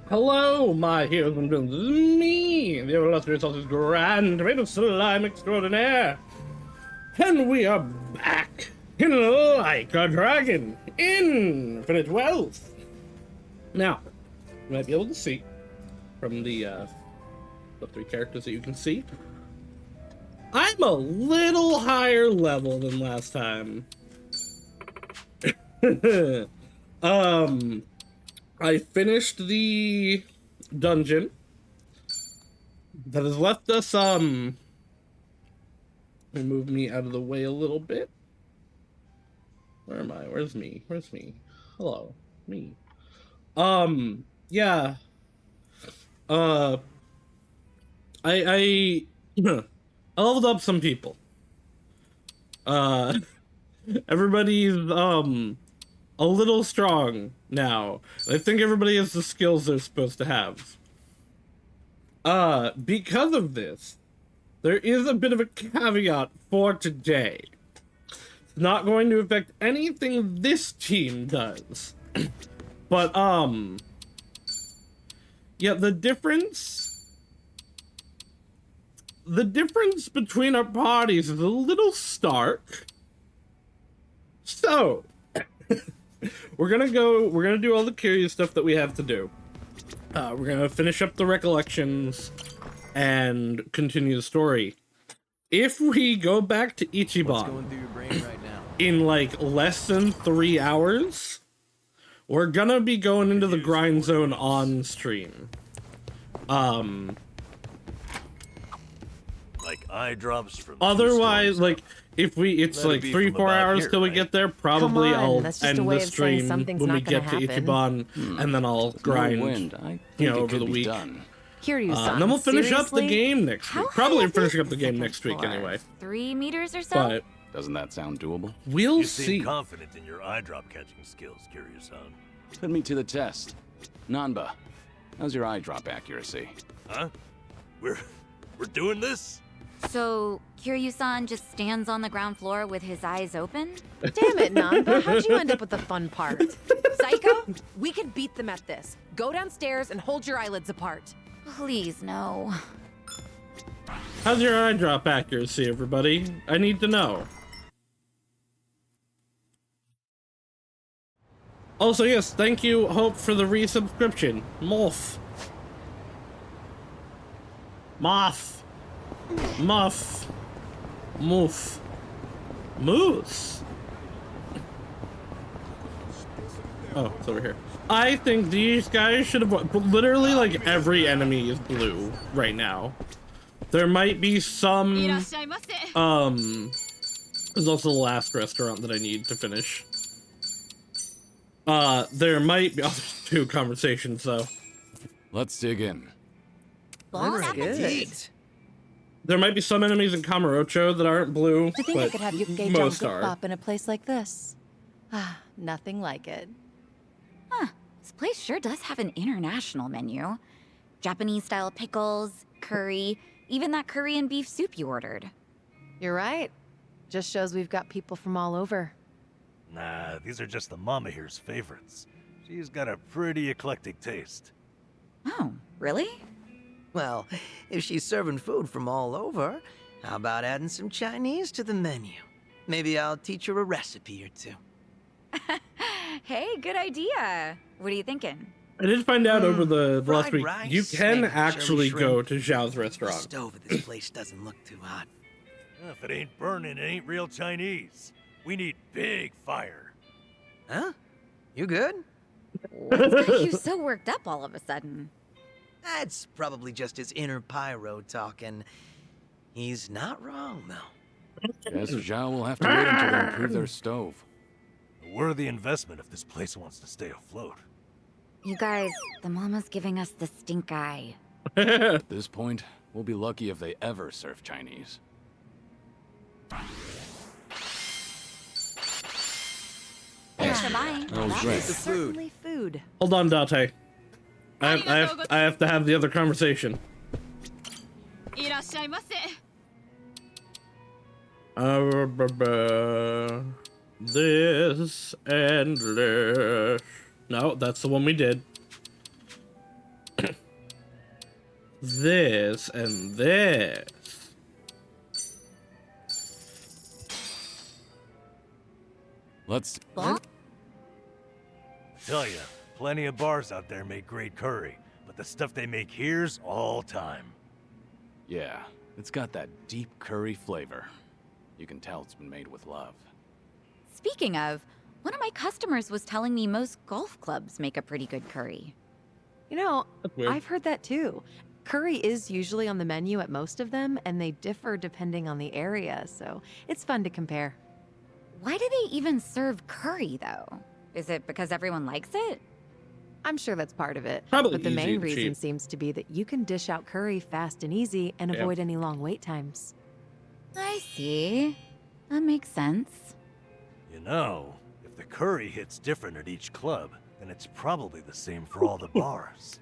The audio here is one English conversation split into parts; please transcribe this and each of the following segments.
Hello, my heroes and villains. This is me, the illustrious Saus Grand Tomato Slime Extraordinaire. And we are back in Like a Dragon, Infinite Wealth. Now, you might be able to see from the three characters that you can see, I'm a little higher level than last time. I finished the dungeon that has left us, move me out of the way a little bit. Where am I? Where's me? Where's me? Hello, me. Yeah. I leveled up some people. Everybody's, a little strong now. I think everybody has the skills they're supposed to have. Because of this, there is a bit of a caveat for today. It's not going to affect anything this team does. But, yeah, the difference between our parties is a little stark. So, we're gonna do all the curious stuff that we have to do. We're gonna finish up the recollections and continue the story. If we go back to Ichiban in like less than 3 hours, we're gonna be going into the grind zone on stream. Like eye drops from otherwise, like if it's like 3-4 hours till we get there, probably I'll end the stream when we get to Ichiban, and then I'll grind, over the week. Kiryu-san, then we'll finish up the game next week. Probably finishing up the game next week anyway. 3 meters or so? But doesn't that sound doable? We'll you see. Seem confident in your eye drop catching skills, Kiryu-san. Put me to the test. Nanba, how's your eye drop accuracy? Huh? We're doing this? So, Kiryu-san just stands on the ground floor with his eyes open? Damn it, Nanba. How'd you end up with the fun part? Psycho, we could beat them at this. Go downstairs and hold your eyelids apart. Please, no. How's your eye drop accuracy, everybody? I need to know. Also, yes, thank you, Hope, for the resubscription. Moth. Muff. Moof. Moose. Oh, it's over here. I think these guys should have... Literally, like, every enemy is blue right now. There might be some... There's also the last restaurant that I need to finish. There might be... Oh, there's 2 conversations, though. Let's dig in. Bon appetit. There might be some enemies in Kamurocho that aren't blue, Do you think I could have Yukkei most jump are. up in a place like this? Ah, nothing like it. Huh. This place sure does have an international menu. Japanese-style pickles, curry, even that Korean beef soup you ordered. You're right. Just shows we've got people from all over. Nah, these are just the mama here's favorites. She's got a pretty eclectic taste. Oh, really? Well, if she's serving food from all over, how about adding some Chinese to the menu? Maybe I'll teach her a recipe or 2. Hey, good idea. What are you thinking? I did find out over the last fried week, rice, you can maybe actually shrimp. go to Zhao's The restaurant. stove at this place doesn't look too hot. If it ain't burning, it ain't real Chinese. We need big fire. Huh? You good? What's got you so worked up all of a sudden? That's probably just his inner pyro talking. He's not wrong, though. Guess Zhao will have to wait until they improve their stove. A worthy investment if this place wants to stay afloat. You guys, the mama's giving us the stink eye. At this point, we'll be lucky if they ever serve Chinese. Extra bye. That was Certainly food. Hold on, Date. I have to have the other conversation. This endless. No, that's the one we did. This and this. Let's... Well, Tell ya, plenty of bars out there make great curry, but the stuff they make here's all time. Yeah, it's got that deep curry flavor. You can tell it's been made with love. speaking of, one of my customers was telling me most golf clubs make a pretty good curry. You know, That's weird. I've heard that too. Curry is usually on the menu at most of them, and they differ depending on the area, so it's fun to compare. Why do they even serve curry, though? Is it because everyone likes it? I'm sure that's part of it. Probably but the easy main and reason cheap. seems to be that you can dish out curry fast and easy and Yeah. avoid any long wait times. I see. That makes sense. You know, if the curry hits different at each club, then it's probably the same for all the bars.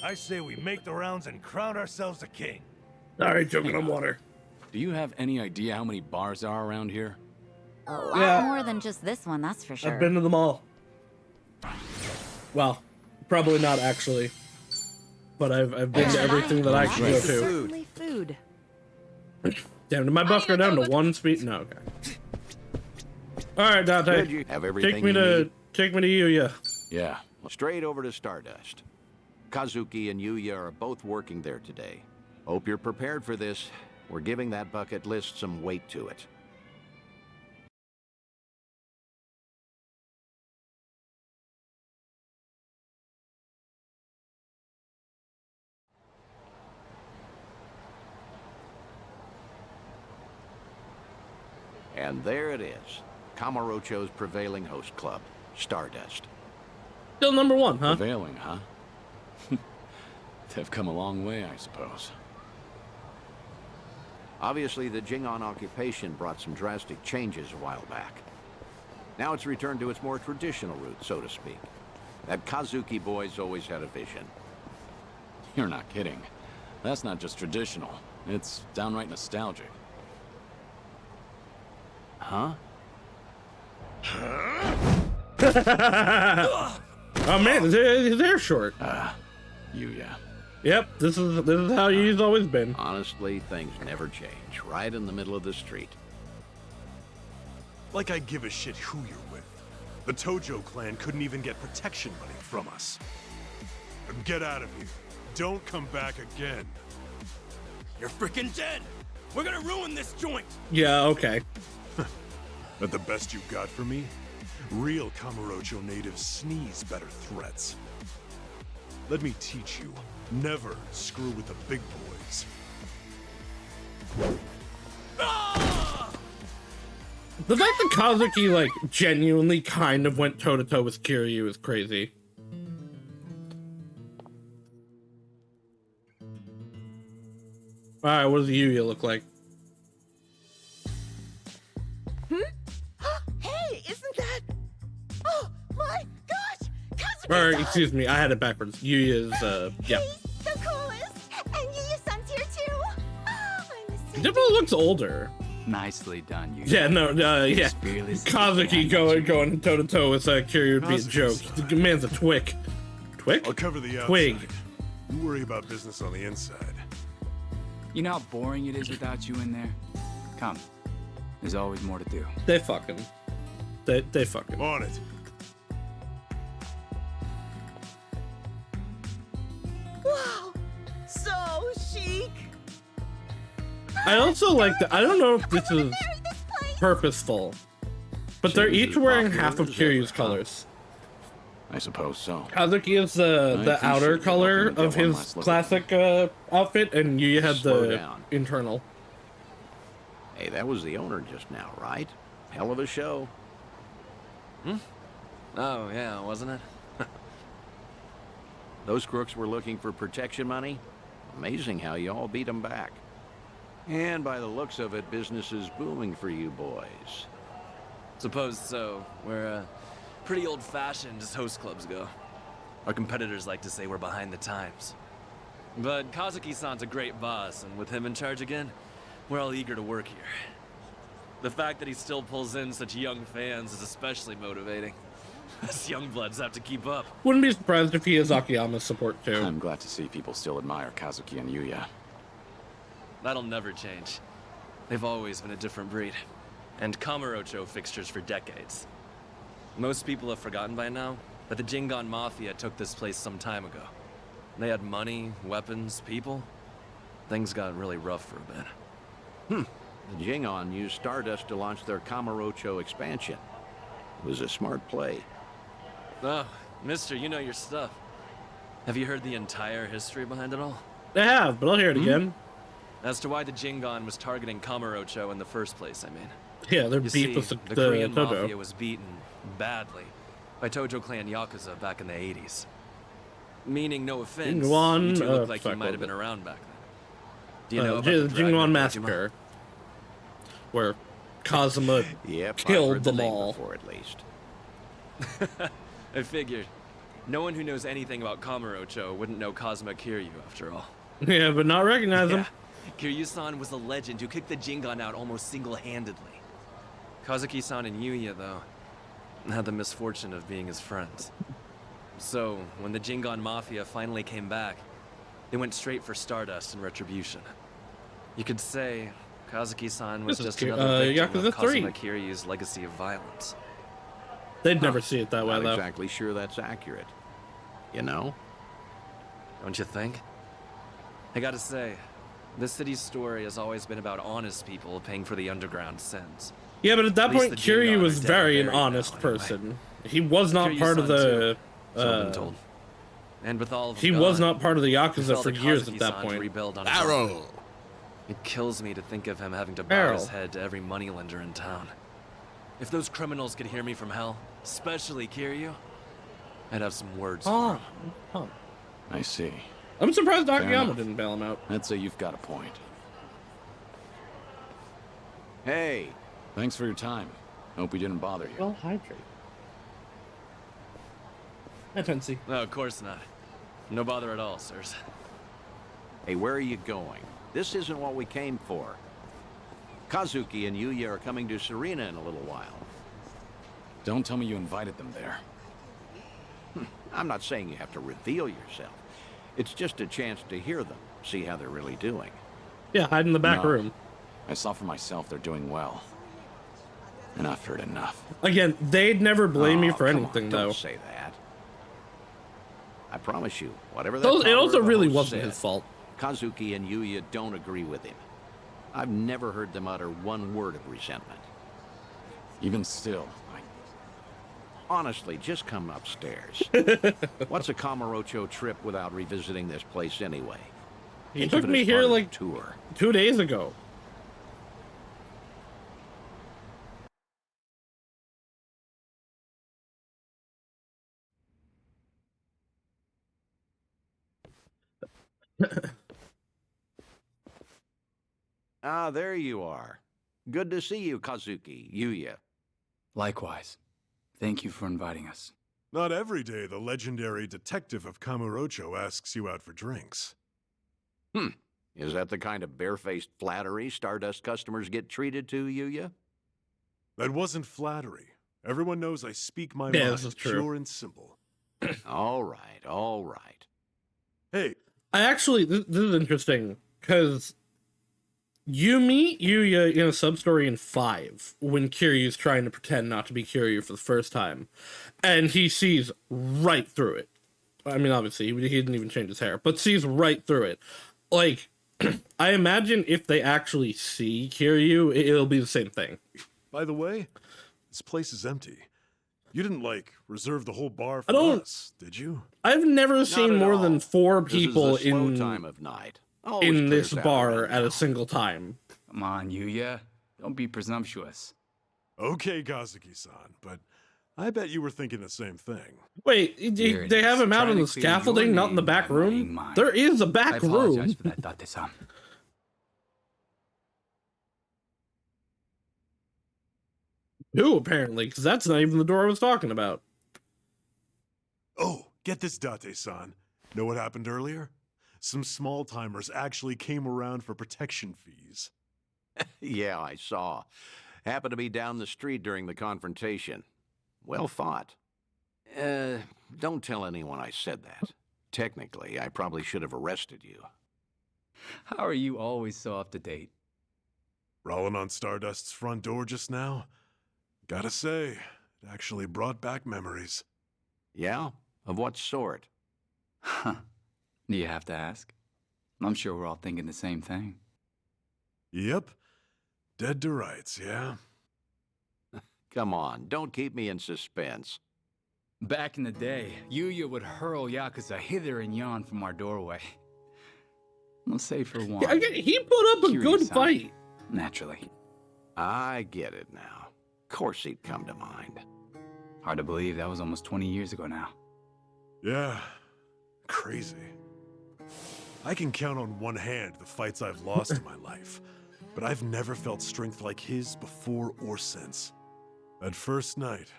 I say we make the rounds and crown ourselves a king. All right, joking on water. Do you have any idea how many bars there are around here? A lot Yeah. more than just this one, that's for sure. I've been to them all. Well, probably not actually, but I've been to Yeah. everything that I can go to. Only food. Damn, did my buff go down to one speed? No, okay. All right, Dante, Good, you have everything take me you to need. Yuya. Yeah. Straight over to Stardust. Kazuki and Yuya are both working there today. Hope you're prepared for this. We're giving that bucket list some weight to it. And there it is. Kamurocho's prevailing host club, Stardust. Still number one, huh? Prevailing, huh? They've come a long way, I suppose. Obviously, the Jingon occupation brought some drastic changes a while back. Now it's returned to its more traditional roots, so to speak. That Kazuki boy's always had a vision. You're not kidding. That's not just traditional. It's downright nostalgic. Huh? Oh man, his hair's short. Yuya. Yep, this is how he's always been. Honestly, things never change. Right in the middle of the street. Like I give a shit who you're with. The Tojo clan couldn't even get protection money from us. Get out of here. Don't come back again. You're freaking dead! We're gonna ruin this joint! Yeah, okay. That the best you got for me? Real Kamurocho natives sneeze better threats. Let me teach you. Never screw with the big boys. The fact that Kazuki, like, genuinely kind of went toe-to-toe with Kiryu is crazy. Alright, what does Yuya look like? Hey, isn't that? Oh my gosh! Kazuki! Or, excuse me, I had it backwards. Yuya's, yeah. He's the coolest! And Yuya-san's here too! Oh, I'm He a definitely looks older. Nicely done, you. Yeah, no, yeah. Kazuki going toe-to-toe with Kiryu would be a joke. The man's a twig. Twig? I'll cover the outside. Twig. You worry about business on the inside. You know how boring it is without you in there? Come. There's always more to do. They fucking. They fucking. On it. Wow! So chic! I also like that. I don't know if this is Marry this place! purposeful, but they're Seems each as wearing popular half of as Kiryu's ever, huh? colors. I suppose so. Kazuki is I the outer appreciate color you helping me of get one his last look at classic outfit, and Yuya had Slow the down. internal. Hey, that was the owner just now, right? Hell of a show. Oh, yeah, wasn't it? Those crooks were looking for protection money. Amazing how you all beat them back. And by the looks of it, business is booming for you boys. Suppose so. We're, pretty old-fashioned as host clubs go. Our competitors like to say we're behind the times. But Kazuki-san's a great boss, and with him in charge again, we're all eager to work here. The fact that he still pulls in such young fans is especially motivating. Us young bloods have to keep up. Wouldn't be surprised if he has Akiyama's support too. I'm glad to see people still admire Kazuki and Yuya. That'll never change. They've always been a different breed. And Kamurocho fixtures for decades. Most people have forgotten by now that the Jingon Mafia took this place some time ago. They had money, weapons, people. Things got really rough for a bit. The Jingon used Stardust to launch their Kamurocho expansion. It was a smart play. Oh, mister, you know your stuff. Have you heard the entire history behind it all? They have, but I'll hear it again. As to why the Jingon was targeting Kamurocho in the first place, I mean. Yeah, they're You beef see, with the the Korean Tojo. Mafia was beaten badly by Tojo clan Yakuza back in the 80s. Meaning, no offense, Jingwon, you two look like sorry, you might what have was been it? around back then. Do you know about the the Dragon Jingwon and Massacre, where Kazuma Yep, I've killed heard the them name all. before at least. Dojima? I figured. No one who knows anything about Kamurocho wouldn't know Kazuma Kiryu, after all. Yeah, but not recognize him. Kiryu-san was a legend who kicked the Jingon out almost single-handedly. Kazuki-san and Yuya, though, had the misfortune of being his friends. So, when the Jingon Mafia finally came back, they went straight for Stardust and Retribution. You could say Kazuki-san was This is just another victim Yakuza of 3. Kazuma Kiryu's legacy of violence. They'd never see it that way, Not though. exactly sure that's accurate. You know? Don't you think? I gotta say, this city's story has always been about honest people paying for the underground sins. Yeah, but at that At least point, the Kiryu Jingon was are dead very and an buried now, honest anyway. person. He was not part of Kiryu-san the. too, so I've been told. And with all of them He was gone, not part of the we Yakuza fell for to years at that Kazuki-san to point. rebuild on his own. It kills me to think of him having to bow his head to every moneylender in town. If those criminals could hear me from hell, especially Kiryu, I'd have some words for him. I see. I'm surprised Fair Akiyama enough. didn't bail him out. I'd say you've got a point. Hey, Thanks for your time. Hope we didn't bother you. Well, hydrate. Hi, Fancy. No, of course not. No bother at all, sirs. hey, where are you going? This isn't what we came for. Kazuki and Yuya are coming to Serena in a little while. Don't tell me you invited them there. I'm not saying you have to reveal yourself. It's just a chance to hear them, see how they're really doing. Yeah, hide in the back No. room. I saw for myself they're doing well. And I've heard enough. Again, they'd never blame me Oh, for come anything, on, though. Don't say that. I promise you, whatever that It also tolerant really host wasn't said, his fault. Kazuki and Yuya don't agree with him. I've never heard them utter one word of resentment. Even still, Honestly, just come upstairs. What's a Kamurocho trip without revisiting this place anyway? He Think took of it me as here part of the like tour. 2 days ago. Ah, there you are. Good to see you, Kazuki, Yuya. Likewise. Thank you for inviting us. Not every day the legendary detective of Kamurocho asks you out for drinks. Is that the kind of barefaced flattery Stardust customers get treated to, Yuya? That wasn't flattery. Everyone knows I speak my Yeah, mind, this is true. pure and simple. All right, all right. Hey, I actually, this is interesting, because you meet Yuya in a sub-story in 5, when Kiryu's trying to pretend not to be Kiryu for the first time, and he sees right through it. I mean, obviously, he didn't even change his hair, but sees right through it. Like, I imagine if they actually see Kiryu, it'll be the same thing. by the way, this place is empty. You didn't, like, reserve the whole bar for don't- us, did you? I've never seen at more all. than 4 This is people the slow in time of night. Always in clears this out bar around at now. a single time. Come on, Yuya. Don't be presumptuous. Okay, Kazuki-san, but I bet you were thinking the same thing. Wait, Here it they have is. him out Trying on to the clear your scaffolding, not in the name back by lying room? mine. There is a I back apologize room. for that, Date-san. Who, apparently, because that's not even the door I was talking about. Oh, get this, Date-san. Know what happened earlier? Some small-timers actually came around for protection fees. Yeah, I saw. Happened to be down the street during the confrontation. Well fought. Don't tell anyone I said that. Technically, I probably should have arrested you. How are you always so up to date? Rolling on Stardust's front door just now? Gotta say, it actually brought back memories. Yeah? Of what sort? Huh. Do you have to ask? I'm sure we're all thinking the same thing. Yep. Dead to rights, yeah? Come on, don't keep me in suspense. Back in the day, Yuya would hurl Yakuza hither and yon from our doorway. Let's say for one. Yeah, he put up a good Kiryu-san, fight. Naturally. I get it now. Of course he'd come to mind. Hard to believe that was almost 20 years ago now. Yeah. Crazy. I can count on one hand the fights I've lost in my life, but I've never felt strength like his before or since. That first night,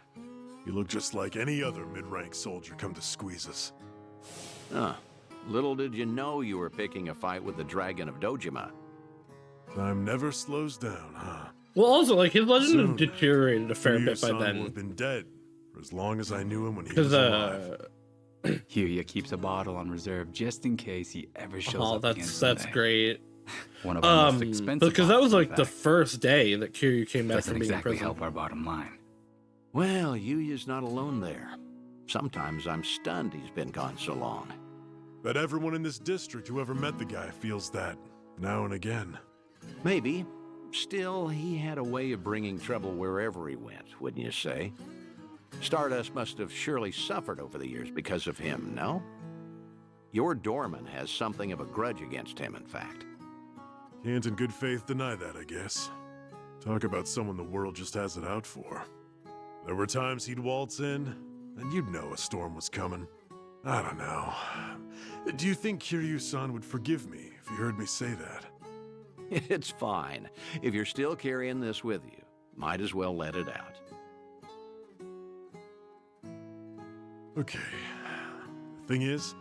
he looked just like any other mid-rank soldier come to squeeze us. Huh. Little did you know you were picking a fight with the Dragon of Dojima. Time never slows down, huh? Well, also, like, his legend Soon, had deteriorated a fair bit by Kiryu-san will then. have been dead for as long as I knew him when he Because, was alive. Yuya keeps a bottle on reserve just in case he ever shows Oh, up again that's someday. great. One of our most expensive Because that was bottles, in like the fact. first day that Kiryu came back Doesn't from being exactly in prison. help our bottom line. Well, Yuya's not alone there. Sometimes I'm stunned he's been gone so long. Bet everyone in this district who ever met the guy feels that, now and again. Maybe. Still, he had a way of bringing trouble wherever he went, wouldn't you say? Stardust must have surely suffered over the years because of him, no? Your doorman has something of a grudge against him, in fact. Can't in good faith deny that, I guess. Talk about someone the world just has it out for. There were times he'd waltz in, and you'd know a storm was coming. I don't know. Do you think Kiryu-san would forgive me if he heard me say that? It's fine. If you're still carrying this with you, might as well let it out. Okay. The thing is,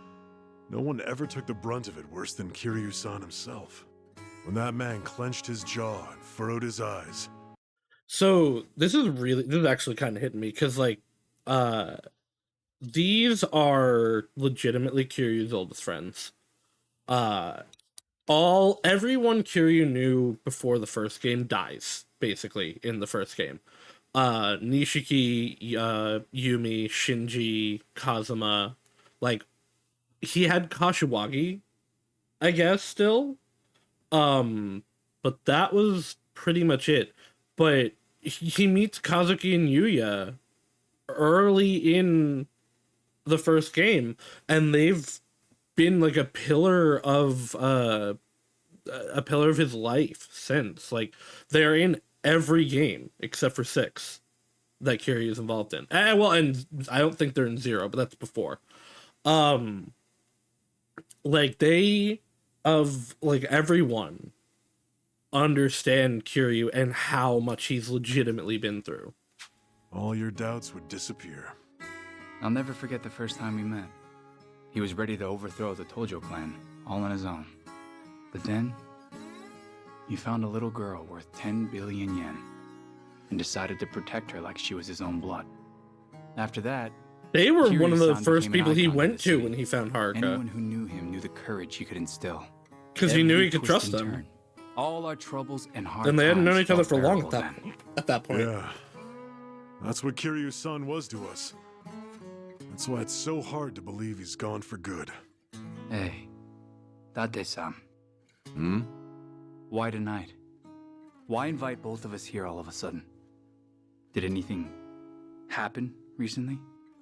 no one ever took the brunt of it worse than Kiryu-san himself. When that man clenched his jaw and furrowed his eyes. So this is actually kind of hitting me because like, these are legitimately Kiryu's oldest friends. Everyone Kiryu knew before the first game dies, basically, in the first game. Nishiki, Yumi, Shinji, Kazuma, like, he had Kashiwagi, I guess, still. But that was pretty much it. But he meets Kazuki and Yuya early in the first game, and they've been like a pillar of his life since. Like, they're in every game except for 6 that Kiryu is involved in. And I don't think they're in 0, but that's before. Like, everyone understand Kiryu and how much he's legitimately been through. All your doubts would disappear. I'll never forget the first time we met. He was ready to overthrow the Tojo clan, all on his own. But then, he found a little girl worth 10 billion yen, and decided to protect her like she was his own blood. After that, They were one of the Kiryu-san first became an people he icon went of the to city. when he found Haruka. Anyone who knew him knew the courage he could instill. Because he knew Every he could twist trust and them. turn, all our troubles and hard And they hadn't known times each other felt for long bearable at that point. Yeah. That's what Kiryu-san was to us. That's why it's so hard to believe he's gone for good. Hey, Date-san. Hmm? Why tonight? Why invite both of us here all of a sudden? Did anything happen recently?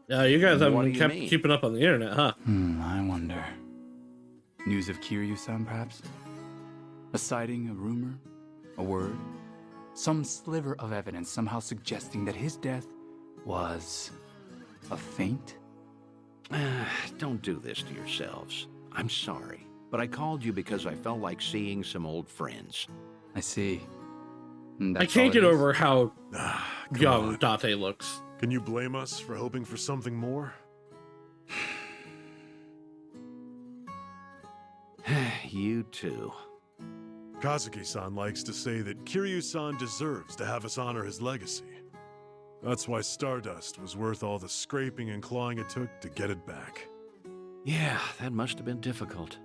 Yeah, you guys What haven't do you kept mean? keeping up on the internet, huh? I wonder. News of Kiryu-san, perhaps? A sighting, a rumor, a word? Some sliver of evidence somehow suggesting that his death was a feint? Don't do this to yourselves. I'm sorry, but I called you because I felt like seeing some old friends. I see. I can't get over how Come young on. Date looks. Can you blame us for hoping for something more? You too. Kazuki-san likes to say that Kiryu-san deserves to have us honor his legacy. That's why Stardust was worth all the scraping and clawing it took to get it back. Yeah, that must have been difficult.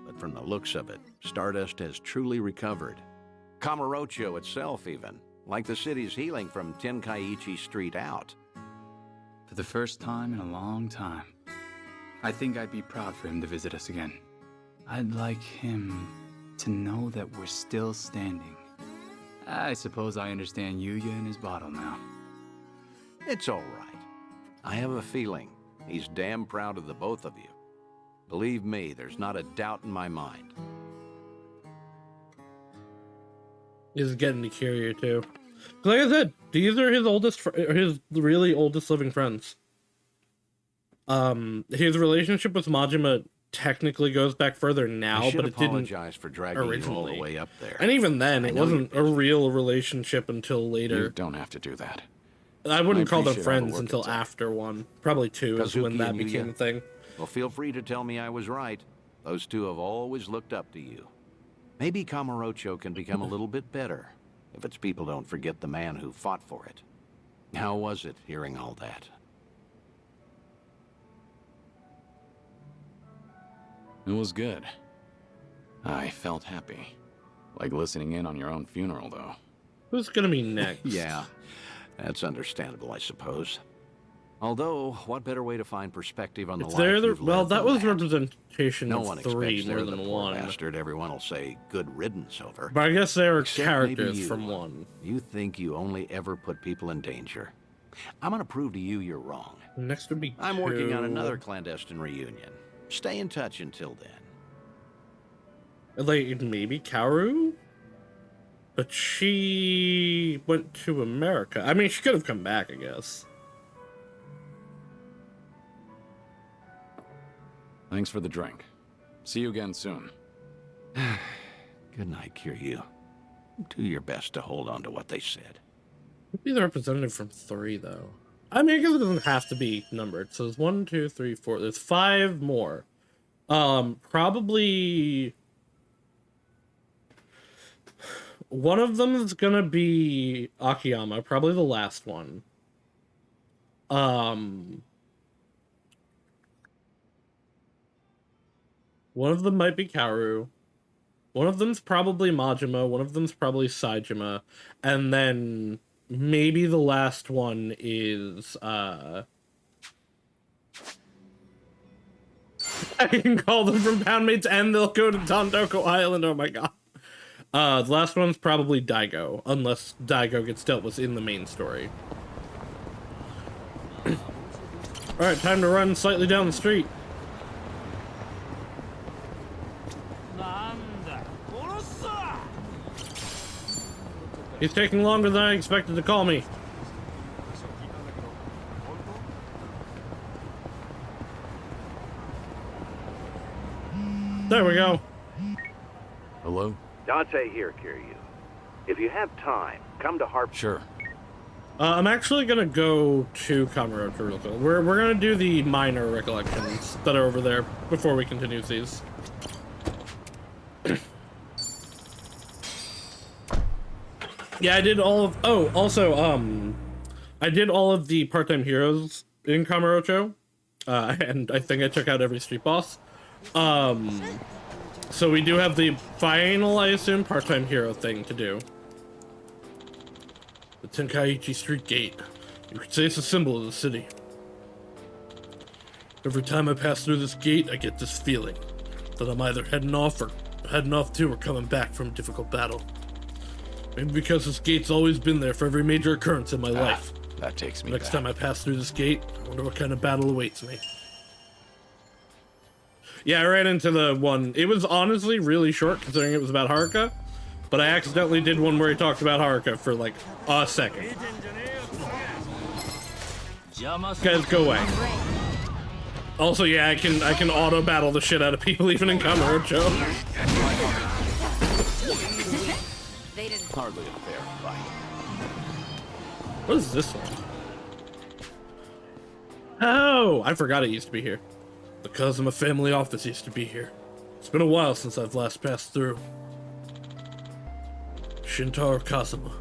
But from the looks of it, Stardust has truly recovered. Kamurocho itself even, like the city's healing from Tenkaichi Street out. For the first time in a long time, I think I'd be proud for him to visit us again. I'd like him to know that we're still standing. I suppose I understand Yuya and his bottle now. It's all right. I have a feeling he's damn proud of the both of you. Believe me, there's not a doubt in my mind. He's getting to Kiryu too. Like I said, these are his really oldest living friends. His relationship with Majima technically goes back further now, but it didn't apologize for dragging you all the way up there. And even then, it wasn't a real relationship until later. You don't have to do that. I wouldn't call them appreciate all the friends work until it's done. after one. Probably two is when Kazuki that and became Yuya? a thing. Well, feel free to tell me I was right. Those two have always looked up to you. Maybe Kamurocho can become a little bit better if its people don't forget the man who fought for it. How was it hearing all that? It was good. I felt happy. Like listening in on your own funeral, though. Who's gonna be next? Yeah, that's understandable, I suppose. Although, what better way to find perspective on the If life they're you've well, lived that than was representation No of one three expects more they're the than poor one. bastard everyone will say good riddance over. But I guess they were Except maybe characters you. from one. You think you only ever put people in danger. I'm gonna prove to you you're wrong. Next would be I'm working on two. another clandestine reunion. Stay in touch until then. Like, maybe Kaoru? But she went to America. I mean, she could have come back, I guess. Thanks for the drink. See you again soon. Good night, Kiryu. Do your best to hold on to what they said. Be the representative from 3, though. I mean, I guess it doesn't have to be numbered. So there's 1, 2, 3, 4. There's 5 more. Probably one of them is gonna be Akiyama. Probably the last one. One of them might be Kaoru. One of them's probably Majima. One of them's probably Saejima. And then maybe the last one is, I can call them from Poundmates and they'll go to Tondoko Island. Oh my god. The last one's probably Daigo, unless Daigo gets dealt with in the main story. Alright, time to run slightly down the street. He's taking longer than I expected to call me. There we go. Hello? Dante here, Kiryu. If you have time, come to Harp. Sure. I'm actually gonna go to Kamurocho real quick. We're gonna do the minor recollections that are over there before we continue these. Yeah, I did all of. Oh, also, I did all of the part-time heroes in Kamurocho, and I think I took out every street boss. So we do have the final, I assume, part-time hero thing to do. The Tenkaichi Street Gate. You could say it's a symbol of the city. Every time I pass through this gate, I get this feeling that I'm either heading off to or coming back from a difficult battle. Maybe because this gate's always been there for every major occurrence in my life. That takes me Next back. time I pass through this gate, I wonder what kind of battle awaits me. Yeah, I ran into the one. It was honestly really short considering it was about Haruka, but I accidentally did one where he talked about Haruka for like a second. Guys, go away. Also, yeah, I can auto battle the shit out of people even in Kamurocho. They didn't. Hardly a fair fight. What is this one? Oh, I forgot it used to be here. The Kazuma family office used to be here. It's been a while since I've last passed through. Shintaro Kazuma,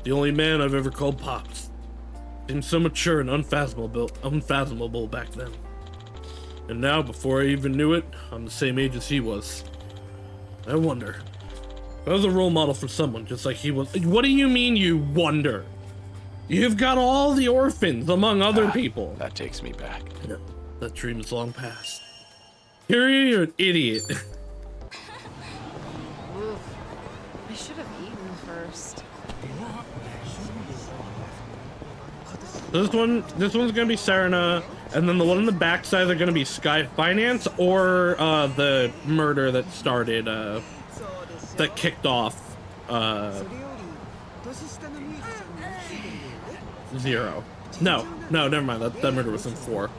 the only man I've ever called Pops. Seemed so mature and unfathomable back then. And now, before I even knew it, I'm the same age as he was. I wonder, if I was a role model for someone just like he was. What do you mean you wonder? You've got all the orphans among other people. That takes me back. No, that dream is long past. Kyrie, you're an idiot. Oof. I should have eaten first. This one's gonna be Serena, and then the one on the backside are gonna be Sky Finance or the murder that started, that kicked off Zero. No, never mind. That murder was in 4.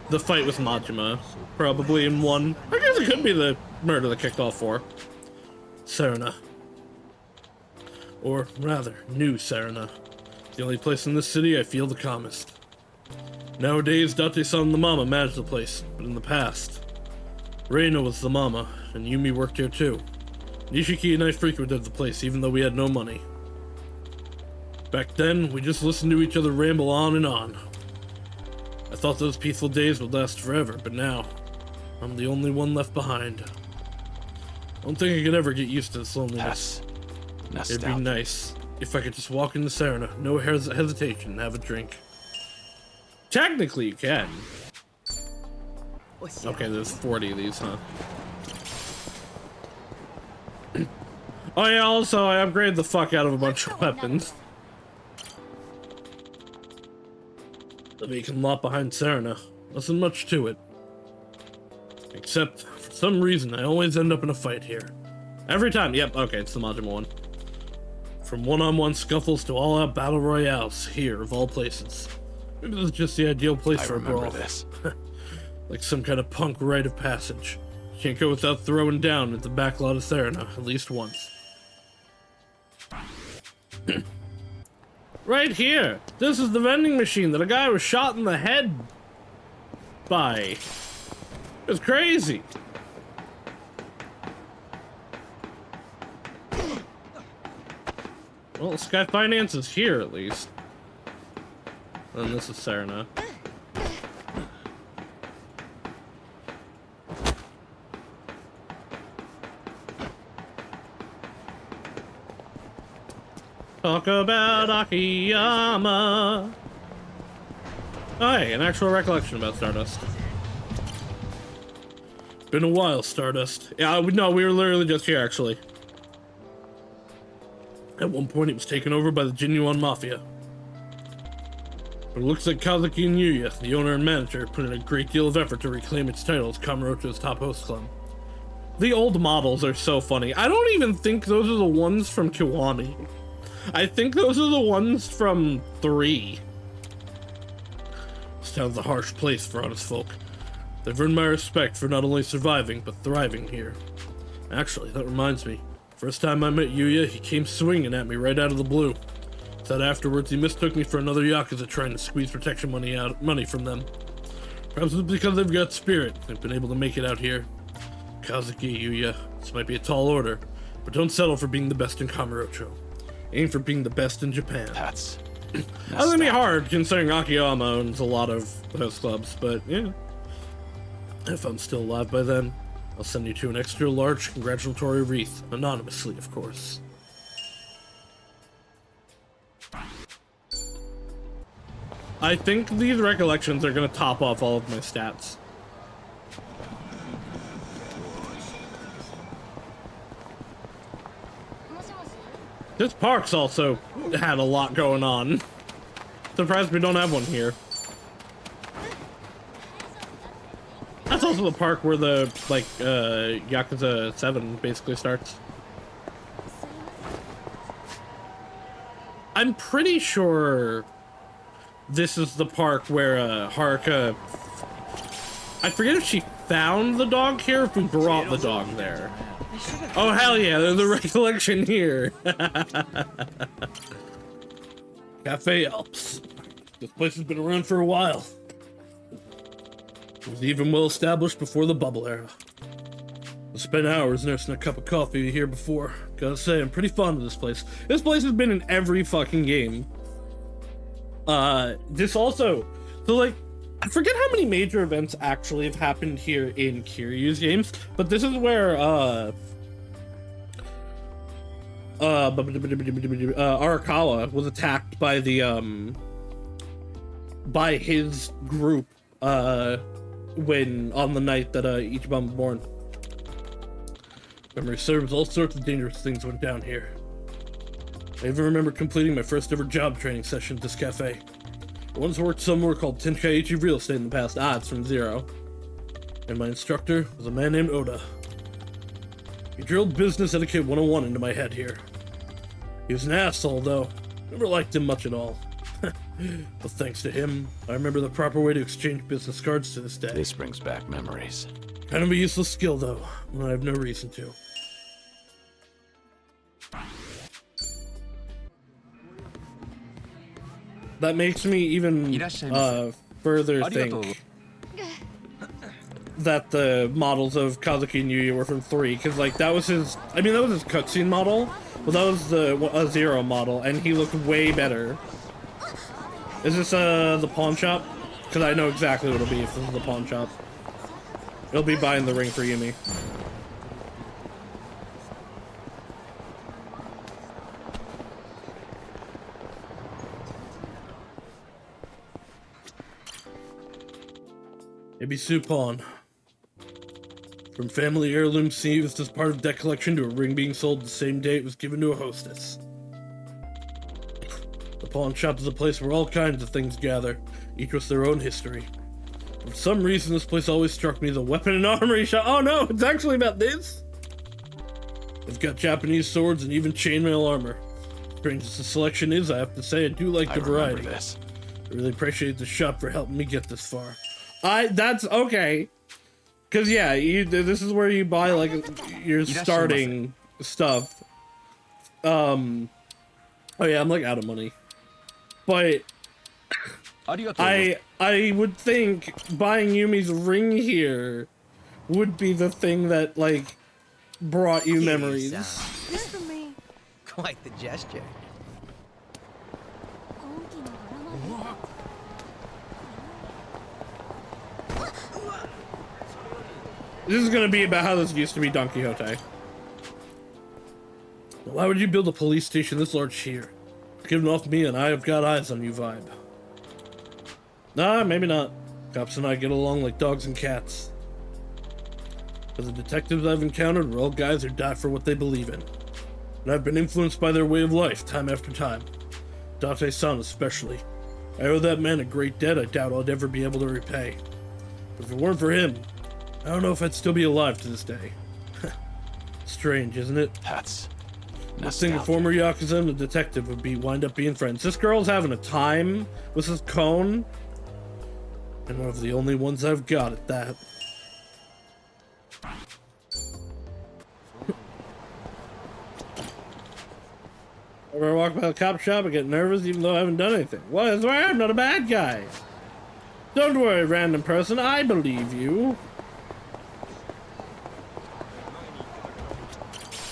The fight with Majima, probably in 1. I guess it could be the murder that kicked off 4. Serena. Or rather, New Serena. The only place in this city I feel the calmest. Nowadays, Date-san the mama managed the place, but in the past, Reina was the mama, and Yumi worked here too. Nishiki and I frequented the place even though we had no money. Back then, we just listened to each other ramble on and on. I thought those peaceful days would last forever, but now, I'm the only one left behind. I don't think I could ever get used to this loneliness. It'd be nice if I could just walk into Serena, no hesitation, and have a drink. Technically, you can. Okay, there's 40 of these, huh? Oh yeah, also, I upgraded the fuck out of a bunch of weapons. The vacant lot behind Serena. Wasn't much to it. Except, for some reason, I always end up in a fight here. Every time, yep, okay, it's the Majima one. From one-on-one scuffles to all-out battle royales, here, of all places. Maybe this is just the ideal place for a brawl. I remember this. Like some kind of punk rite of passage. Can't go without throwing down at the back lot of Serena, at least once. Right here! This is the vending machine that a guy was shot in the head by. It was crazy! Well, Sky Finance is here, at least. And this is Serena. Talk about Akiyama. Oh, hey, an actual recollection about Stardust. Been a while, Stardust. Yeah, no, we were literally just here, actually. At one point, it was taken over by the Genuine Mafia. But it looks like Kazuki and Yuya, the owner and manager, put in a great deal of effort to reclaim its title as Kamurocho's top host club. The old models are so funny. I don't even think those are the ones from Kiwami. I think those are the ones from 3. This town's a harsh place for honest folk. They've earned my respect for not only surviving, but thriving here. Actually, that reminds me. First time I met Yuya, he came swinging at me right out of the blue. Said afterwards he mistook me for another Yakuza trying to squeeze protection money from them. Perhaps it's because they've got spirit. They've been able to make it out here. Kazuki, Yuya, this might be a tall order, but don't settle for being the best in Kamurocho. Aim for being the best in Japan. That's gonna be hard considering Akiyama owns a lot of host clubs, but yeah. If I'm still alive by then, I'll send you to an extra large congratulatory wreath, anonymously, of course. I think these recollections are gonna top off all of my stats. This park's also had a lot going on. Surprised we don't have one here. That's also the park where the, like, Yakuza 7 basically starts. I'm pretty sure this is the park where, Haruka... I forget if she found the dog here or if we brought the dog there. Oh, hell yeah, there's a recollection here. Cafe Alps. This place has been around for a while. It was even well established before the bubble era. I spent hours nursing a cup of coffee here before. Gotta say, I'm pretty fond of this place. This place has been in every fucking game. This also, so like, I forget how many major events actually have happened here in Kiryu's games, but this is where, Arakawa was attacked by the, by his group, when, on the night that, Ichiban was born. Memory serves, all sorts of dangerous things went down here. I even remember completing my first ever job training session at this cafe. I once worked somewhere called Tenkaichi Real Estate in the past. It's from Zero. And my instructor was a man named Oda. He drilled business etiquette 101 into my head here. He was an asshole, though. Never liked him much at all. But thanks to him, I remember the proper way to exchange business cards to this day. This brings back memories. Kind of a useless skill, though, when I have no reason to. That makes me even further think that the models of Kazuki and Yuya were from 3, because like that was his, I mean that was his cutscene model, but that was the Zero model, and he looked way better. Is this the pawn shop? Because I know exactly what it'll be if this is the pawn shop. It'll be buying the ring for Yumi. Ebisu Pawn. From family heirloom seized as part of debt collection to a ring being sold the same day it was given to a hostess. The pawn shop is a place where all kinds of things gather, each with their own history. For some reason, this place always struck me as a weapon and armory shop. Oh no, it's actually about this? They've got Japanese swords and even chainmail armor. Strange as the selection is, I have to say, I do like the variety. This. I really appreciate the shop for helping me get this far. That's okay. Cause yeah, this is where you buy like your starting stuff. Oh yeah, I'm like out of money. But I would think buying Yumi's ring here would be the thing that like brought you memories. This for me. Quite the gesture. This is gonna be about how this used to be Don Quixote. Why would you build a police station this large here? Given off me and I have got eyes on you vibe. Nah, maybe not. Cops and I get along like dogs and cats. But the detectives I've encountered were all guys who die for what they believe in. And I've been influenced by their way of life time after time. Date-san especially. I owe that man a great debt I doubt I'll ever be able to repay. But if it weren't for him, I don't know if I'd still be alive to this day. Strange, isn't it? That's I think the former Yakuza and the detective would wind up being friends. This girl's having a time with this cone. And one of the only ones I've got at that. Whenever I walk by the cop shop, I get nervous even though I haven't done anything. Well, I swear I'm not a bad guy. Don't worry, random person, I believe you.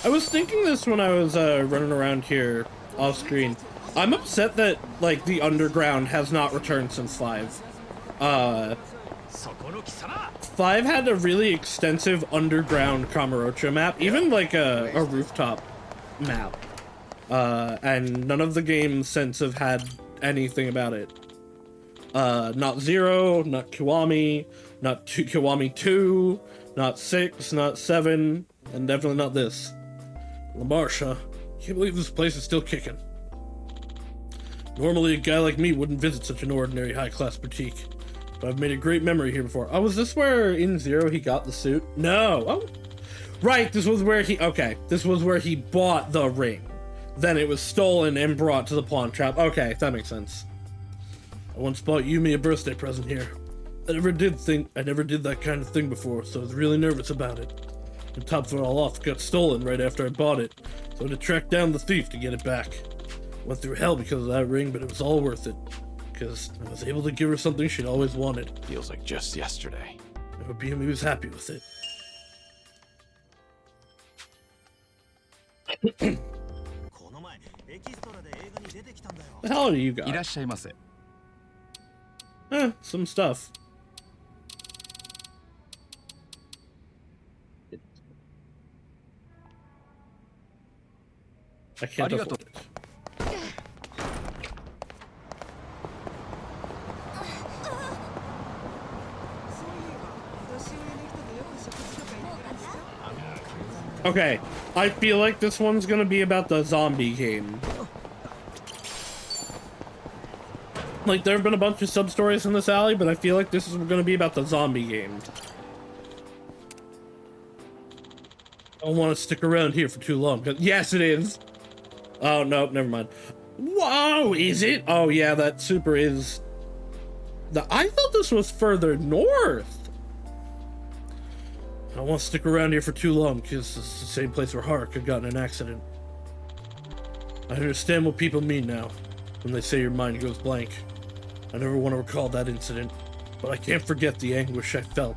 I was thinking this when I was running around here off screen. I'm upset that like the underground has not returned since 5. 5 had a really extensive underground Kamurocho map, even like a rooftop map. And none of the games since have had anything about it. Not 0, not Kiwami, not Kiwami 2, not 6, not 7, and definitely not this. LaMarsha, can't believe this place is still kicking. Normally a guy like me wouldn't visit such an ordinary high-class boutique, but I've made a great memory here before. Oh, was this where in 0 he got the suit? No. Oh, right, this was where he, okay, this was where he bought the ring. Then it was stolen and brought to the pawn shop. Okay, that makes sense. I once bought Yumi a birthday present here. I never did that kind of thing before, so I was really nervous about it. And top of it all off, it got stolen right after I bought it, so I had to track down the thief to get it back. Went through hell because of that ring, but it was all worth it. Because I was able to give her something she'd always wanted. Feels like just yesterday. I hope Yumi was happy with it. The hell do you got? いらっしゃいませ。 Some stuff. I can't afford it. Okay, I feel like this one's gonna be about the zombie game. Like, there have been a bunch of sub-stories in this alley, but I feel like this is gonna be about the zombie game. I don't want to stick around here for too long, but yes, it is. Oh, no, never mind. Whoa, is it? Oh, yeah, that super is... I thought this was further north. I don't want to stick around here for too long, because it's the same place where Haruka got in an accident. I understand what people mean now, when they say your mind goes blank. I never want to recall that incident, but I can't forget the anguish I felt,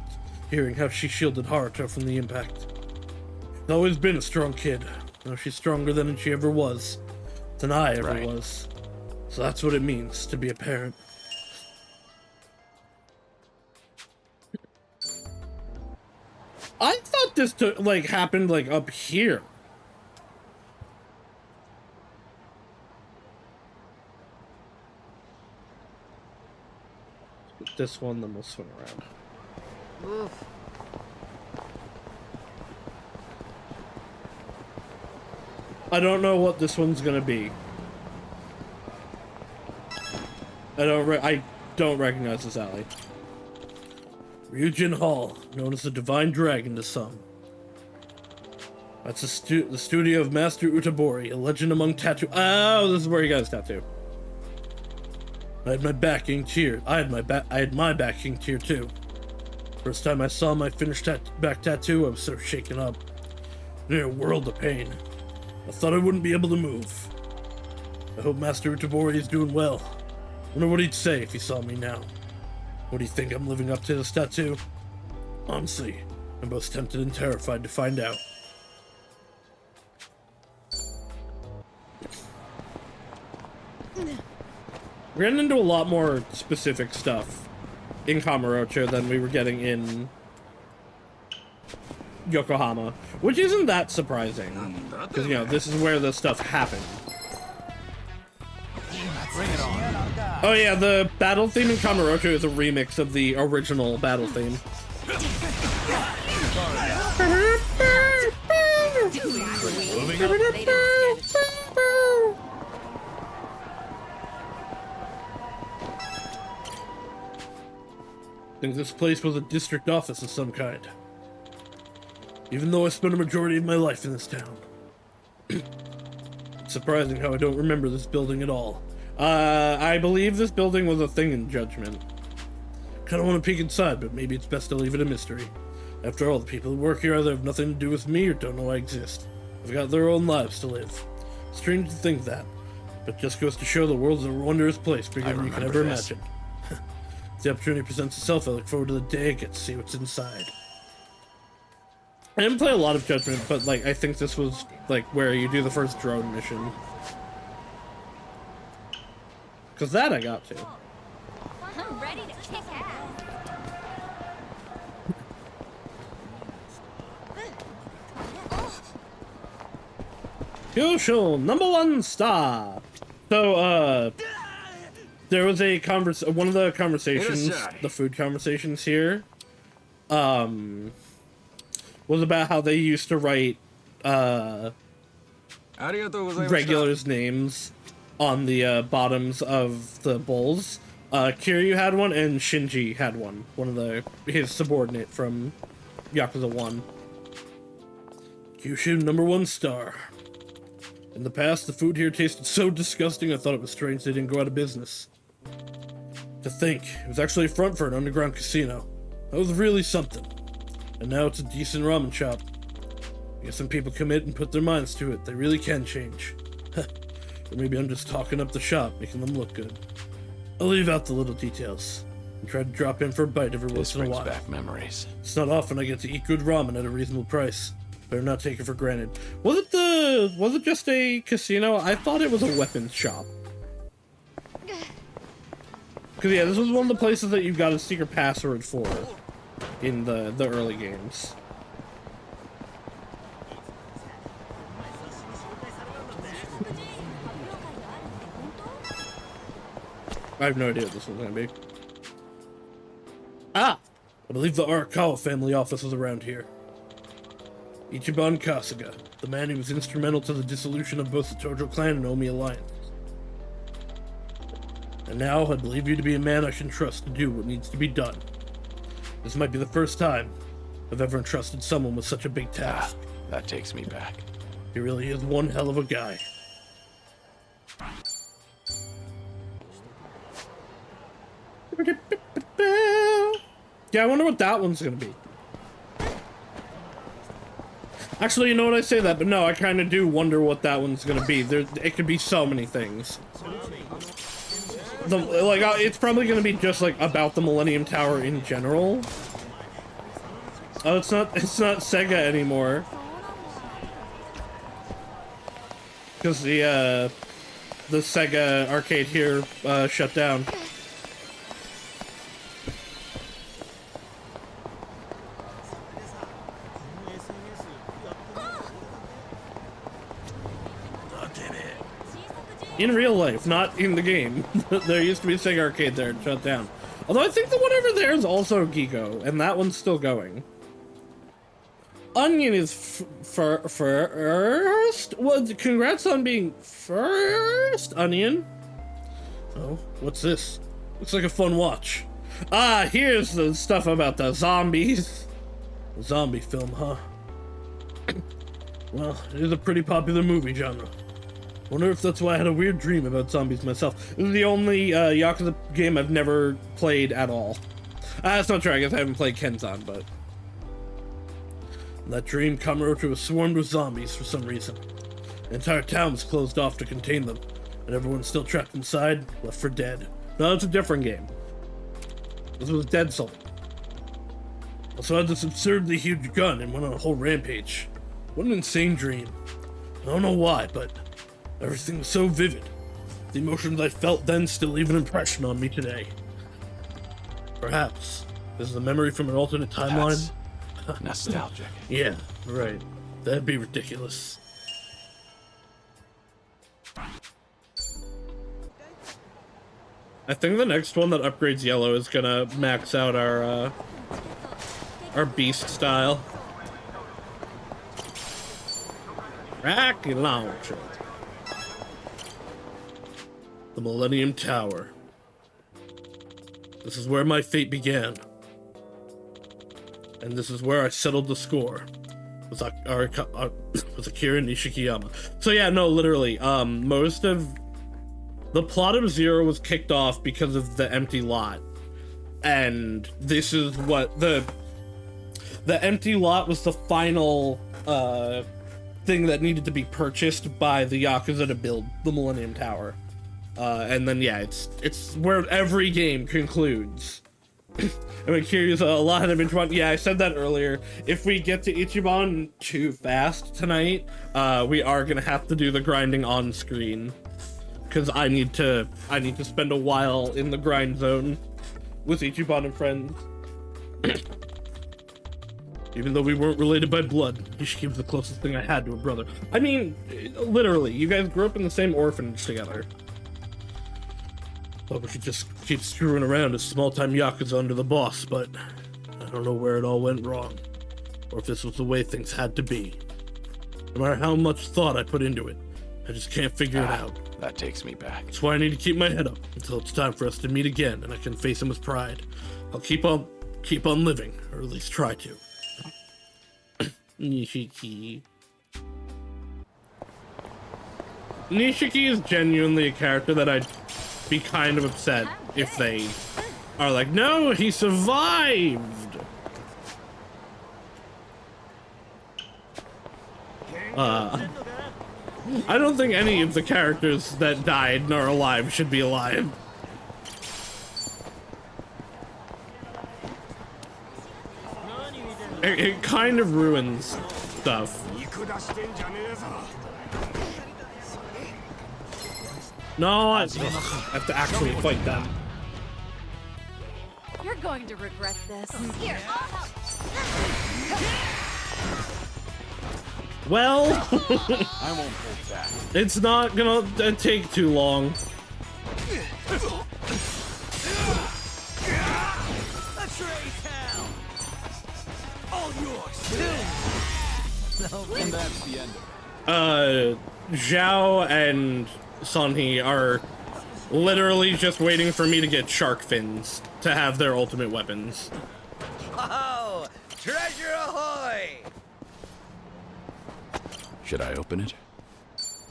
hearing how she shielded Haruka from the impact. She's always been a strong kid. Now she's stronger than she ever was, than I ever was. So that's what it means to be a parent. I thought this happened like up here. Let's get this one, then we'll swing around. Oof. I don't know what this one's gonna be. I don't recognize this alley. Ryujin Hall, known as the Divine Dragon to some. That's the studio of Master Utabori, a legend among tattoo. Oh, this is where he got his tattoo. I had my back inked here. I had my back inked here too. First time I saw my finished back tattoo, I was so shaken up. In a world of pain. I thought I wouldn't be able to move. I hope Master Utabori is doing well. Wonder what he'd say if he saw me now. What do you think I'm living up to this tattoo? Honestly, I'm both tempted and terrified to find out. We're getting into a lot more specific stuff in Kamurocho than we were getting in Yokohama, which isn't that surprising, because, you know, this is where the stuff happened. Bring it on. Oh yeah, the battle theme in Kamurocho is a remix of the original battle theme. I think this place was a district office of some kind. Even though I spent a majority of my life in this town. It's surprising how I don't remember this building at all. I believe this building was a thing in Judgment. Kinda want to peek inside, but maybe it's best to leave it a mystery. After all, the people who work here either have nothing to do with me or don't know I exist. They've got their own lives to live. Strange to think that, but just goes to show the world's a wondrous place, bigger than you can ever imagine. If the opportunity presents itself, I look forward to the day I get to see what's inside. I didn't play a lot of Judgment, but like I think this was like where you do the first drone mission. Cause that I got to. I'm ready to kick ass. Kyushu, #1 star. So, there was a one of the conversations, the food conversations here, was about how they used to write, regulars' names on the, bottoms of the bowls. Kiryu had one, and Shinji had one. One of his subordinate from Yakuza 1. Kyushu, #1 star. In the past, the food here tasted so disgusting I thought it was strange they didn't go out of business. To think, it was actually a front for an underground casino. That was really something. And now it's a decent ramen shop. I guess when people commit and put their minds to it, they really can change. Or maybe I'm just talking up the shop, making them look good. I'll leave out the little details and try to drop in for a bite every once in a while. This brings back memories. It's not often I get to eat good ramen at a reasonable price. Better not take it for granted. Was it just a casino? I thought it was a weapons shop. Cause yeah, this was one of the places that you got a secret password for in the early games. I have no idea what this one's gonna be. Ah! I believe the Arakawa family office is around here. Ichiban Kasuga, the man who was instrumental to the dissolution of both the Tojo clan and Omi alliance. And now, I believe you to be a man I can trust to do what needs to be done. This might be the first time I've ever entrusted someone with such a big task. That takes me back. He really is one hell of a guy. Yeah, I wonder what that one's gonna be. Actually, you know what, I say that, but no, I kind of do wonder what that one's gonna be. It could be so many things. It's probably gonna be just like about the Millennium Tower in general. Oh, it's not Sega anymore. Because the Sega arcade here shut down. In real life, not in the game. There used to be a Sega arcade there and shut down. Although I think the one over there is also Gigo, and that one's still going. Onion is first? Well, congrats on being first, Onion. Oh, what's this? Looks like a fun watch. Ah, here's the stuff about the zombies. Zombie film, huh? Well, it is a pretty popular movie genre. Wonder if that's why I had a weird dream about zombies myself. This is the only Yakuza game I've never played at all. That's not true, I guess I haven't played Kenzan, but... In that dream, Kamurocho was swarmed with zombies for some reason. The entire town was closed off to contain them, and everyone's still trapped inside, left for dead. No, it's a different game. This was Dead Soul. Also had this absurdly huge gun and went on a whole rampage. What an insane dream. I don't know why, but... everything was so vivid. The emotions I felt then still leave an impression on me today. Perhaps this is a memory from an alternate timeline. That's nostalgic. Yeah, right. That'd be ridiculous. I think the next one that upgrades yellow is gonna max out our beast style. Rocket launcher. The Millennium Tower. This is where my fate began. And this is where I settled the score. With Akira Nishikiyama. So yeah, no, literally, most of the plot of Zero was kicked off because of the empty lot. And this is what the empty lot was the final thing that needed to be purchased by the Yakuza to build the Millennium Tower. And then yeah, it's where every game concludes. I'm curious, a lot of Ichiban. Yeah, I said that earlier. If we get to Ichiban too fast tonight, we are gonna have to do the grinding on screen, because I need to spend a while in the grind zone with Ichiban and friends. Even though we weren't related by blood, Ishiki was the closest thing I had to a brother. I mean, literally, you guys grew up in the same orphanage together. Thought we should just keep screwing around as small-time Yakuza under the boss, but I don't know where it all went wrong, or if this was the way things had to be. No matter how much thought I put into it, I just can't figure it out. That takes me back. That's why I need to keep my head up until it's time for us to meet again, and I can face him with pride. I'll keep on living, or at least try to. Nishiki. Nishiki is genuinely a character that I'd be kind of upset if they are like, no, he survived. I don't think any of the characters that died and are alive should be alive. It kind of ruins stuff. No, I have to actually fight them. You're going to regret this. Here, I'll help. Well, I won't hold back. it's not gonna take too long. Let's raise hell! All yours! And that's the end of it. Zhao and Sunhee are literally just waiting for me to get shark fins to have their ultimate weapons. Oh, treasure ahoy! Should I open it?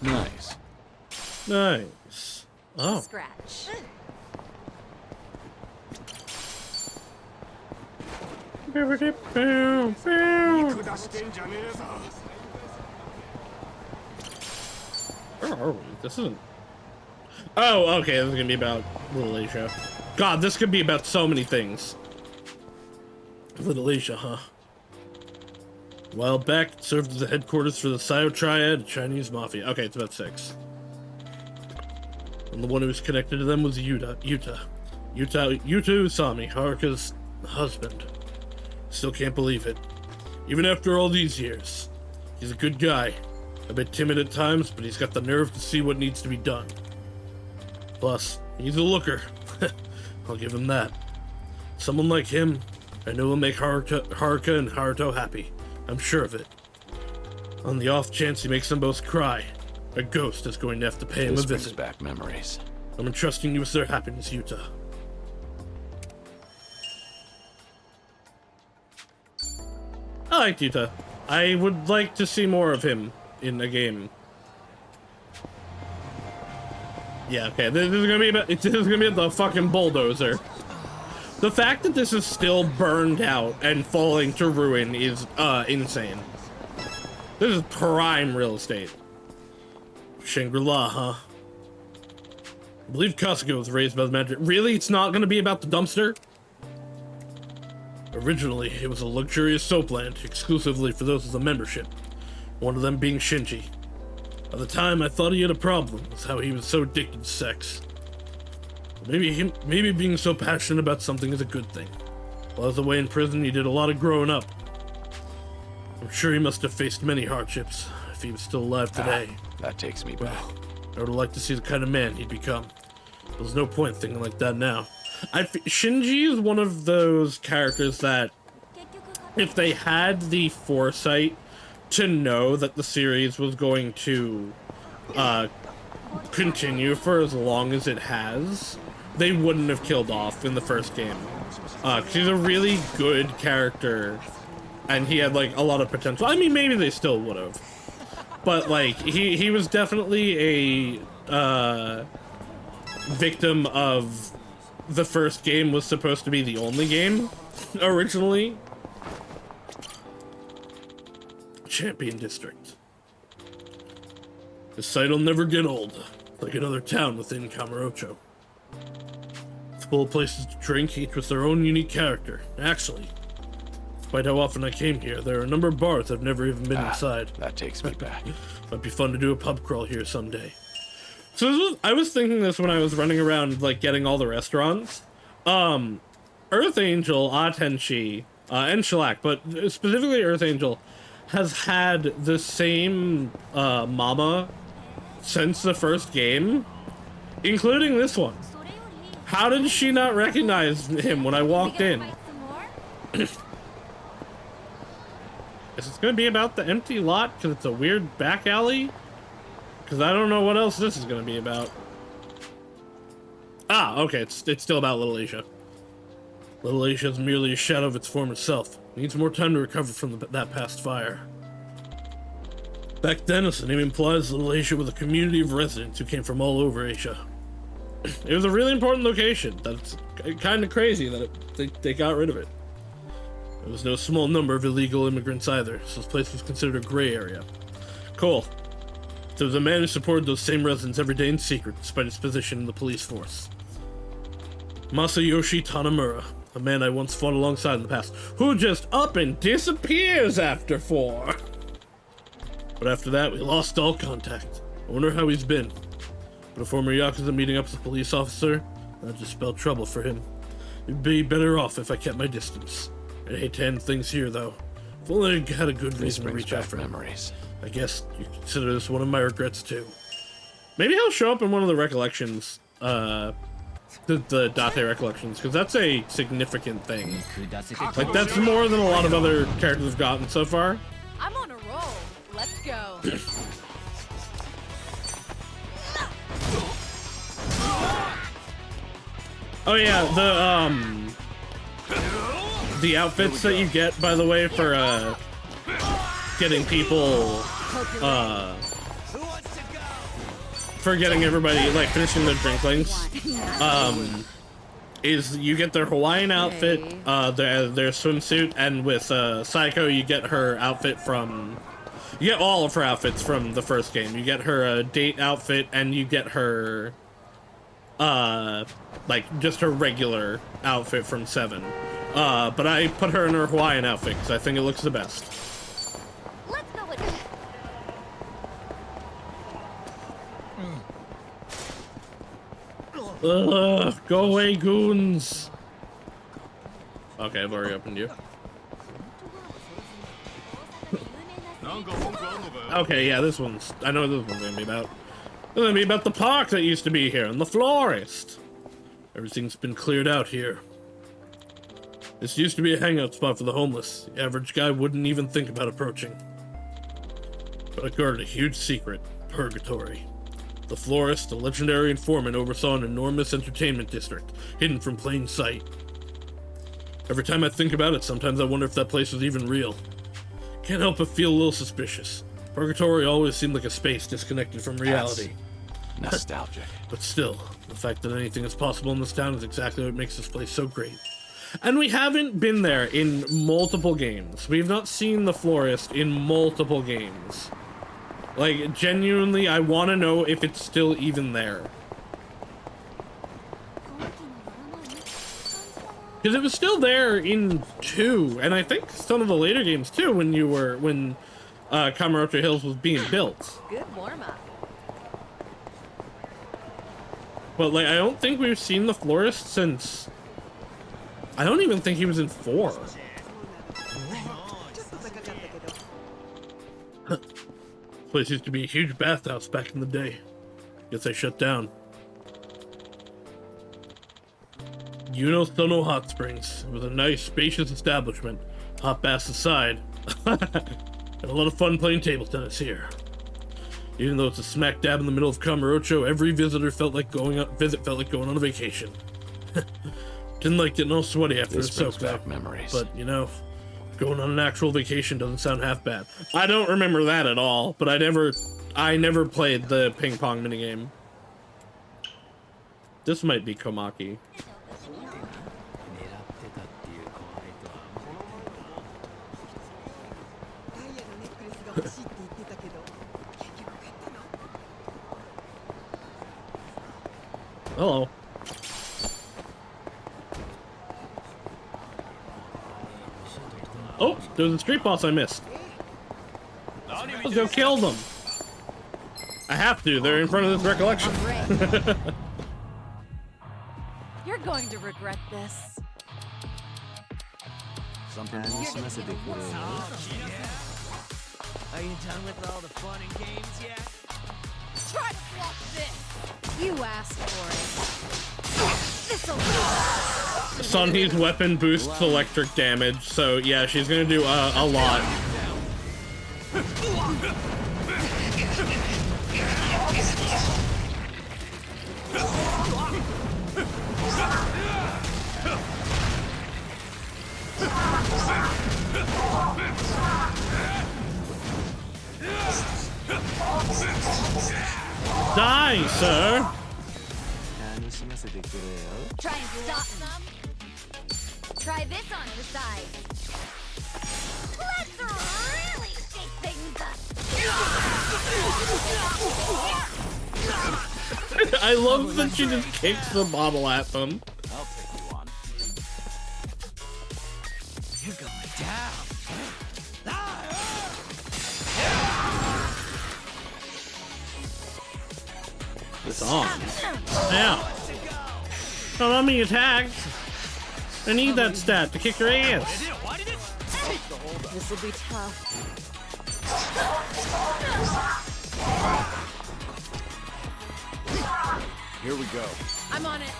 Nice. Nice. Oh. Scratch. Where are we? This isn't... Oh, okay, this is gonna be about Little Asia. God, this could be about so many things. Little Asia, huh? A while back, it served as the headquarters for the Saus Triad, a Chinese mafia. Okay, it's about 6. And the one who was connected to them was Yuta Usami, Haruka's husband. Still can't believe it. Even after all these years. He's a good guy. A bit timid at times, but he's got the nerve to see what needs to be done. Plus, he's a looker. I'll give him that. Someone like him, I know will make Haruka and Haruto happy. I'm sure of it. On the off chance he makes them both cry, a ghost is going to have to pay him a This brings visit. back memories. I'm entrusting you with their happiness, Yuta. I like Yuta. I would like to see more of him in a game. Yeah, okay. This is gonna be the fucking bulldozer. The fact that this is still burned out and falling to ruin is insane. This is prime real estate. Shangri-La, huh? I believe Costco was raised by the magic. Really? It's not gonna be about the dumpster? Originally, it was a luxurious soap land, exclusively for those with a membership. One of them being Shinji. By the time, I thought he had a problem with how he was so addicted to sex. Maybe being so passionate about something is a good thing. While I was away in prison, he did a lot of growing up. I'm sure he must have faced many hardships, if he was still alive today. That takes me back. I would like to see the kind of man he'd become. There's no point thinking like that now. Shinji is one of those characters that, if they had the foresight to know that the series was going to continue for as long as it has, they wouldn't have killed off in the first game. 'Cause he's a really good character, and he had like a lot of potential. I mean, maybe they still would have, but like he was definitely a victim of the first game was supposed to be the only game originally. Champion District. This site will never get old, like another town within Kamurocho. It's full of places to drink, each with their own unique character. Actually, despite how often I came here, there are a number of bars I've never even been inside. That takes me back. Might be fun to do a pub crawl here someday. So I was thinking this when I was running around, like, getting all the restaurants. Earth Angel, Atenshi, and Shellac, but specifically Earth Angel, has had the same mama since the first game, including this one. How did she not recognize him when I walked in? Is this going to be about the empty lot because it's a weird back alley? Because I don't know what else this is going to be about. Ah, okay, it's still about Little Asia. Little Asia is merely a shadow of its former self. Needs more time to recover from that past fire. Back then, as the name implies, Little Asia was a community of residents who came from all over Asia. It was a really important location. That's kind of crazy that they got rid of it. There was no small number of illegal immigrants either, so this place was considered a gray area. Cool. There was a man who supported those same residents every day in secret, despite his position in the police force. Masayoshi Tanamura, a man I once fought alongside in the past, who just up and disappears after 4. But after that, we lost all contact. I wonder how he's been. But a former Yakuza meeting up with a police officer, that just spelled trouble for him. It'd be better off if I kept my distance. I'd hate to end things here, though. If only I had a good reason to reach out for him. Memories. I guess you consider this one of my regrets, too. Maybe he'll show up in one of the recollections, the Date recollections, because that's a significant thing. Like, that's more than a lot of other characters have gotten so far. I'm on a roll. Let's go. Oh yeah, the outfits that you get, by the way, for getting people for getting everybody, like, finishing their drinklings, is you get their Hawaiian outfit, their swimsuit, and with Saiko you get her outfit from, you get all of her outfits from the first game. You get her date outfit, and you get her like, just her regular outfit from 7. But I put her in her Hawaiian outfit because I think it looks the best. Let's go with Go away, goons! Okay, I've already opened you. Okay, yeah, this one's, I know this one's gonna be about. It's gonna be about the park that used to be here, and the florist. Everything's been cleared out here. This used to be a hangout spot for the homeless. The average guy wouldn't even think about approaching. But I guarded a huge secret. Purgatory. The florist, a legendary informant, oversaw an enormous entertainment district, hidden from plain sight. Every time I think about it, sometimes I wonder if that place was even real. Can't help but feel a little suspicious. Purgatory always seemed like a space disconnected from reality. Nostalgic. But still, the fact that anything is possible in this town is exactly what makes this place so great. And we haven't been there in multiple games. We've not seen the florist in multiple games. Like, genuinely, I want to know if it's still even there. Because it was still there in 2, and I think some of the later games too, when Kamurocho Hills was being built. Good warm-up. But, like, I don't think we've seen the florist since... I don't even think he was in 4. This place used to be a huge bathhouse back in the day. Guess they shut down. Sono Hot Springs. It was a nice, spacious establishment. Hot baths aside. Had a lot of fun playing table tennis here. Even though it's a smack dab in the middle of Kamurocho, every visitor felt like going on a vacation. Didn't like getting all sweaty after This it soaked brings back up. memories. But, you know, going on an actual vacation doesn't sound half bad. I don't remember that at all, but I never played the ping pong minigame. This might be Komaki. Hello. Oh, there's a street boss I missed. Let's go kill them. I have to. They're in front of this recollection. You're going to regret this. Something Are you done with all the fun and games yet? Try to block this. You asked for it. This'll Sunny's weapon boosts electric damage, so yeah, she's gonna do a lot. Die, sir! Try and stop them. Try this on your side. Let's really shake things up. I love that she just kicks the bottle at them. I'll take you on. You're going down. It's on. Yeah. Don't let me attack. I need that stat to kick your ass. This will be tough. Here we go. I'm on it.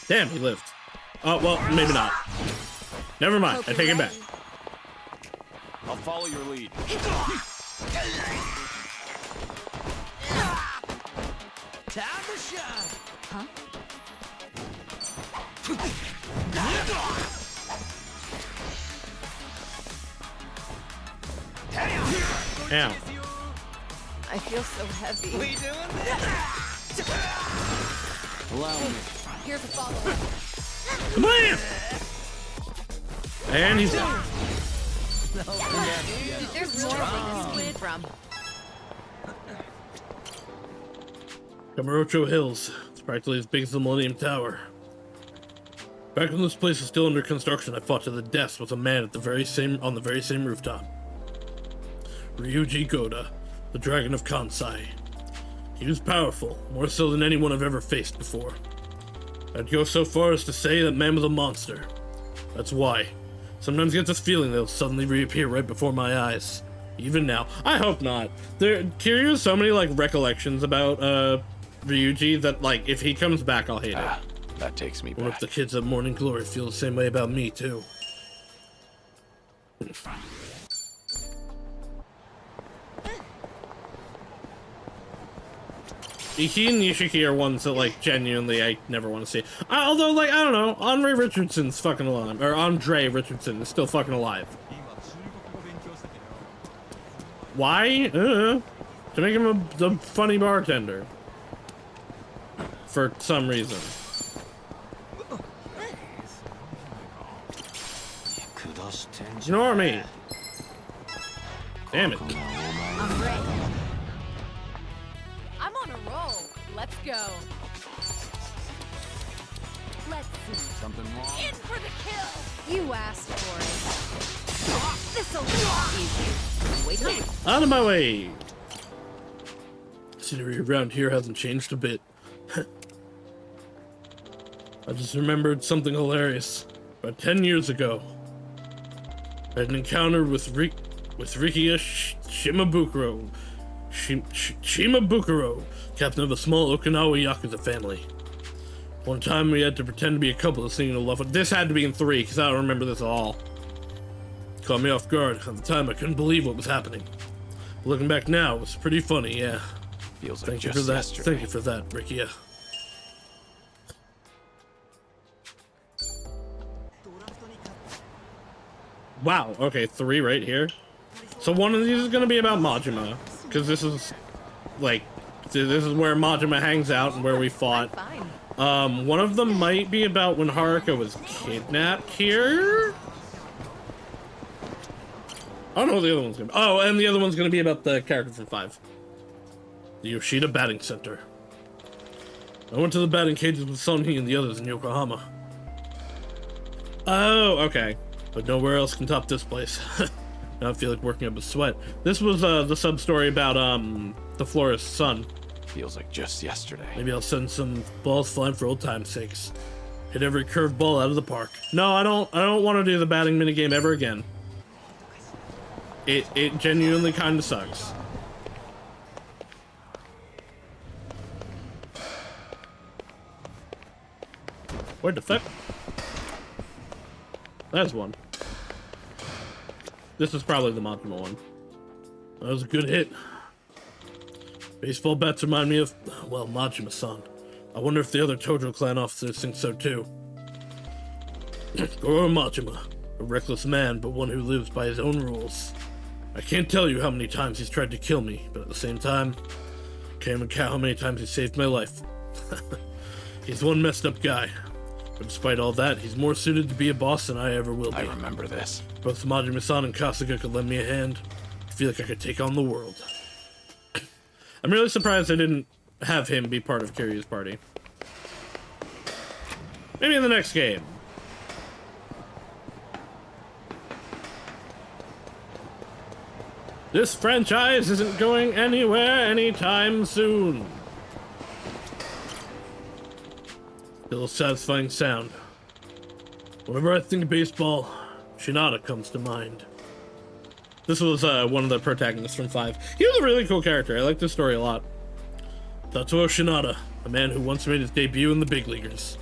Damn, he lived. Oh, well, maybe not. Never mind. I take it back. I'll follow your lead. Time to shine. Huh? Ow. I feel so heavy. We doing this? Allow me. Here's a follow-up. Come on! And he's down. There's more where this came from. Kamurocho Hills. It's practically as big as the Millennium Tower. Back when this place was still under construction, I fought to the death with a man on the very same rooftop. Ryuji Goda, the Dragon of Kansai. He was powerful, more so than anyone I've ever faced before. I'd go so far as to say that man was a monster. That's why. Sometimes I get this feeling they'll suddenly reappear right before my eyes. Even now. I hope not. Kiryu has so many, like, recollections about, Ryuji that, like, if he comes back, I'll hate it. That takes me What back. if the kids at Morning Glory feel the same way about me, too? He and Nishiki are ones that, like, genuinely I never want to see. Although, like, I don't know, Andre Richardson's fucking alive. Or Andre Richardson is still fucking alive. Why? To make him a funny bartender. For some reason. Ignore me. Damn it. I'm ready. I'm on a roll. Let's go. Let's see. Something wrong? In for the kill. You asked for it. This'll be easy. Wait up. Out of my way. Scenery around here hasn't changed a bit. I just remembered something hilarious. About 10 years ago, I had an encounter with Rikiya Shimabukuro. Shimabukuro, captain of a small Okinawa Yakuza family. One time we had to pretend to be a couple singing a love. This had to be in 3, because I don't remember this at all. Caught me off guard. At the time, I couldn't believe what was happening. But looking back now, it was pretty funny, yeah. Feels like Thank you just for that. yesterday. Thank you for that, Rikiya. Wow, okay, 3 right here. So one of these is gonna be about Majima, because this is, like, this is where Majima hangs out and where we fought. One of them might be about when Haruka was kidnapped here. I don't know what the other one's gonna be. Oh, and the other one's gonna be about the character from 5. The Yoshida Batting Center. I went to the batting cages with Sonny and the others in Yokohama. Oh, okay. But nowhere else can top this place. Now I feel like working up a sweat. This was the sub-story about the florist's son. Feels like just yesterday. Maybe I'll send some balls flying for old time's sakes. Hit every curved ball out of the park. No, I don't want to do the batting minigame ever again. It genuinely kind of sucks. What the fuck? That's one. This is probably the Majima one. That was a good hit. Baseball bats remind me of, well, Majima-san. I wonder if the other Tojo clan officers think so too. Goro Majima, a reckless man, but one who lives by his own rules. I can't tell you how many times he's tried to kill me, but at the same time, can't even count how many times he saved my life. He's one messed up guy. But despite all that, he's more suited to be a boss than I ever will be. I remember this. Both Majima-san and Kasuga could lend me a hand. I feel like I could take on the world. I'm really surprised I didn't have him be part of Kiryu's party. Maybe in the next game. This franchise isn't going anywhere anytime soon. Still a satisfying sound. Whenever I think of baseball, Shinada comes to mind. This was one of the protagonists from 5. He was a really cool character. I like this story a lot. Tatsuo Shinada, a man who once made his debut in the big leaguers.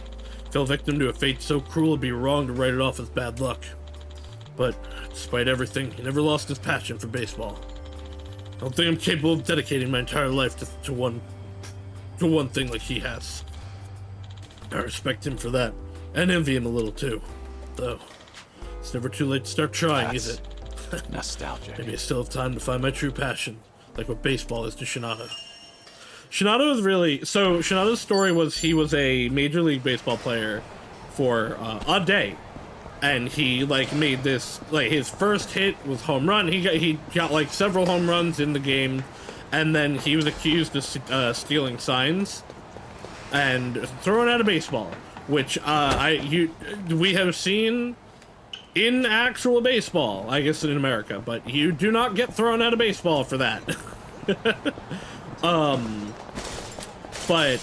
Fell victim to a fate so cruel it'd be wrong to write it off as bad luck. But, despite everything, he never lost his passion for baseball. I don't think I'm capable of dedicating my entire life to one thing like he has. I respect him for that, and envy him a little too. Though, it's never too late to start trying, is it? Nostalgic. Maybe I still have time to find my true passion, like what baseball is to Shinada. Shinada was really... So, Shinada's story was he was a Major League Baseball player for a day. And he, like, made this... Like, his first hit was home run. He got like, several home runs in the game. And then he was accused of stealing signs and throwing out a baseball. Which, we have seen... in actual baseball, I guess in America, but you do not get thrown out of baseball for that. But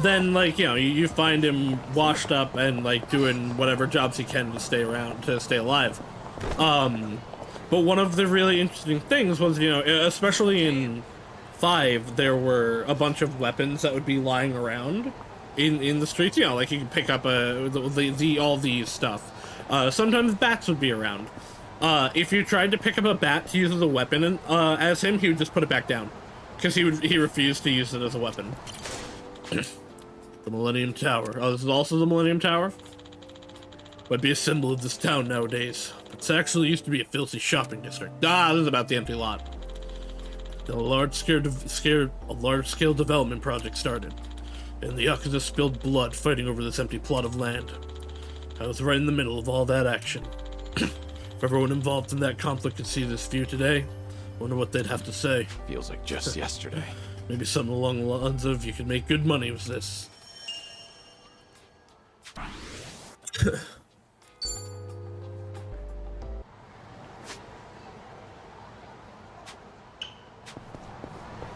then, like, you know, you find him washed up and, like, doing whatever jobs he can to stay around, to stay alive. But one of the really interesting things was, you know, especially in 5, there were a bunch of weapons that would be lying around in the streets. You know, like, you could pick up all these stuff. Sometimes bats would be around. If you tried to pick up a bat to use as a weapon, and as him, he would just put it back down, because he refused to use it as a weapon. The Millennium Tower. Oh, this is also the Millennium Tower? Would be a symbol of this town nowadays. It's actually used to be a filthy shopping district. This is about the empty lot. A large-scale development project started, and the Yakuza spilled blood fighting over this empty plot of land. I was right in the middle of all that action. If everyone involved in that conflict could see this view today, I wonder what they'd have to say. Feels like just yesterday. Maybe something along the lines of, you could make good money with this.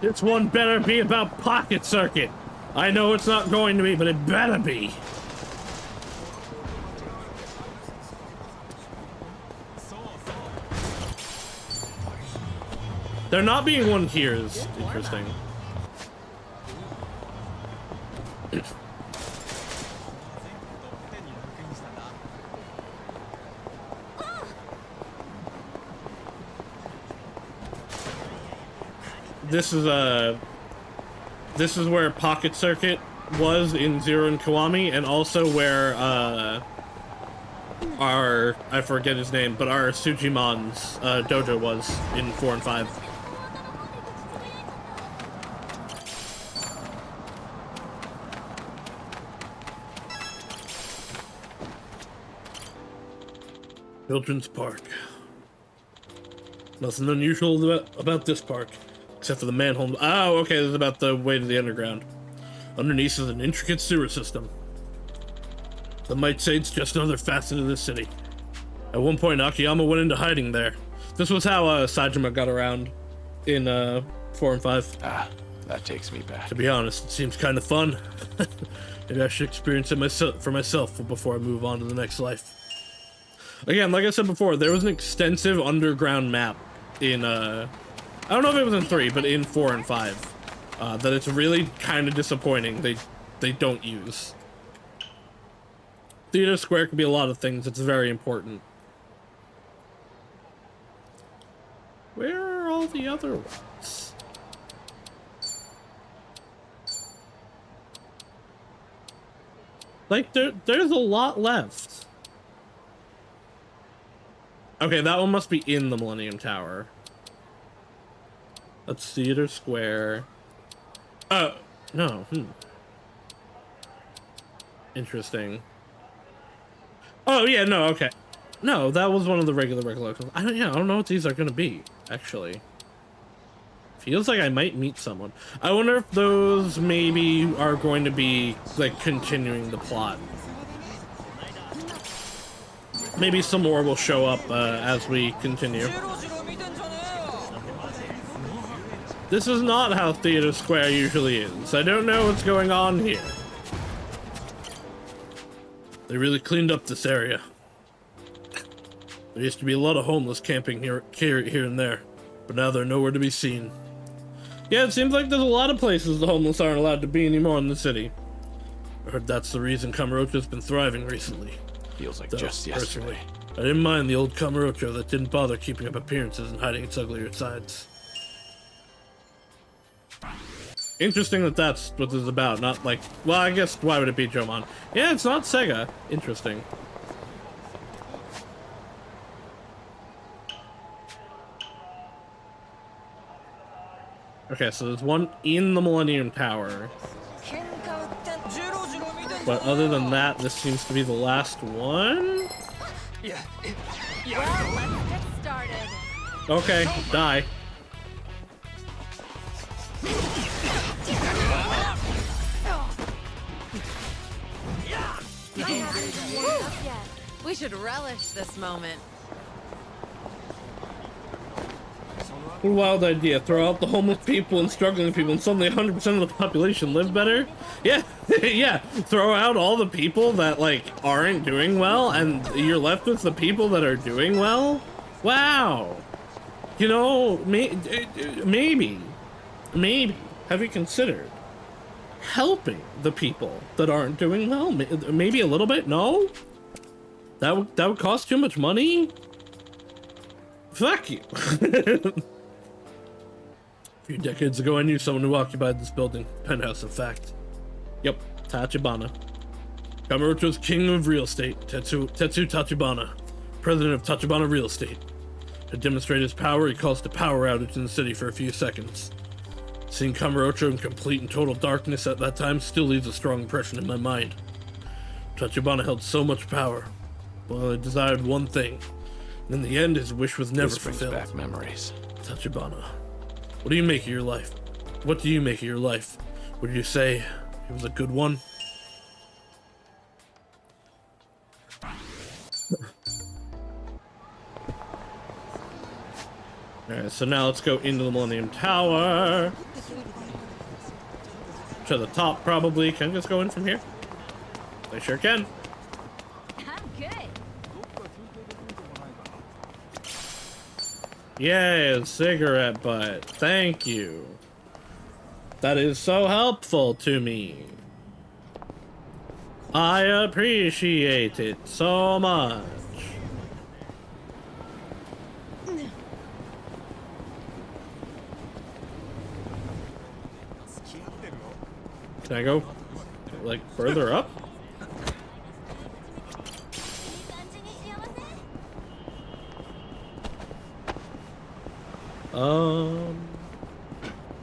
This one better be about Pocket Circuit. I know it's not going to be, but it better be. There not being one here is interesting. This is where Pocket Circuit was in Zero and Kiwami, and also where I forget his name, but our Sujimon's dojo was in 4 and 5. Children's Park. Nothing unusual about this park, except for the manhole. Oh, okay, this is about the way to the underground. Underneath is an intricate sewer system. Some might say it's just another facet of this city. At one point, Akiyama went into hiding there. This was how Sajima got around in 4 and 5. That takes me back. To be honest, it seems kind of fun. Maybe I should experience it for myself before I move on to the next life. Again, like I said before, there was an extensive underground map in, I don't know if it was in 3, but in 4 and 5, that it's really kind of disappointing they don't use. Theater Square could be a lot of things. It's very important. Where are all the other ones? Like, there's a lot left. Okay, that one must be in the Millennium Tower. That's Theater Square. Oh, no. Interesting. Oh, yeah, no, okay. No, that was one of the regular recollections. I don't know what these are gonna be, actually. Feels like I might meet someone. I wonder if those maybe are going to be, like, continuing the plot. Maybe some more will show up as we continue. This is not how Theater Square usually is. I don't know what's going on here. They really cleaned up this area. There used to be a lot of homeless camping here and there, but now they're nowhere to be seen. Yeah, it seems like there's a lot of places the homeless aren't allowed to be anymore in the city. I heard that's the reason Kamurocho's been thriving recently. Feels like Though, just yesterday. I didn't mind the old Kamurocho that didn't bother keeping up appearances and hiding its uglier sides. Interesting that that's what this is about, not like... Well, I guess, why would it be Jomon? Yeah, it's not Sega. Interesting. Okay, so there's one in the Millennium Tower. But other than that, this seems to be the last one? Yeah. Well, let's get started. Okay, die. We should relish this moment. What a wild idea. Throw out the homeless people and struggling people and suddenly 100% of the population live better? Yeah, yeah. Throw out all the people that, like, aren't doing well and you're left with the people that are doing well? Wow. You know, maybe, have you considered helping the people that aren't doing well? Maybe a little bit? No? That would cost too much money? Fuck you. A few decades ago, I knew someone who occupied this building. Penthouse, in fact. Yep, Tachibana. Kamurocho's king of real estate, Tetsu Tachibana, president of Tachibana Real Estate. To demonstrate his power, he caused a power outage in the city for a few seconds. Seeing Kamurocho in complete and total darkness at that time still leaves a strong impression in my mind. Tachibana held so much power, but he desired one thing. And in the end, his wish was never fulfilled. Back memories. Tachibana. What do you make of your life? What do you make of your life? Would you say it was a good one? Alright, so now let's go into the Millennium Tower. To the top, probably. Can I just go in from here? I sure can. I'm good. Yay, cigarette butt. Thank you. That is so helpful to me. I appreciate it so much. Can I go, like, further up?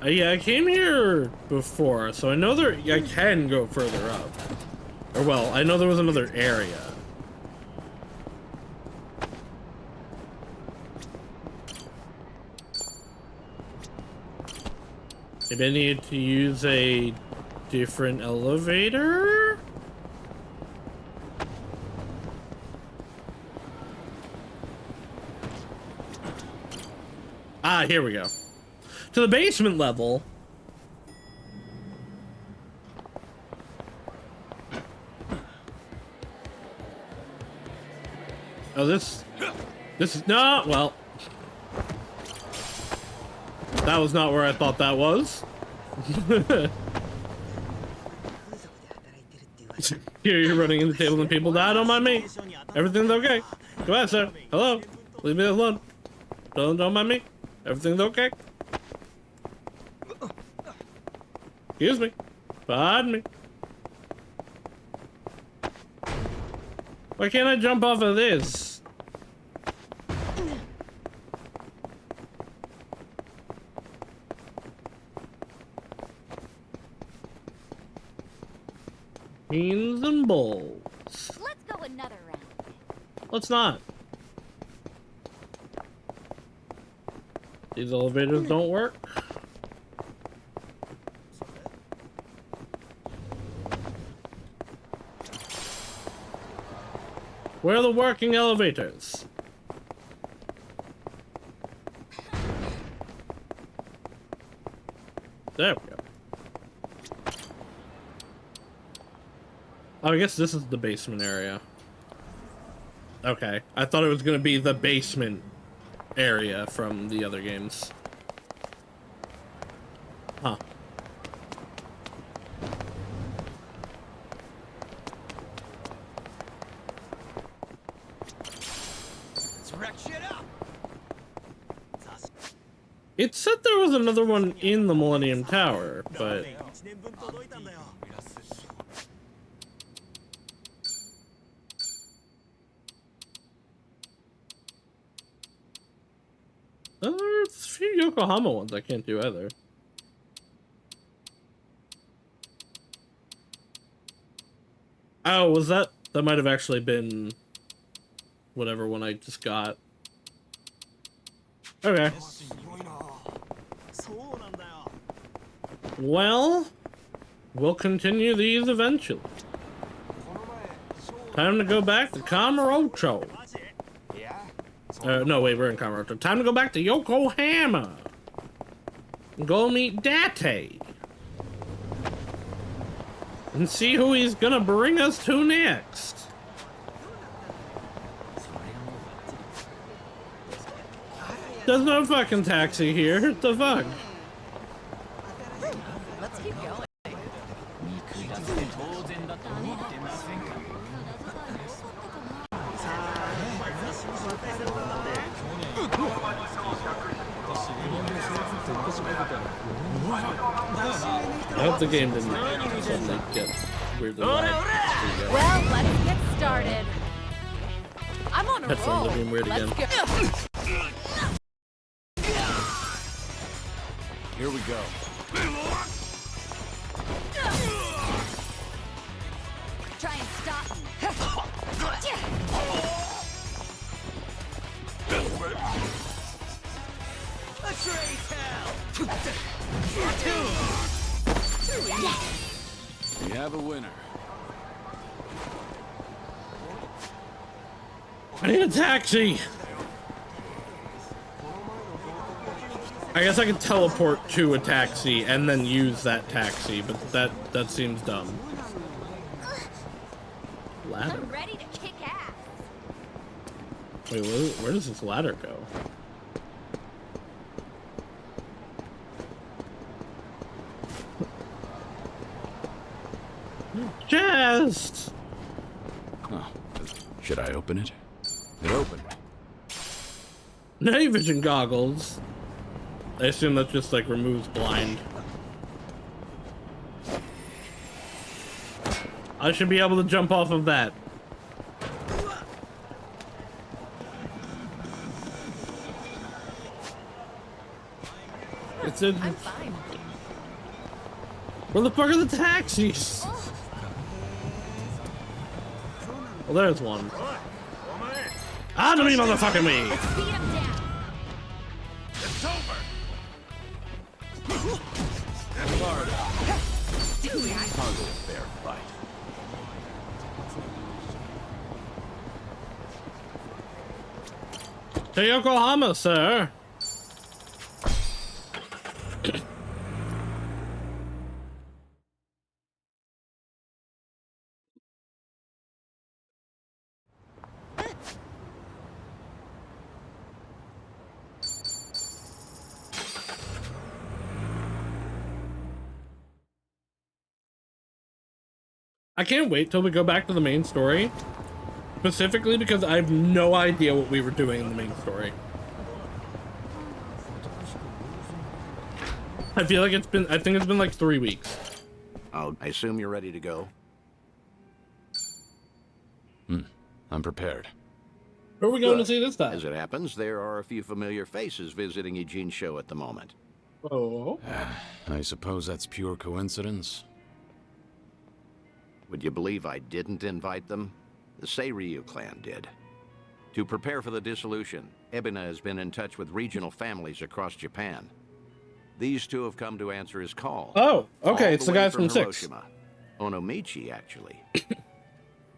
Yeah, I came here before, so I know I can go further up. Or, well, I know there was another area. Maybe I need to use a different elevator? Ah, here we go. To the basement level. Oh, this is no, well. That was not where I thought that was. Here you're running into the table and people die, don't mind me. Everything's okay. Go ahead, sir. Hello. Leave me alone. Don't mind me. Everything's okay. Excuse me. Pardon me. Why can't I jump off of this? Beans and bowls. Let's go another round. Let's not. These elevators don't work. Where are the working elevators? There we go. Oh, I guess this is the basement area. Okay. I thought it was gonna be the basement area from the other games. Huh. Let's wreck shit up. It said there was another one in the Millennium Tower, but... There's a few Yokohama ones I can't do either. Oh, was that... That might have actually been... whatever one I just got. Okay. Well, we'll continue these eventually. Time to go back to Kamurocho. No, wait, we're in Kamurocho. Time to go back to Yokohama. Go meet Date. And see who he's gonna bring us to next. There's no fucking taxi here. What the fuck? Let's keep going. I hope the game didn't suddenly get weirdly loud. Well, let's get started. I'm on a Headphones roll. are being weird again. Here we go. Try and stop me. We have a winner. I need a taxi. I guess I can teleport to a taxi and then use that taxi, but that seems dumb. Ladder. I'm ready to kick ass. Wait, where does this ladder go? Chest! Oh, should I open it? It opened. Night vision goggles. I assume that just like removes blind. I should be able to jump off of that. It's in. I'm fine. Where the fuck are the taxis? Well, there's one. Ah, to me, motherfucking me! Beat him down. It's over. Hardly a fair fight. To Yokohama, sir. I can't wait till we go back to the main story. Specifically because I have no idea what we were doing in the main story. I feel like I think it's been like 3 weeks. I assume you're ready to go. I'm prepared. Who are we going to see this time? As it happens, there are a few familiar faces visiting Eugene's show at the moment. Oh. I suppose that's pure coincidence. Would you believe I didn't invite them? The Seiryu clan did. To prepare for the dissolution, Ebina has been in touch with regional families across Japan. These two have come to answer his call. Oh, okay, All it's the way guys from 6. Hiroshima. Onomichi, actually.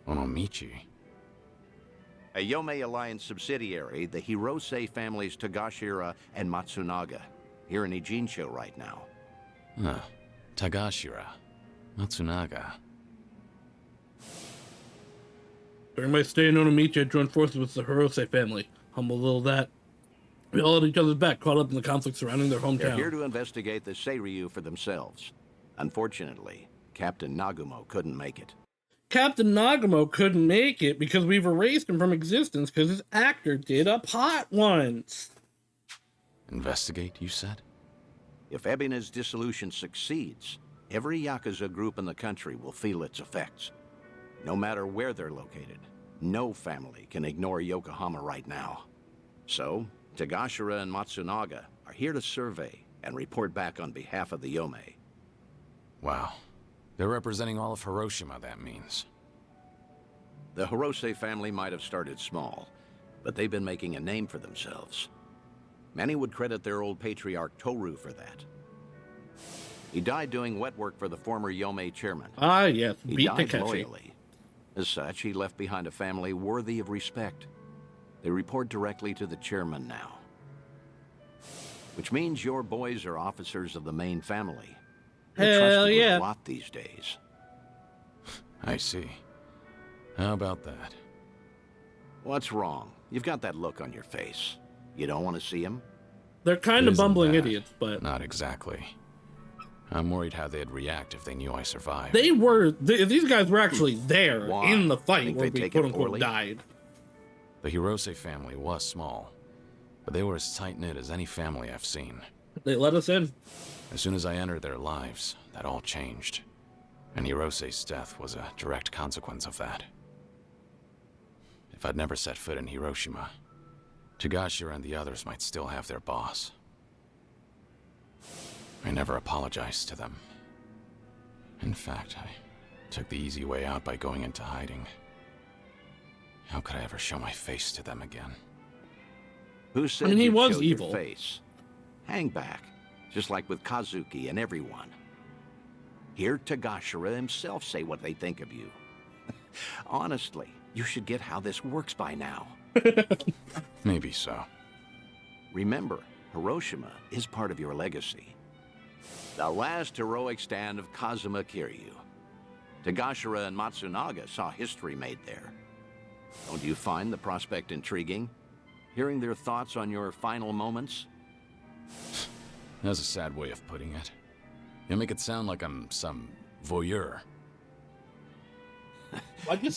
Onomichi? A Yomei Alliance subsidiary, the Hirose families Togashira and Matsunaga, here in Ijincho right now. Tagashira. Matsunaga. During my stay in Onomichi, I joined forces with the Hirose family. Humble little that. We all had each other's back, caught up in the conflict surrounding their hometown. They're here to investigate the Seiryu for themselves. Unfortunately, Captain Nagumo couldn't make it. Captain Nagumo couldn't make it because we've erased him from existence because his actor did a pot once. Investigate, you said? If Ebina's dissolution succeeds, every Yakuza group in the country will feel its effects. No matter where they're located, no family can ignore Yokohama right now. So, Tagashira and Matsunaga are here to survey and report back on behalf of the Yomei. Wow. They're representing all of Hiroshima, that means. The Hirose family might have started small, but they've been making a name for themselves. Many would credit their old patriarch Toru for that. He died doing wet work for the former Yomei chairman. Ah, yes, He beat died Takeshi. loyally. As such, he left behind a family worthy of respect. They report directly to the chairman now. Which means your boys are officers of the main family. They're Hell trusted with yeah. a lot these days. I see. How about that? What's wrong? You've got that look on your face. You don't want to see him? They're kind of Isn't bumbling that- idiots, but Not exactly. I'm worried how they'd react if they knew I survived. they were. These guys were actually there Why? in the fight Think where they'd we take it quote unquote poorly? died. The Hirose family was small, but they were as tight-knit as any family I've seen. They let us in. As soon as I entered their lives, that all changed. And Hirose's death was a direct consequence of that. If I'd never set foot in Hiroshima, Tagashira and the others might still have their boss. I never apologized to them. In fact, I took the easy way out by going into hiding. How could I ever show my face to them again? Who said mean, he you'd was show evil. Your face? Hang back, just like with Kazuki and everyone. Hear Tagashira himself say what they think of you. Honestly, you should get how this works by now. Maybe so. Remember, Hiroshima is part of your legacy. The last heroic stand of Kazuma Kiryu. Tagashira and Matsunaga saw history made there. Don't you find the prospect intriguing? Hearing their thoughts on your final moments? That's a sad way of putting it. You make it sound like I'm some voyeur.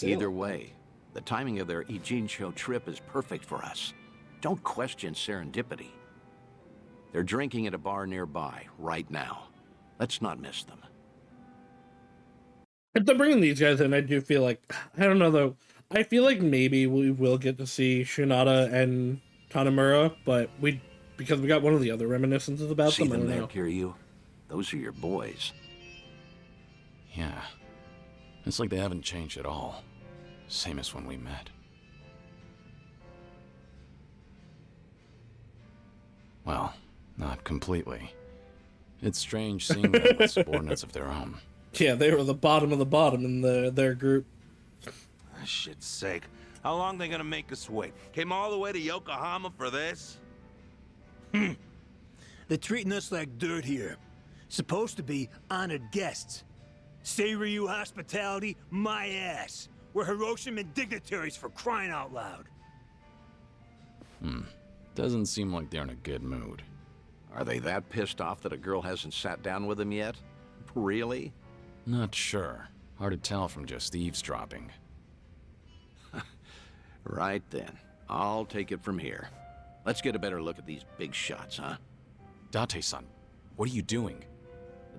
Either way, the timing of their Ijincho trip is perfect for us. Don't question serendipity. They're drinking at a bar nearby right now. Let's not miss them. If they're bringing these guys in, I do feel like, I don't know though, I feel like maybe we will get to see Shinada and Tanamura, but because we got one of the other reminiscences about See them, I them don't there, know. Kiryu? Those are your boys. Yeah. It's like they haven't changed at all. Same as when we met. Well, not completely. It's strange seeing them with subordinates of their own. Yeah, they were the bottom of the bottom in their group. For shit's sake. How long they gonna make us wait? Came all the way to Yokohama for this? They're treating us like dirt here. Supposed to be honored guests. Seiryu hospitality, my ass. We're Hiroshiman dignitaries for crying out loud. Doesn't seem like they're in a good mood. Are they that pissed off that a girl hasn't sat down with them yet? Really? Not sure. Hard to tell from just eavesdropping. Right then. I'll take it from here. Let's get a better look at these big shots, huh? Date-san, what are you doing?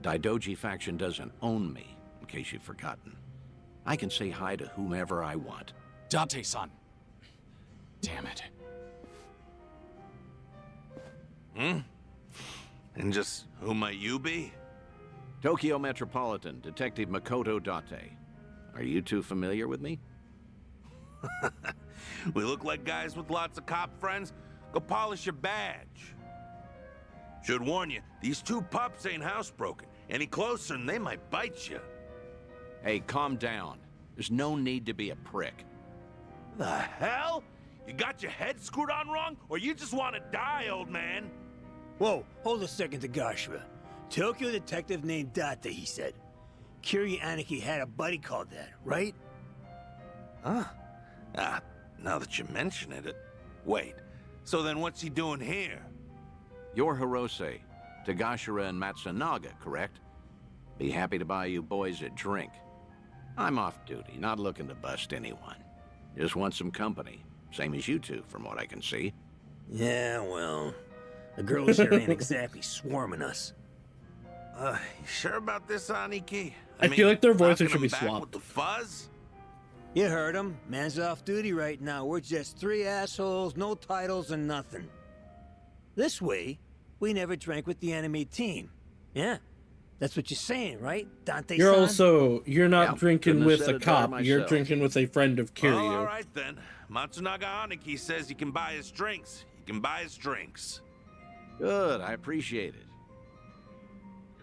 The Daidoji faction doesn't own me, in case you've forgotten. I can say hi to whomever I want. Date-san! Damn it. And just who might you be? Tokyo Metropolitan Detective Makoto Date. Are you two familiar with me? We look like guys with lots of cop friends. Go polish your badge. Should warn you, these two pups ain't housebroken. Any closer and they might bite you. Hey, calm down. There's no need to be a prick. The hell? You got your head screwed on wrong, or you just want to die, old man? Whoa, hold a second, Tagashira. Tokyo detective named Date, he said. Kiryu Aniki had a buddy called that, right? Huh? Now that you mention it. Wait, so then what's he doing here? You're Hirose, Tagashira and Matsunaga, correct? Be happy to buy you boys a drink. I'm off duty, not looking to bust anyone. Just want some company. Same as you two, from what I can see. Yeah, well, the girls here ain't exactly swarming us. You sure about this, Aniki? I feel like their voices knocking should be him back swapped. with the fuzz? You heard him. Man's off duty right now. We're just three assholes, no titles and nothing. This way, we never drank with the enemy team. Yeah, that's what you're saying, right, Dante-san? You're not drinking couldn't have with said a it better cop. You're myself. drinking with a friend of Kiryu. Well, all right then. Matsunaga Aniki says you can buy his drinks. You can buy his drinks. Good, I appreciate it.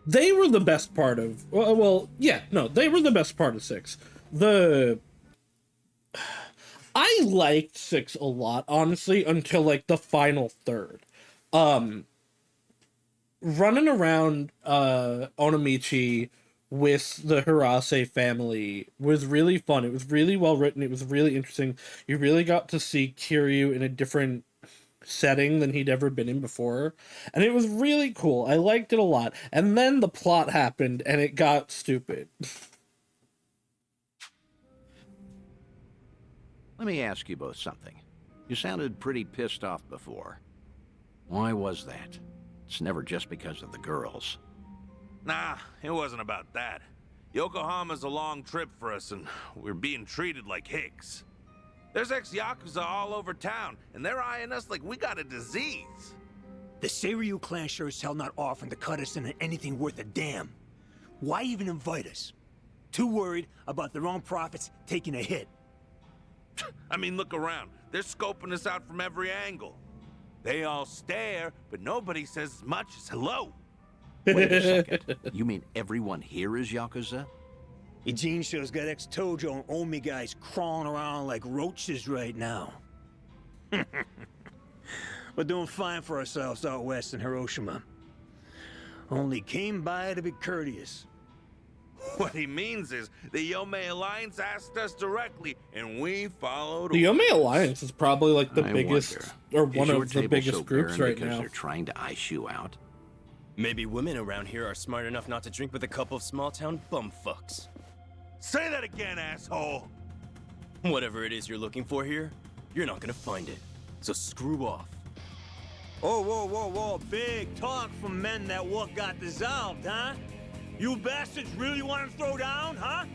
They were the best part of. They were the best part of 6. I liked 6 a lot, honestly, until like the final third. Running around Onomichi with the Hirase family was really fun. It was really well written. It was really interesting. You really got to see Kiryu in a different setting than he'd ever been in before, and it was really cool. I liked it a lot. And then the plot happened and it got stupid. Let me ask you both something. You sounded pretty pissed off before. Why was that? It's never just because of the girls. Nah, it wasn't about that. Yokohama's a long trip for us, and we're being treated like hicks. There's ex-Yakuza all over town, and they're eyeing us like we got a disease. The Seiryu clan sure as hell not offering to cut us into anything worth a damn. Why even invite us? Too worried about their own profits taking a hit. I mean, look around. They're scoping us out from every angle. They all stare, but nobody says as much as hello. Wait a second. You mean everyone here is Yakuza? Eugene shows got ex-Tojo and Omi guys crawling around like roaches right now. We're doing fine for ourselves out west in Hiroshima. Only came by to be courteous. What he means is the Yomei Alliance asked us directly, and we followed. The Yomei Alliance is probably like the I biggest, wonder, or one is your of the table biggest so groups barren right because now. they're trying to ice you out? Maybe women around here are smart enough not to drink with a couple of small-town bumfucks. Say that again, asshole! Whatever it is you're looking for here, you're not gonna find it. So screw off. Oh, whoa, whoa, whoa. Big talk from men that what got dissolved, huh? You bastards really want to throw down, huh?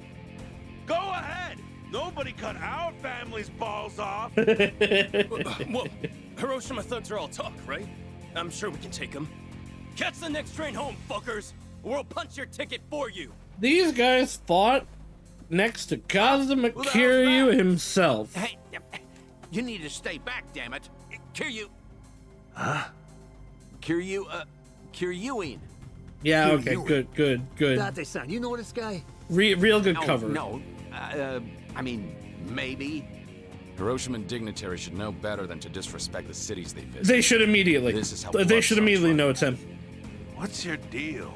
Go ahead! Nobody cut our family's balls off! Well, Hiroshima thugs are all talk, right? I'm sure we can take them. Catch the next train home, fuckers! Or we'll punch your ticket for you! These guys fought next to Kazuma Kiryu himself. Hey, you need to stay back, damn it. Kiryu. Huh? Kiryuin. Yeah, okay, good. Date-san, you know this guy? Real good cover. No, I mean, maybe. Hiroshiman dignitaries should know better than to disrespect the cities they visit. They should immediately. This is how They blood should starts immediately running. know it's him. What's your deal?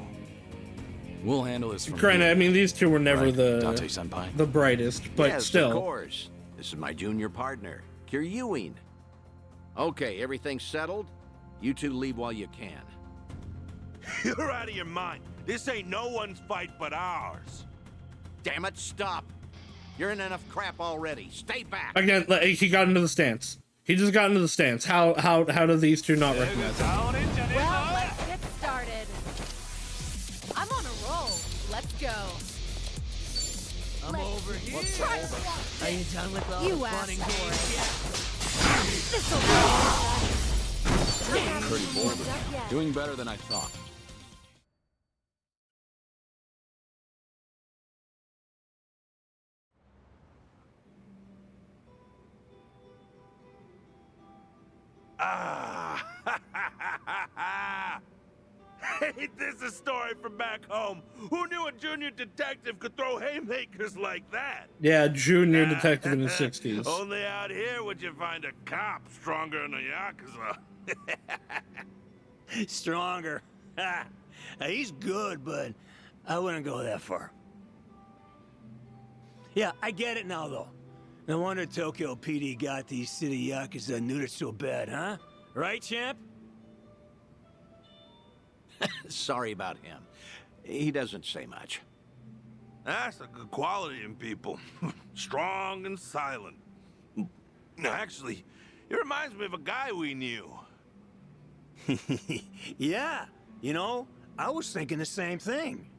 We'll handle this from Granted, here. I mean, these two were never Right, the Date-senpai? the brightest, but Yes, still. of course. This is my junior partner, Kiryuin. Okay, everything's settled. You two leave while you can. You're out of your mind. This ain't no one's fight but ours. Damn it, stop. You're in enough crap already. Stay back. Again, he got into the stance. He just got into the stance. How do these two not recognize him? Well, let's get started. I'm on a roll. Let's go. I'm over here. Are you done with all You the fun and This'll Pretty bold. Doing better than I thought. Ah! Ain't this a story from back home? Who knew a junior detective could throw haymakers like that? Yeah, junior detective in the 60s. Only out here would you find a cop stronger than a Yakuza. Stronger. He's good, but I wouldn't go that far. Yeah, I get it now, though. No wonder Tokyo PD got these city yakuza neutered so bad, huh? Right, champ? Sorry about him. He doesn't say much. That's a good quality in people. Strong and silent. Actually, it reminds me of a guy we knew. Yeah, you know, I was thinking the same thing.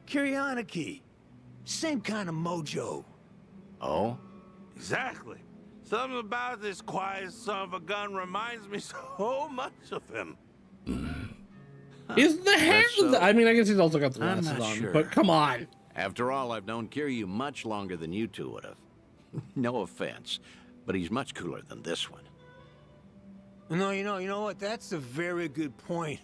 Kiryanaki. Same kind of mojo. Oh? Exactly. Something about this quiet son of a gun reminds me so much of him. Is the hair? I mean, I guess he's also got the I'm glasses not on, sure. but come on. After all, I've known Kiryu much longer than you two would have. No offense, but he's much cooler than this one. No, you know what? That's a very good point.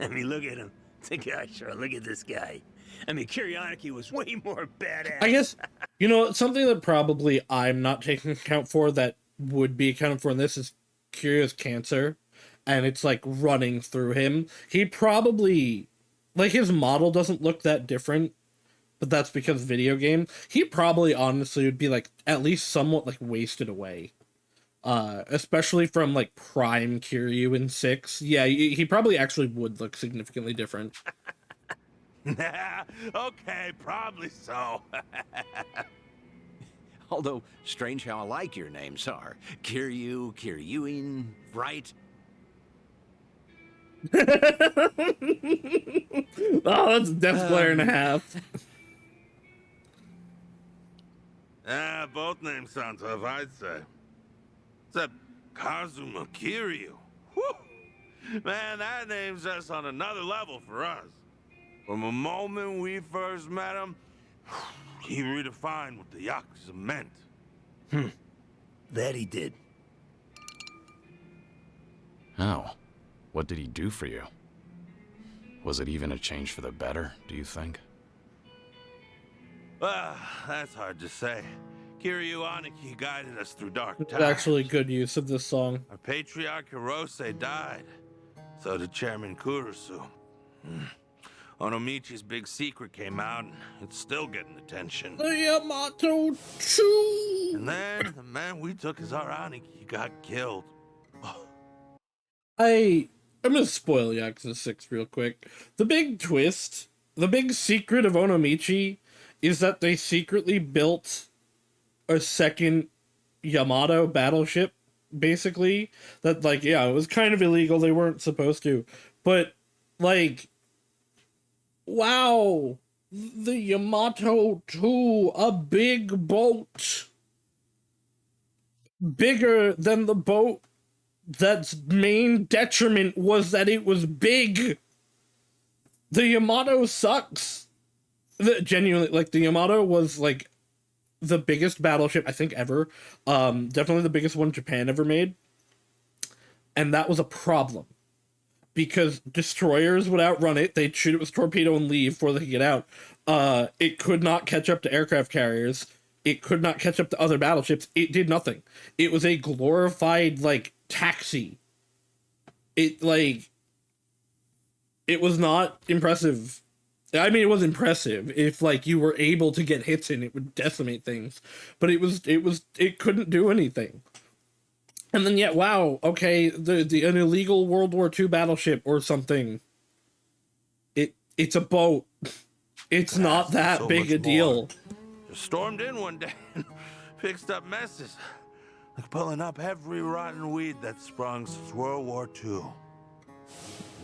I mean, look at him. The guy, sure, look at this guy. I mean, Kiryanaki was way more badass. I guess, you know, something that probably I'm not taking account for that would be accounted for in this is Kiryu's cancer. And it's, like, running through him. He probably... Like, his model doesn't look that different. But that's because video game. He probably, honestly, would be, like, at least somewhat, like, wasted away. Especially from, like, prime Kiryu in 6. Yeah, he probably actually would look significantly different. Okay, probably so. Although, strange how alike your names are. Kiryu, Kiryuin, right? Oh, that's a death glare and a half. Both names sound tough, I'd say. Except Kazuma Kiryu. Whew. Man, that name's just on another level for us. From the moment we first met him, he redefined what the Yakuza meant. That he did. How? What did he do for you? Was it even a change for the better, do you think? That's hard to say. Kiryu Aniki guided us through dark It's times. actually good use of this song. Our patriarch Hirose died. So did Chairman Kurusu. Onomichi's big secret came out, and it's still getting attention. The Yamato 2! And then the man we took as our Aniki got killed. I'm gonna spoil Yakuza 6 real quick. The big twist, the big secret of Onomichi is that they secretly built a second Yamato battleship, basically. That, like, yeah, it was kind of illegal, they weren't supposed to. But, like, wow, the Yamato 2, a big boat. Bigger than the boat that's main detriment was that it was big. The Yamato sucks. Genuinely, like, the Yamato was, like, the biggest battleship, I think, ever. Definitely the biggest one Japan ever made. And that was a problem. Because destroyers would outrun it, they'd shoot it with a torpedo and leave before they could get out. It could not catch up to aircraft carriers. It could not catch up to other battleships. It did nothing. It was a glorified, like, taxi. It was not impressive. I mean, it was impressive. If, like, you were able to get hits in, it would decimate things. But it couldn't do anything. And then, yeah, wow, okay, an illegal World War II battleship or something. It's a boat. It's not that so big much a deal. Just stormed in one day and fixed up messes. Like pulling up every rotten weed that sprung since World War II.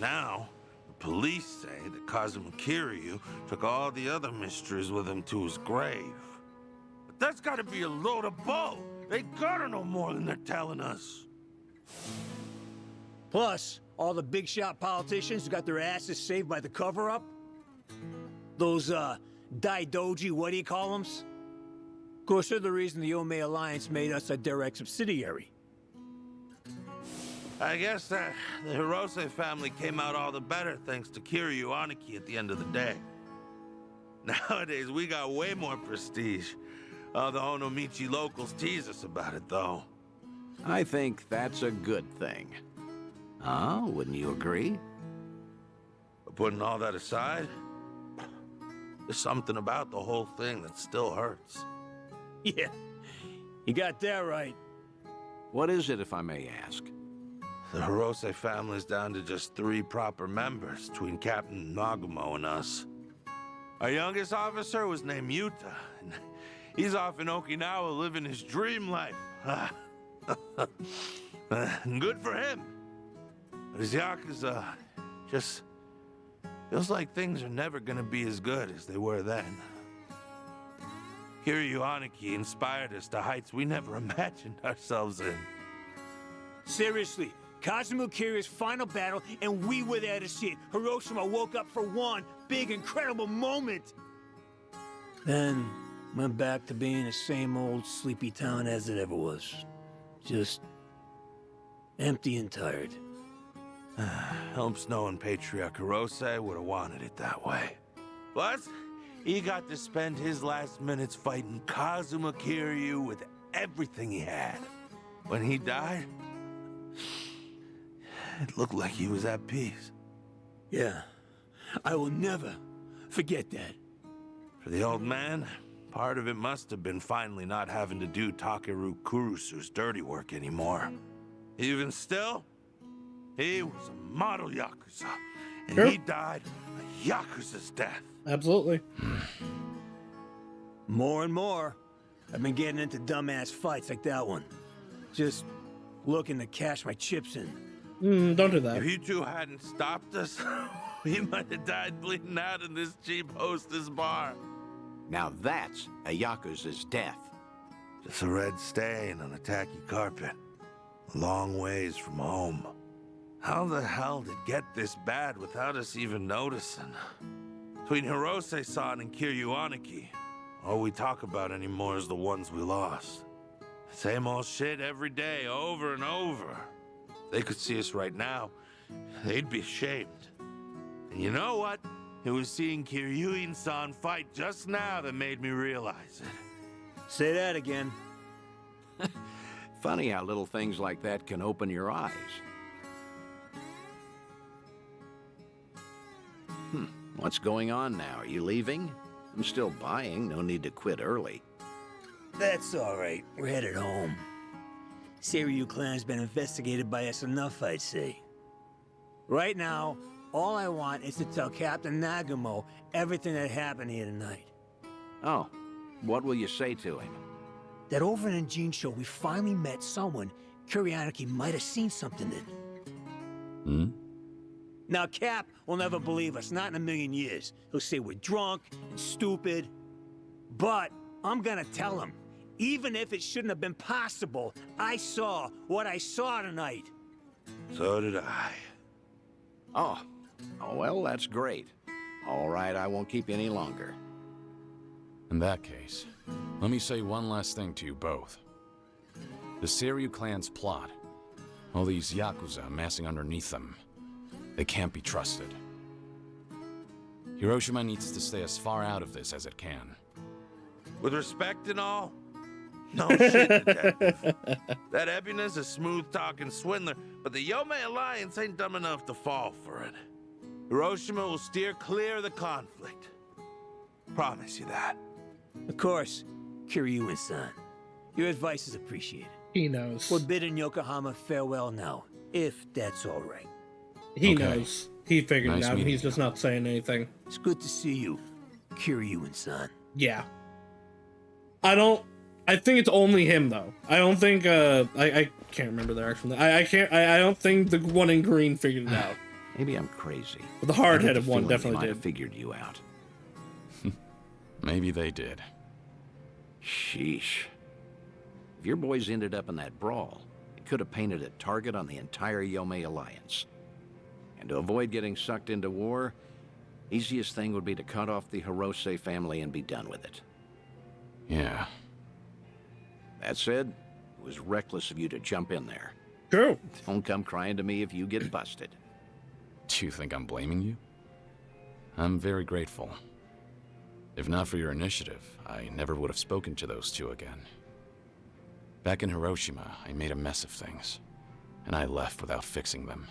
Now, the police say that Kazuma Kiryu took all the other mysteries with him to his grave. But that's gotta be a load of bull. They gotta know more than they're telling us. Plus, all the big shot politicians who got their asses saved by the cover-up. Those, Daidoji, what do you call them? Of course, they're the reason the Yomei Alliance made us a direct subsidiary. I guess that the Hirose family came out all the better thanks to Kiryu Aniki at the end of the day. Nowadays, we got way more prestige. The Onomichi locals tease us about it, though. I think that's a good thing. Wouldn't you agree? But putting all that aside, there's something about the whole thing that still hurts. Yeah, you got that right. What is it, if I may ask? The Hirose family's down to just 3 proper members between Captain Nagumo and us. Our youngest officer was named Yuta, and he's off in Okinawa living his dream life. Good for him. But his Yakuza just feels like things are never gonna be as good as they were then. Kiryu Aniki inspired us to heights we never imagined ourselves in. Seriously, Kazuma Kiryu's final battle, and we were there to see it. Hiroshima woke up for one big, incredible moment. Then went back to being the same old sleepy town as it ever was. Just empty and tired. Helps knowing Patriarch Hirose would have wanted it that way. Plus, he got to spend his last minutes fighting Kazuma Kiryu with everything he had. When he died, it looked like he was at peace. Yeah, I will never forget that. For the old man, part of it must have been finally not having to do Takeru Kurusu's dirty work anymore. Even still, he was a model Yakuza, and he died a Yakuza's death. Absolutely. More and more, I've been getting into dumbass fights like that one. Just looking to cash my chips in. Don't do that. If you two hadn't stopped us, we might have died bleeding out in this cheap hostess bar. Now that's a Yakuza's death. Just a red stain on a tacky carpet. A long ways from home. How the hell did it get this bad without us even noticing? Between Hirose-san and Kiryu Aniki, all we talk about anymore is the ones we lost. Same old shit every day, over and over. If they could see us right now, they'd be ashamed. And you know what? It was seeing Kiryu-san fight just now that made me realize it. Say that again. Funny how little things like that can open your eyes. What's going on now? Are you leaving? I'm still buying. No need to quit early. That's all right. We're headed home. Seiryu clan's been investigated by us enough, I'd say. Right now, all I want is to tell Captain Nagumo everything that happened here tonight. Oh, what will you say to him? That over in Jincho, we finally met someone Kuryaniki might have seen something in. Now, Cap will never believe us, not in a million years. He'll say we're drunk and stupid. But I'm gonna tell him, even if it shouldn't have been possible, I saw what I saw tonight. So did I. Oh, well, that's great. All right, I won't keep you any longer. In that case, let me say one last thing to you both. The Seiryu clan's plot, all these Yakuza amassing underneath them, they can't be trusted. Hiroshima needs to stay as far out of this as it can. With respect and all, no shit, detective. That Ebina's a smooth-talking swindler, but the Yomei Alliance ain't dumb enough to fall for it. Hiroshima will steer clear of the conflict. Promise you that. Of course, Kiryu-san. Your advice is appreciated. He knows. We're bidding Yokohama farewell now, if that's all right. He knows. He figured Nice it out, and meeting he's just not saying anything. It's good to see you, Kiryu-san. Yeah. I think it's only him, though. I don't think, I can't remember their actual name. I don't think the one in green figured it out. Maybe I'm crazy. But the hard-headed I get the one feeling they definitely might have did. figured you out. Maybe they did. Sheesh. If your boys ended up in that brawl, it could have painted a target on the entire Yomei Alliance. And to avoid getting sucked into war, easiest thing would be to cut off the Hirose family and be done with it. Yeah. That said, it was reckless of you to jump in there. True. Don't come crying to me if you get busted. Do you think I'm blaming you? I'm very grateful. If not for your initiative, I never would have spoken to those two again. Back in Hiroshima, I made a mess of things, and I left without fixing them.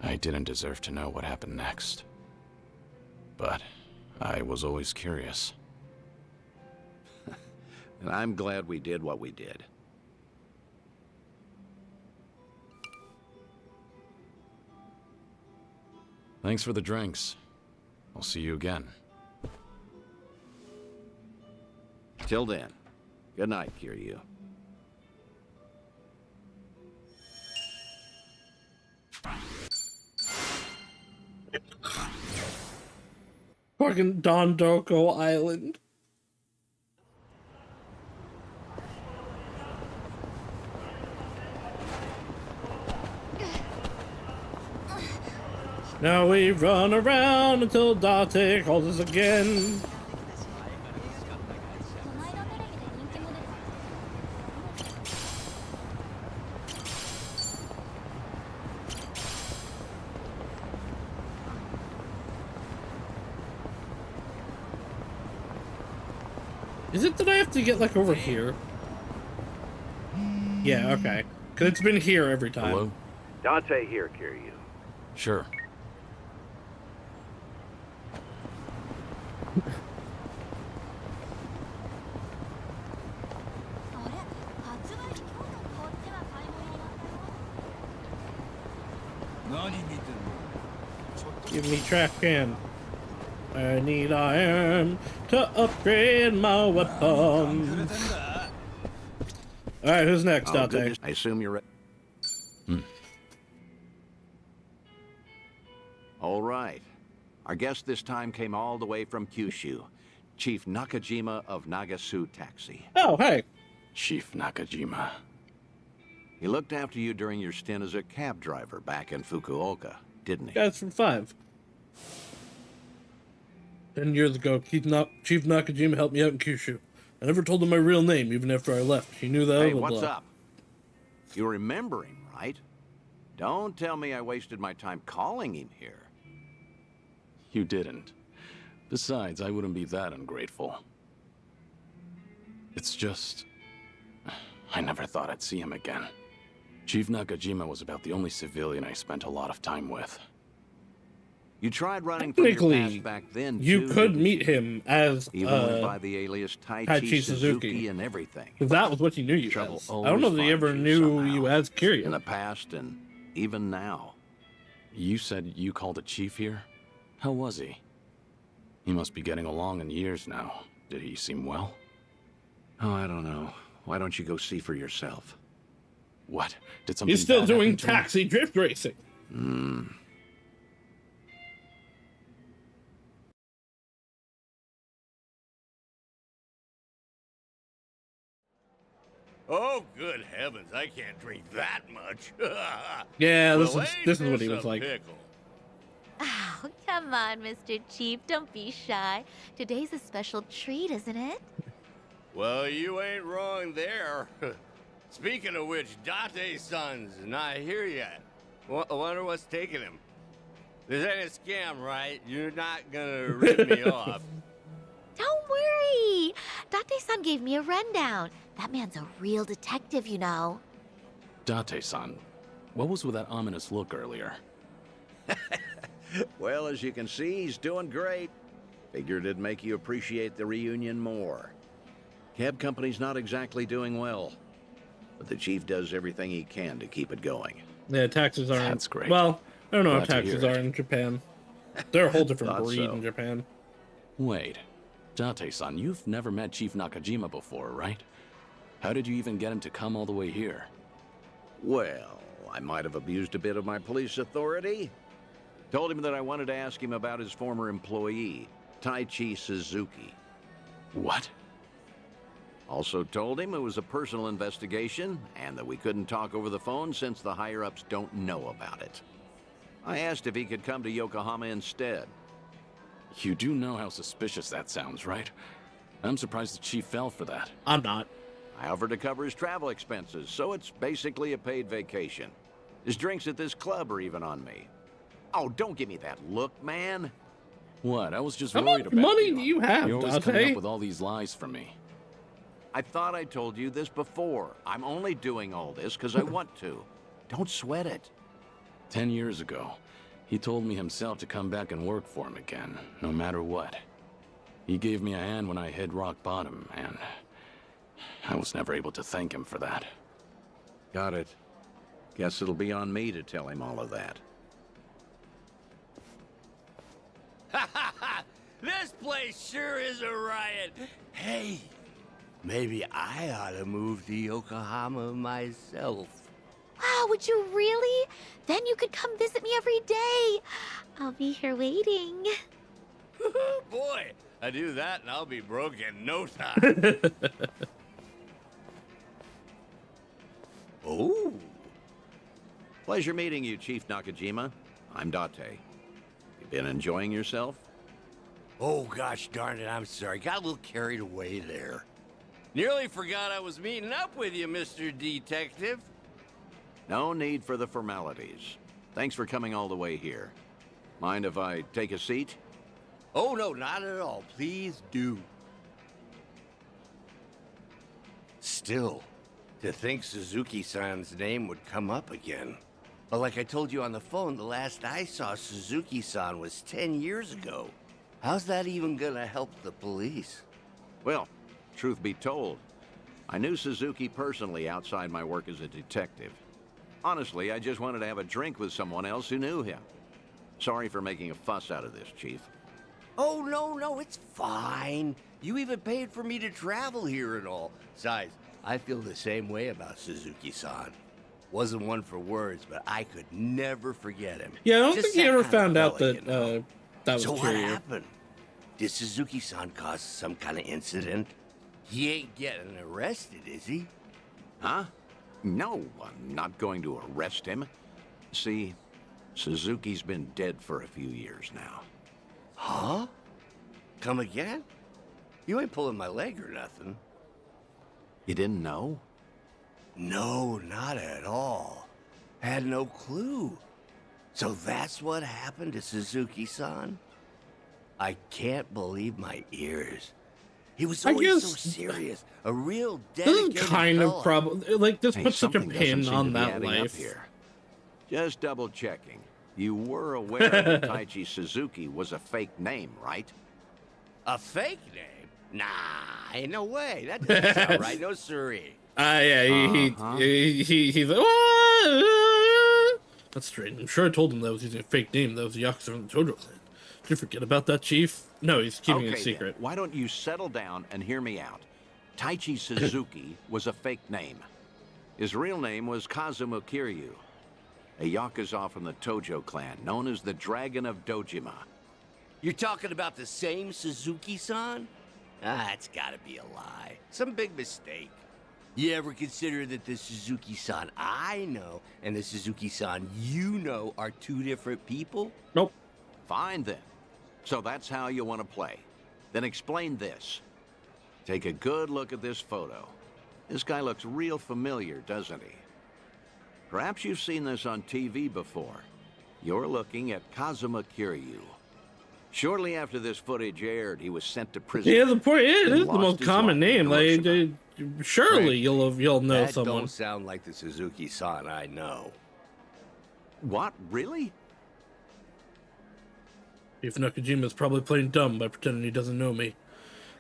I didn't deserve to know what happened next. But I was always curious. And I'm glad we did what we did. Thanks for the drinks. I'll see you again. Till then, good night, Kiryu. Fucking Dondoko Island. Now we run around until Date calls us again. Is it that I have to get, like, over here? Yeah, okay. Because it's been here every time. Hello? Dante here, Kiryu. Sure. Give me trash can. I need iron to upgrade my weapons. Alright, who's next, Dante? Goodness. I assume you're ready. All right. Our guest this time came all the way from Kyushu. Chief Nakajima of Nagasu Taxi. Oh, hey. Chief Nakajima. He looked after you during your stint as a cab driver back in Fukuoka, didn't he? That's from 5. 10 years ago, Chief Nakajima helped me out in Kyushu. I never told him my real name, even after I left. He knew that. Hey, what's up? You remember him, right? Don't tell me I wasted my time calling him here. You didn't. Besides, I wouldn't be that ungrateful. It's just... I never thought I'd see him again. Chief Nakajima was about the only civilian I spent a lot of time with. You tried running from your Technically, past back then, you too, could didn't meet him as even went by the alias Taichi Suzuki and everything. Because that was what he knew you Trouble as. I don't know if he ever knew you as Kiryu. In the past and even now. You said you called a chief here? How was he? He must be getting along in years now. Did he seem well? Oh, I don't know. Why don't you go see for yourself? What? Did something He's still bad doing happen to him? taxi drift racing. Oh, good heavens, I can't drink that much. Yeah, this Well, is ain't this is what he this was a like. pickle? Oh, come on, Mr. Chief. Don't be shy. Today's a special treat, isn't it? Well, you ain't wrong there. Speaking of which, Date-san's not here yet. Wonder what's taking him. This ain't a scam, right? You're not gonna rip me off. Don't worry. Date-san gave me a rundown. That man's a real detective, you know. Date-san, what was with that ominous look earlier? Well, as you can see, he's doing great. Figured it'd make you appreciate the reunion more. Cab company's not exactly doing well, but the chief does everything he can to keep it going. Yeah, taxes aren't. That's great. Well, I don't know how Glad to taxes hear are it. in Japan. They're a whole different Thought breed so. in Japan. Wait, Date-san, you've never met Chief Nakajima before, right? How did you even get him to come all the way here? Well, I might have abused a bit of my police authority. Told him that I wanted to ask him about his former employee, Taichi Suzuki. What? Also told him it was a personal investigation and that we couldn't talk over the phone since the higher-ups don't know about it. I asked if he could come to Yokohama instead. You do know how suspicious that sounds, right? I'm surprised the chief fell for that. I'm not. I offered to cover his travel expenses, so it's basically a paid vacation. His drinks at this club are even on me. Oh, don't give me that look, man. What? I was just How worried much about money you. do you have, You're always coming Date? up with all these lies for me. I thought I told you this before. I'm only doing all this because I want to. Don't sweat it. 10 years ago, He told me himself to come back and work for him again, no matter what. He gave me a hand when I hit rock bottom, and I was never able to thank him for that. Got it. Guess it'll be on me to tell him all of that. This place sure is a riot. Hey, maybe I ought to move to Yokohama myself. Wow, would you really? Then you could come visit me every day. I'll be here waiting. Boy, I do that and I'll be broke in no time. Oh. Pleasure meeting you, Chief Nakajima. I'm Date. You been enjoying yourself? Oh, gosh darn it, I'm sorry. Got a little carried away there. Nearly forgot I was meeting up with you, Mr. Detective. No need for the formalities. Thanks for coming all the way here. Mind if I take a seat? Oh, no, not at all. Please do. Still, to think Suzuki-san's name would come up again. But like I told you on the phone, the last I saw Suzuki-san was 10 years ago. How's that even gonna help the police? Well, truth be told, I knew Suzuki personally outside my work as a detective. Honestly, I just wanted to have a drink with someone else who knew him. Sorry for making a fuss out of this, Chief. Oh, no, it's fine. You even paid for me to travel here and all. Besides, I feel the same way about Suzuki-san. Wasn't one for words, but I could never forget him. Yeah, I don't Just think he that ever kind of found out fella, that, you know? that was So what Kiryu. happened? Did Suzuki-san cause some kind of incident? He ain't getting arrested, is he? Huh? No, I'm not going to arrest him. See, Suzuki's been dead for a few years now. Huh? Come again? You ain't pulling my leg or nothing. You didn't know? No, not at all. Had no clue. So that's what happened to Suzuki-san? I can't believe my ears. He was I always guess- so serious. A real This dedicated is kind fella. of probably like this Hey, puts such a something doesn't pin seem on to be that adding up life. here. Just double checking. You were aware that Taichi Suzuki was a fake name, right? A fake name? Nah, ain't no way. That doesn't sound right. No siree. Yeah, Uh-huh. he's like, "What?" That's strange. I'm sure I told him that I was using a fake name. That was the Yakuza from the Tojo clan. Did you forget about that, Chief? No, he's keeping it Okay, secret. then, why don't you settle down and hear me out? Taichi Suzuki was a fake name. His real name was Kazuma Kiryu, a Yakuza from the Tojo clan, known as the Dragon of Dojima. You're talking about the same Suzuki-san? Ah, it's gotta be a lie. Some big mistake. You ever consider that the Suzuki-san I know and the Suzuki-san you know are two different people? Nope. Fine then. So that's how you want to play. Then explain this. Take a good look at this photo. This guy looks real familiar, doesn't he? Perhaps you've seen this on TV before. You're looking at Kazuma Kiryu. Shortly after this footage aired, he was sent to prison. Yeah, the point is, and it is the lost most his common life in name. Like, Hiroshima. surely you'll know That someone. don't sound like the Suzuki-san I know. What? Really? Chief Nakajima's probably playing dumb by pretending he doesn't know me.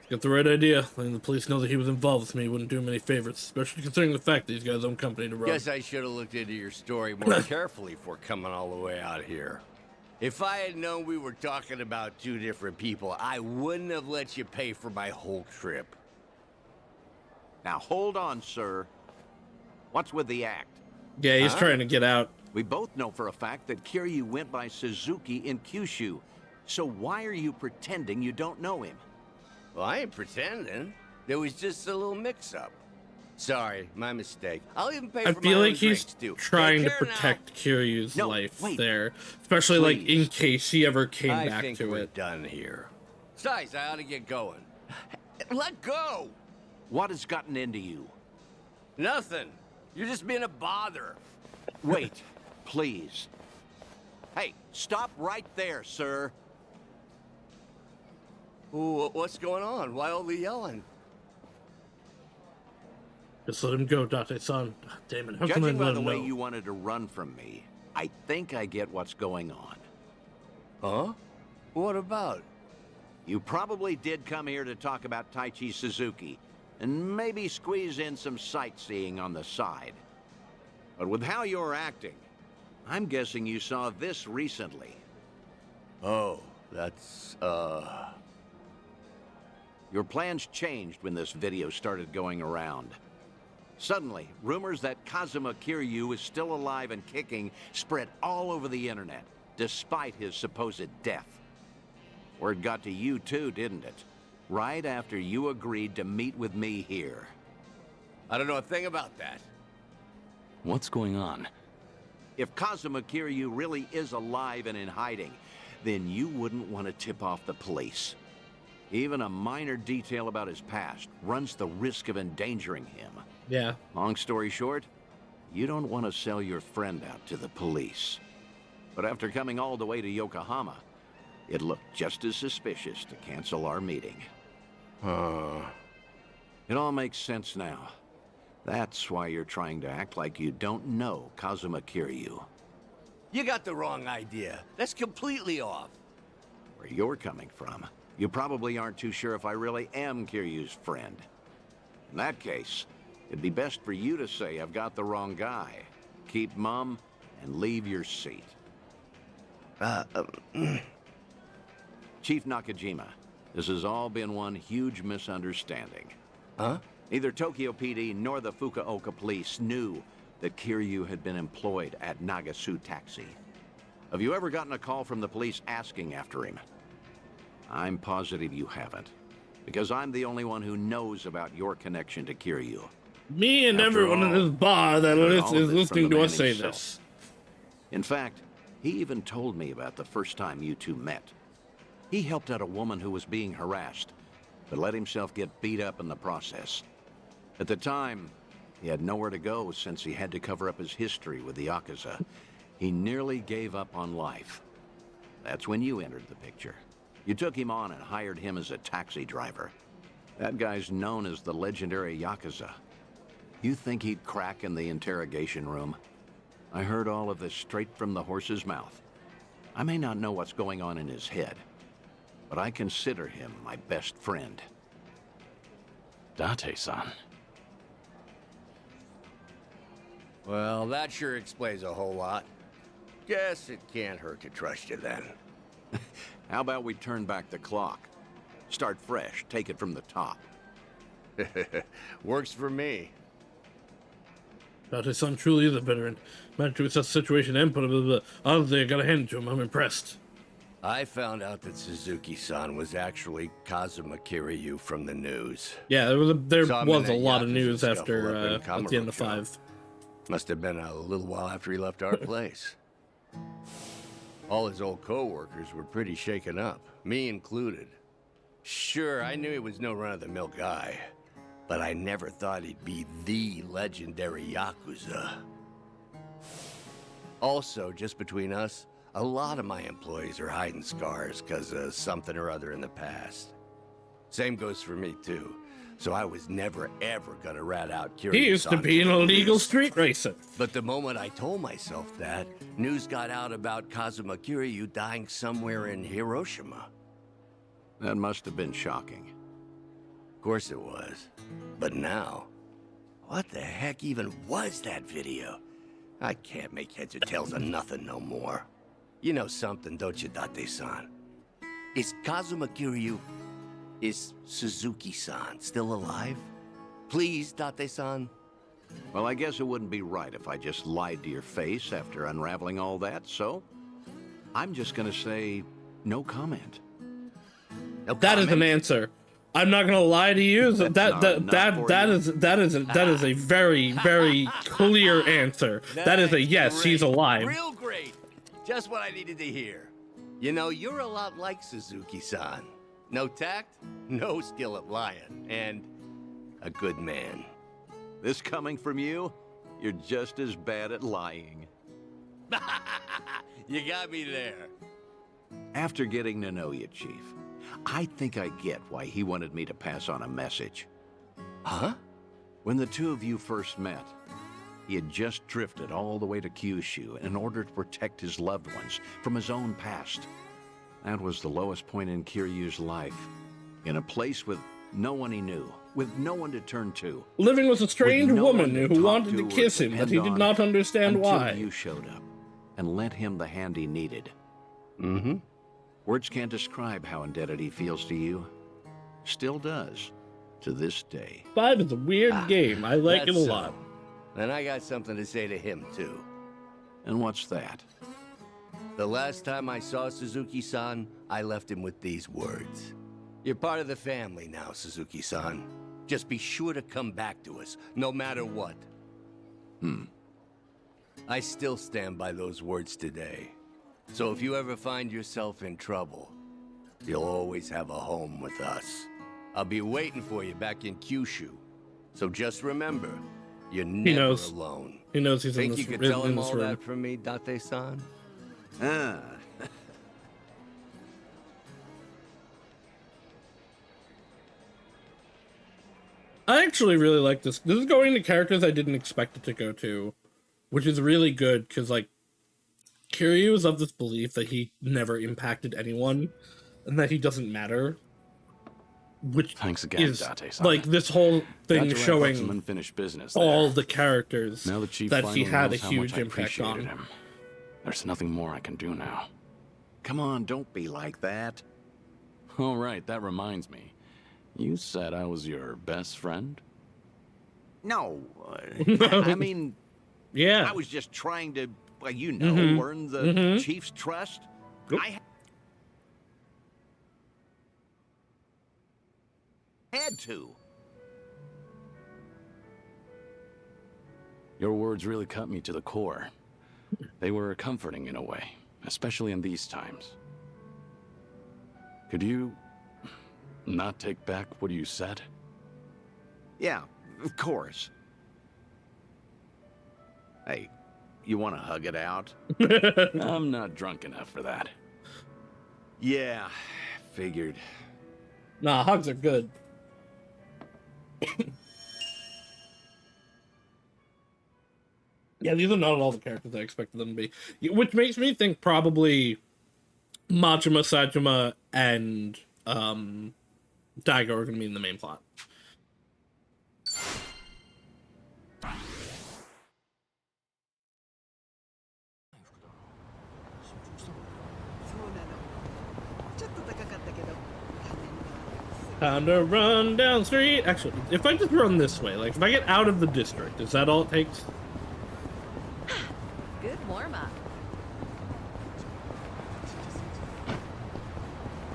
He's got the right idea. Letting the police know that he was involved with me wouldn't do him any favors, especially considering the fact that he's got his own company to run. Guess I should have looked into your story more carefully before coming all the way out here. If I had known we were talking about two different people, I wouldn't have let you pay for my whole trip. Now hold on, sir. What's with the act? Yeah, he's trying to get out. We both know for a fact that Kiryu went by Suzuki in Kyushu. So why are you pretending you don't know him? Well, I ain't pretending. There was just a little mix-up. Sorry, my mistake. I'll even pay I for feel my like own he's drinks, too. trying to Take care protect Kiryu's No, life wait. there, especially like in Please. case he ever came I back think to we're it. done here. Besides, I ought to get going. Let go! What has gotten into you? Nothing. You're just being a bother. Wait, please. Hey, stop right there, sir. Ooh, what's going on? Why all the yelling? Just let him go, Date-san. Damn it! How can I Judging by let the him way know? you wanted to run from me, I think I get what's going on. Huh? What about? You probably did come here to talk about Taichi Suzuki, and maybe squeeze in some sightseeing on the side. But with how you're acting, I'm guessing you saw this recently. Oh, that's, Your plans changed when this video started going around. Suddenly, rumors that Kazuma Kiryu is still alive and kicking spread all over the internet, despite his supposed death. Word got to you too, didn't it? Right after you agreed to meet with me here. I don't know a thing about that. What's going on? If Kazuma Kiryu really is alive and in hiding, then you wouldn't want to tip off the police. Even a minor detail about his past runs the risk of endangering him. Yeah. Long story short, you don't want to sell your friend out to the police. But after coming all the way to Yokohama, it looked just as suspicious to cancel our meeting. It all makes sense now. That's why you're trying to act like you don't know Kazuma Kiryu. You got the wrong idea. That's completely off. Where you're coming from, you probably aren't too sure if I really am Kiryu's friend. In that case, it'd be best for you to say I've got the wrong guy. Keep mum and leave your seat. Chief Nakajima, this has all been one huge misunderstanding. Huh? Neither Tokyo PD nor the Fukuoka police knew that Kiryu had been employed at Nagasu Taxi. Have you ever gotten a call from the police asking after him? I'm positive you haven't, because I'm the only one who knows about your connection to Kiryu. Me and After everyone in all, this bar that heard is all of it from listening the to man us say himself. this. In fact, he even told me about the first time you two met. He helped out a woman who was being harassed, but let himself get beat up in the process. At the time, he had nowhere to go since he had to cover up his history with the Yakuza. He nearly gave up on life. That's when you entered the picture. You took him on and hired him as a taxi driver. That guy's known as the legendary Yakuza. You think he'd crack in the interrogation room? I heard all of this straight from the horse's mouth. I may not know what's going on in his head, but I consider him my best friend. Date-san. Well, that sure explains a whole lot. Guess it can't hurt to trust you then. How about we turn back the clock? Start fresh, take it from the top. Works for me. Date-san truly is a veteran. Managed to assess the situation and put it, honestly, I gotta hand it to him. I'm impressed. I found out that Suzuki-san was actually Kazuma Kiryu from the news. Yeah, there was Saw him in a that lot of Yakuza news scuffle after up in at the end of Kamurocho. 5. Must have been a little while after he left our place. All his old co-workers were pretty shaken up, me included. Sure, I knew he was no run-of-the-mill guy, but I never thought he'd be the legendary Yakuza. Also, just between us, a lot of my employees are hiding scars because of something or other in the past. Same goes for me, too. So I was never, ever gonna rat out Kiryu. He used to be an illegal street racer. But the moment I told myself that, news got out about Kazuma Kiryu dying somewhere in Hiroshima. That must have been shocking. Of course it was. But now, what the heck even was that video? I can't make heads or tails of nothing no more. You know something, don't you, Date-san? Is Kazuma Kiryu... Is Suzuki-san still alive? Please, Date-san? Well, I guess it wouldn't be right if I just lied to your face after unraveling all that, so I'm just gonna say no comment. That is an answer. I'm not gonna lie to you. That is a very, very clear answer. That is a yes. He's alive. Real great. Just what I needed to hear. You know, you're a lot like Suzuki-san. No tact, no skill at lying, and a good man. This coming from you, you're just as bad at lying. You got me there. After getting to know you, Chief, I think I get why he wanted me to pass on a message. Huh? When the two of you first met, he had just drifted all the way to Kyushu in order to protect his loved ones from his own past. That was the lowest point in Kiryu's life. In a place with no one he knew, with no one to turn to. Living with a strange no woman one to who talk wanted to or kiss him, but he depend did on not understand until why. you showed up and lent him the hand he needed. Mm-hmm. Words can't describe how indebted he feels to you. Still does, to this day. 5 is a weird game. I like it a That's lot. so. And I got something to say to him, too. And what's that? The last time I saw Suzuki-san, I left him with these words. You're part of the family now, Suzuki-san. Just be sure to come back to us, no matter what. I still stand by those words today. So if you ever find yourself in trouble, you'll always have a home with us. I'll be waiting for you back in Kyushu. So just remember, you're never alone. He knows he's Think in this, you could tell in him this all room. that from me, Date-san? Ah. I actually really like this. This is going to characters I didn't expect it to go to, which is really good because, like, Kiryu is of this belief that he never impacted anyone and that he doesn't matter. Which Thanks again, is Date-san. like this whole thing Got to wrap up showing some unfinished business all there. the characters Now the chief that he finally had a knows how much huge I impact appreciated on. him. There's nothing more I can do now. Come on, don't be like that. All right, that reminds me. You said I was your best friend? No, I mean, yeah. I was just trying to, well, you know, Mhm. earn the Mhm. chief's trust. Oop. I had to. Your words really cut me to the core. They were comforting in a way, especially in these times. Could you not take back what you said? Yeah, of course. Hey, you want to hug it out? I'm not drunk enough for that. Yeah, figured. Nah, hugs are good. Yeah, these are not all the characters I expected them to be. Which makes me think probably Majima, Sajima, and Daigo are going to be in the main plot. Time to run down the street. Actually, if I just run this way, like if I get out of the district, is that all it takes? Good warm-up.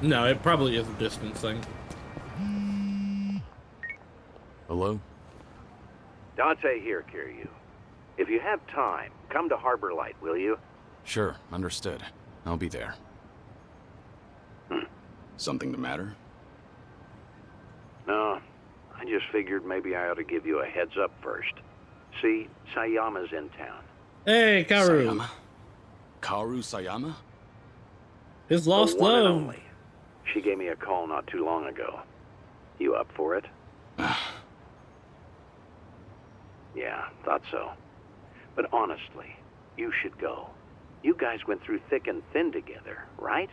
No, it probably is a distance thing. Hello? Date here, Kiryu. If you have time, come to Harbor Light, will you? Sure, understood. I'll be there. Something the matter? No, I just figured maybe I ought to give you a heads up first. See, Sayama's in town. Hey, Karu. Sayama? Karu Sayama? His lost The one and love. only. She gave me a call not too long ago. You up for it? Yeah, thought so. But honestly, you should go. You guys went through thick and thin together, right?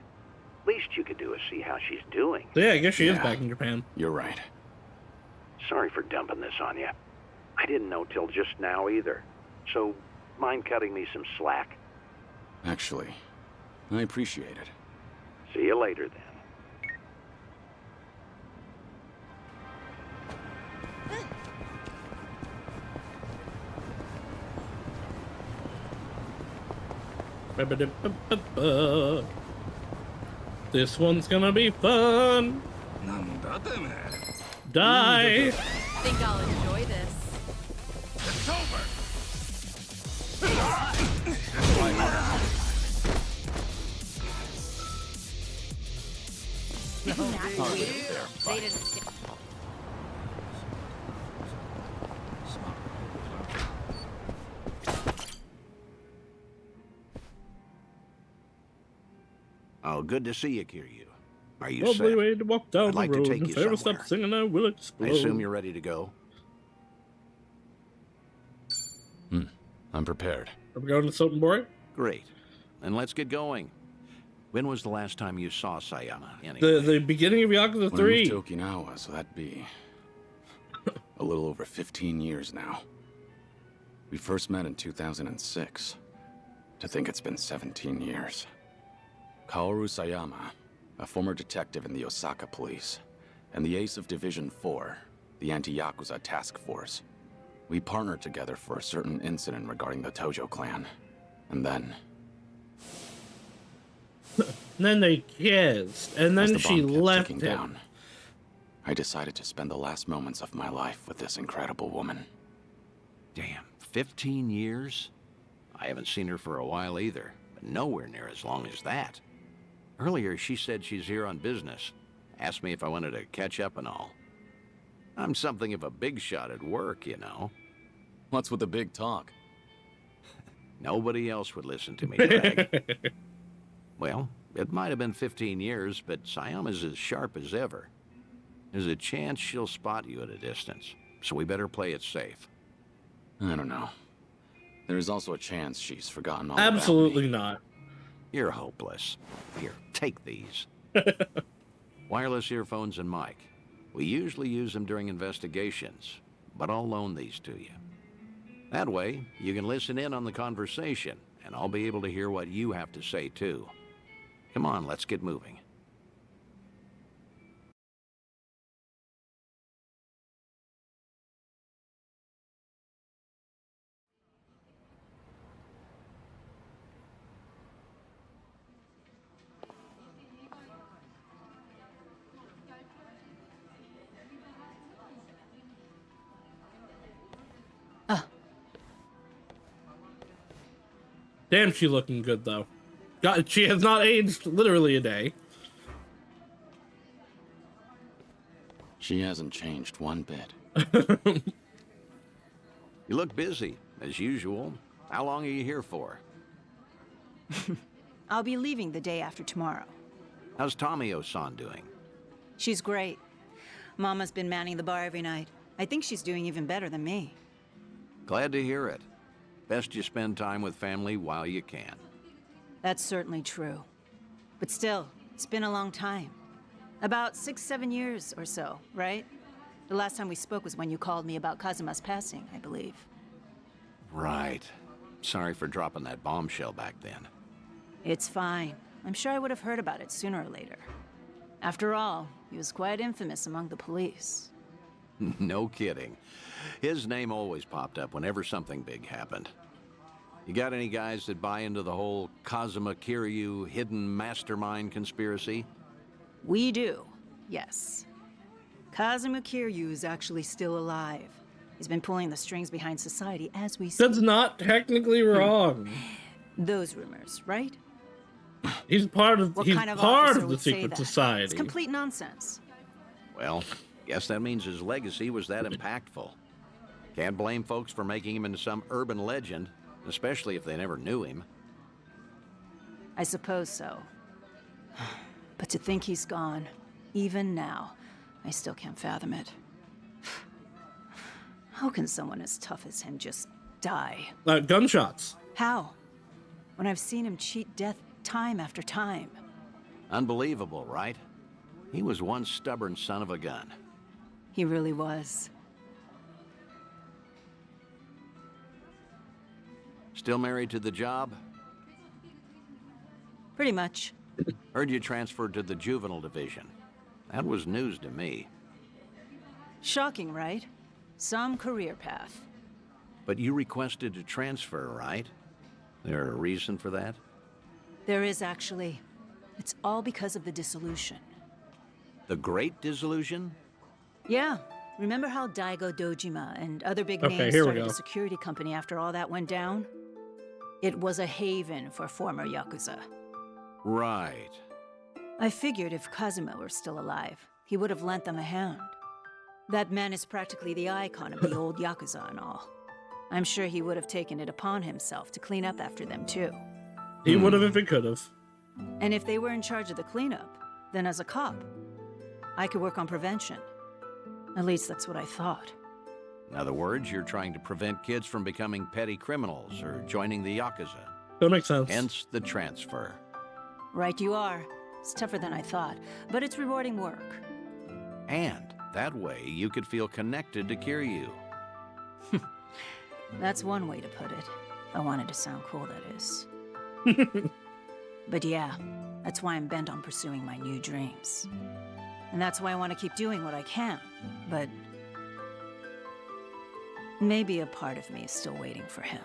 Least you could do is see how she's doing. Yeah, I guess she is back in Japan. You're right. Sorry for dumping this on you. I didn't know till just now either. So, mind cutting me some slack? Actually, I appreciate it. See you later then. This one's gonna be fun. Die. Think I'll enjoy this. It's over! They didn't st- Oh, good to see you, Kiryu. Are you Lovely set? way to walk down I'd like the to road. take If you I ever somewhere. stop singing, I will I explode. assume you're ready to go. I'm prepared. Are we going to Sotenbori? Great. Then let's get going. When was the last time you saw Sayama, anyway? The beginning of Yakuza 3. When I moved to Okinawa, so that'd be a little over 15 years now. We first met in 2006. To think it's been 17 years. Kaoru Sayama, a former detective in the Osaka police, and the ace of Division 4, the anti-Yakuza task force. We partnered together for a certain incident regarding the Tojo clan. And then... then they kissed, and then she left him. Down, I decided to spend the last moments of my life with this incredible woman. Damn, 15 years? I haven't seen her for a while either, but nowhere near as long as that. Earlier, she said she's here on business. Asked me if I wanted to catch up and all. I'm something of a big shot at work, you know. What's with the big talk? Nobody else would listen to me, Greg. Well, it might have been 15 years, but Sayama's as sharp as ever. There's a chance she'll spot you at a distance, so we better play it safe. I don't know. There is also a chance she's forgotten all Absolutely about me. Not. You're hopeless. Here, take these. Wireless earphones and mic. We usually use them during investigations, but I'll loan these to you. That way, you can listen in on the conversation, and I'll be able to hear what you have to say, too. Come on, let's get moving. Damn, she looking good though. God, she has not aged literally a day. She hasn't changed one bit. You look busy, as usual. How long are you here for? I'll be leaving the day after tomorrow. How's Tomio-san doing? She's great. Mama's been manning the bar every night. I think she's doing even better than me. Glad to hear it. Best you spend time with family while you can. That's certainly true. But still, it's been a long time. About 6-7 years or so, right? The last time we spoke was when you called me about Kazuma's passing, I believe. Right. Sorry for dropping that bombshell back then. It's fine. I'm sure I would have heard about it sooner or later. After all, he was quite infamous among the police. No kidding. His name always popped up whenever something big happened. You got any guys that buy into the whole Kazuma Kiryu hidden mastermind conspiracy? We do, yes. Kazuma Kiryu is actually still alive. He's been pulling the strings behind society as we speak. That's not technically wrong. Those rumors, right? He's part of What he's kind of part officer of the would say secret that? society. It's complete nonsense. Well, guess that means his legacy was that impactful. Can't blame folks for making him into some urban legend, especially if they never knew him. I suppose so. But to think he's gone, even now, I still can't fathom it. How can someone as tough as him just die? Gunshots. How? When I've seen him cheat death time after time. Unbelievable, right? He was one stubborn son of a gun. He really was. Still married to the job? Pretty much. Heard you transferred to the juvenile division. That was news to me. Shocking, right? Some career path. But you requested a transfer, right? There a reason for that? There is actually. It's all because of the dissolution. The Great Dissolution? Yeah. Remember how Daigo Dojima and other big Okay, names here we started go. a security company after all that went down? It was a haven for former Yakuza. Right. I figured if Kazuma were still alive, he would have lent them a hand. That man is practically the icon of the old Yakuza and all. I'm sure he would have taken it upon himself to clean up after them too. He would have if he could have. And if they were in charge of the cleanup, then as a cop, I could work on prevention. At least that's what I thought. In other words, you're trying to prevent kids from becoming petty criminals or joining the Yakuza. That makes sense. Hence the transfer. Right you are. It's tougher than I thought, but it's rewarding work. And that way you could feel connected to Kiryu. That's one way to put it. I wanted to sound cool, that is. But yeah, that's why I'm bent on pursuing my new dreams. And that's why I want to keep doing what I can. But maybe a part of me is still waiting for him.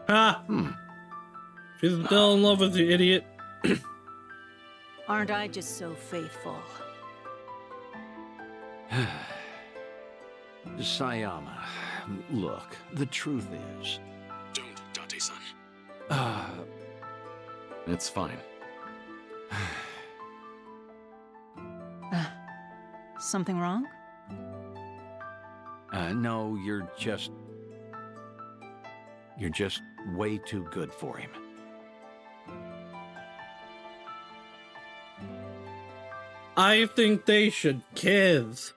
Ah! She's still in love with the idiot. Aren't I just so faithful? Sayama, look, the truth is... Don't, Date-san. It's fine. Something wrong? No, you're just way too good for him. I think they should kiss.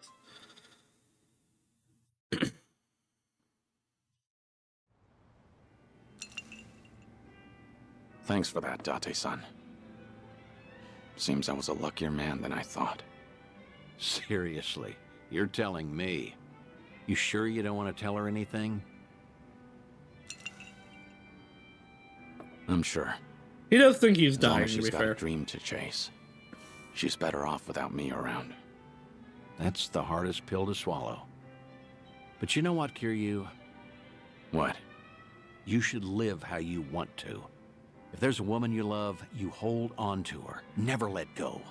Thanks for that, Date-san. Seems I was a luckier man than I thought. Seriously, you're telling me? You sure you don't want to tell her anything? I'm sure. He does think he's As long dying, as to she's be got fair. a dream to chase. She's better off without me around. That's the hardest pill to swallow. But you know what, Kiryu? What? You should live how you want to. If there's a woman you love, you hold on to her. Never let go.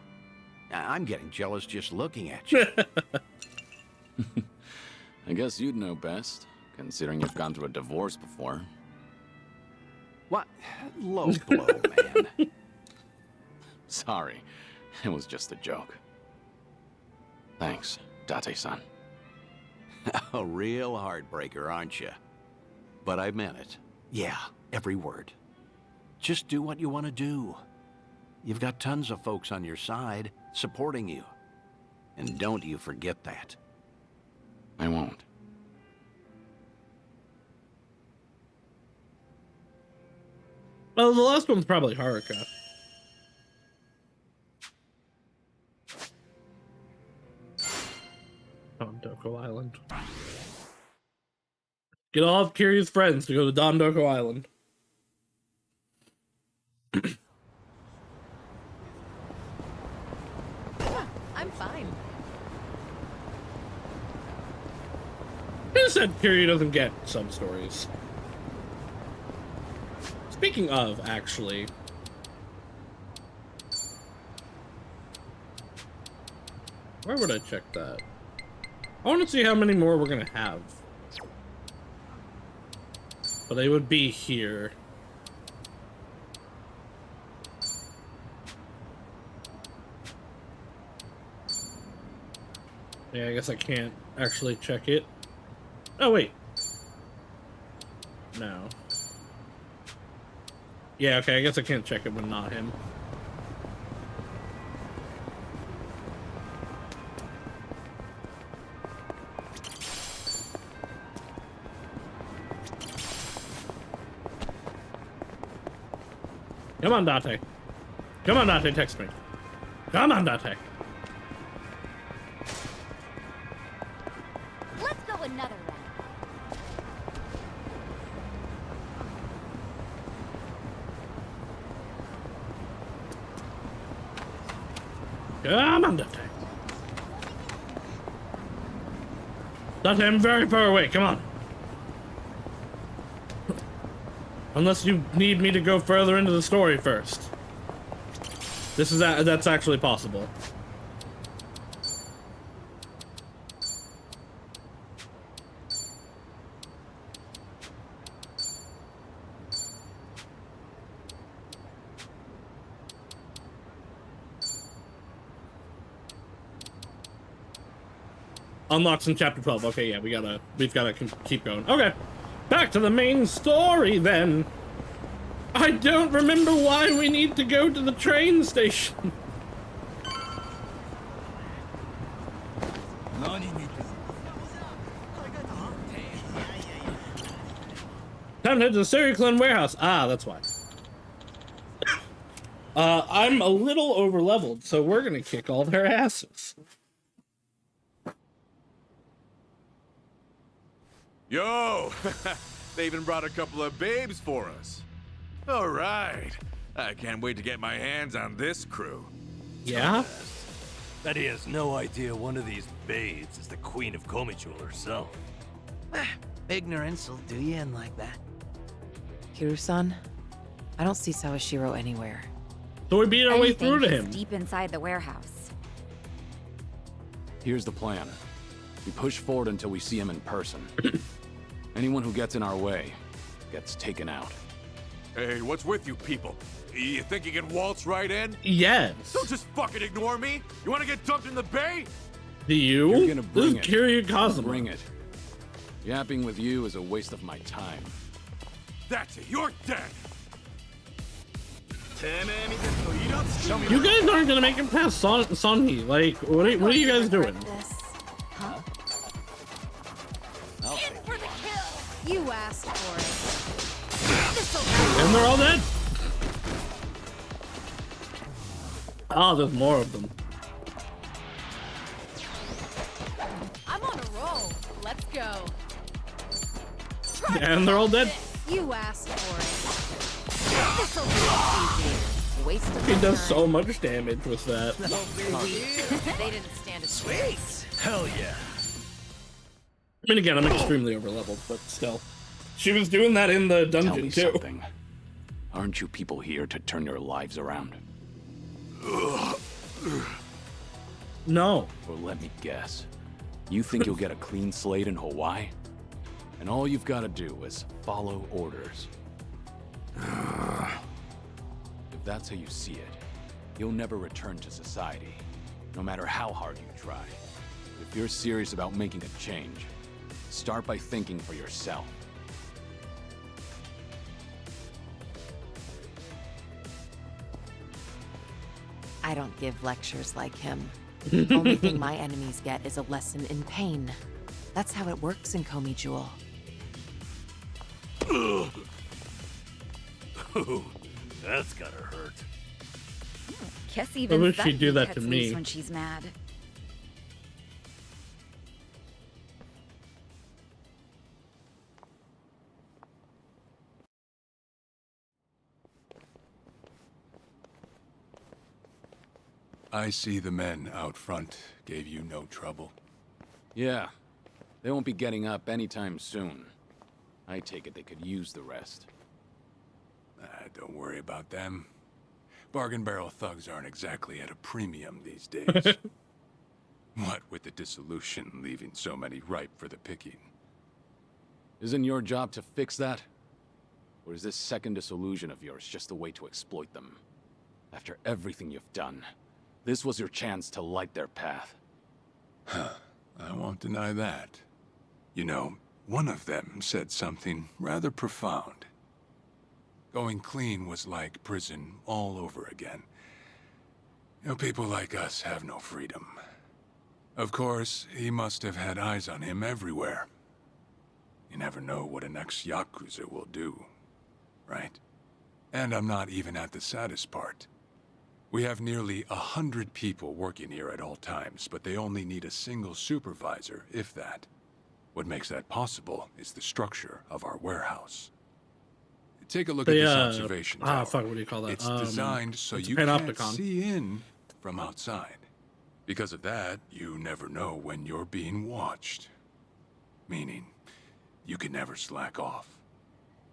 I'm getting jealous just looking at you. I guess you'd know best, considering you've gone through a divorce before. What? Low blow, man. Sorry, it was just a joke. Thanks, Date-san. A real heartbreaker, aren't you? But I meant it. Yeah, every word. Just do what you want to do. You've got tons of folks on your side, supporting you. And don't you forget that. I won't. Well, the last one's probably Haruka. Dondoko Island. Get all of Kiryu's friends to go to Dondoko Island. I'm fine. Who said Kiryu doesn't get some stories? Speaking of, actually... Where would I check that? I want to see how many more we're gonna have. But they would be here. Yeah, I guess I can't actually check it. Oh, wait. No. Yeah, okay, I guess I can't check it when not him. Come on, Date. Come on, Date, text me. Come on, Date. Let's go another round. Come on, Date. Date, I'm very far away. Come on. Unless you need me to go further into the story first. That's actually possible. Unlocks in chapter 12. Okay, yeah, we've gotta keep going. Okay, back to the main story then. I don't remember why we need to go to the train station. Time to head to the Serial Clone warehouse. Ah, that's why. I'm a little over leveled, so we're gonna kick all their asses. Yo! They even brought a couple of babes for us. All right. I can't wait to get my hands on this crew. Yeah? Bet he has no idea one of these babes is the Queen of Komijul herself. Ignorance will do you in like that. Hiru-san, I don't see Sawashiro anywhere. So we beat our way Anything, through to he's him. deep inside the warehouse. Here's the plan. We push forward until we see him in person. Anyone who gets in our way gets taken out. Hey, what's with you people? You think you can waltz right in? Yes. Don't just fucking ignore me. You want to get dumped in the bay? Do you? You're gonna bring This it. is Kiryu Kazuma. Bring it. Yapping with you is a waste of my time. That's it. You're dead. You guys aren't gonna make it past Sonhee. Like, what are you guys doing? Huh? You asked for it. And they're all dead. Oh, there's more of them. I'm on a roll. Let's go. And they're all dead. You asked for it. This'll be easy. Waste of He my does time. so much damage with that. They didn't stand a chance. Hell yeah. I mean, again, I'm extremely overleveled, but still. She was doing that in the Tell dungeon, me too. something. Aren't you people here to turn your lives around? No. Or let me guess. You think you'll get a clean slate in Hawaii? And all you've got to do is follow orders. If that's how you see it, you'll never return to society, no matter how hard you try. If you're serious about making a change, start by thinking for yourself. I don't give lectures like him. The only thing my enemies get is a lesson in pain. That's how it works in Komijul. That's gotta hurt. Guess even wish she'd do Saki that cuts to loose me. when she's mad. I see the men out front gave you no trouble. Yeah, they won't be getting up anytime soon. I take it they could use the rest. Don't worry about them. Bargain barrel thugs aren't exactly at a premium these days. What with the dissolution leaving so many ripe for the picking. Isn't your job to fix that? Or is this second disillusion of yours just a way to exploit them? After everything you've done, this was your chance to light their path. I won't deny that. You know, one of them said something rather profound. Going clean was like prison all over again. You know, people like us have no freedom. Of course, he must have had eyes on him everywhere. You never know what an ex-Yakuza will do, right? And I'm not even at the saddest part. We have nearly 100 people working here at all times, but they only need a single supervisor, if that. What makes that possible is the structure of our warehouse. Take a look at this observation tower. Fuck, what do you call that? It's designed so it's a you can't panopticon. see in from outside. Because of that, you never know when you're being watched. Meaning, you can never slack off.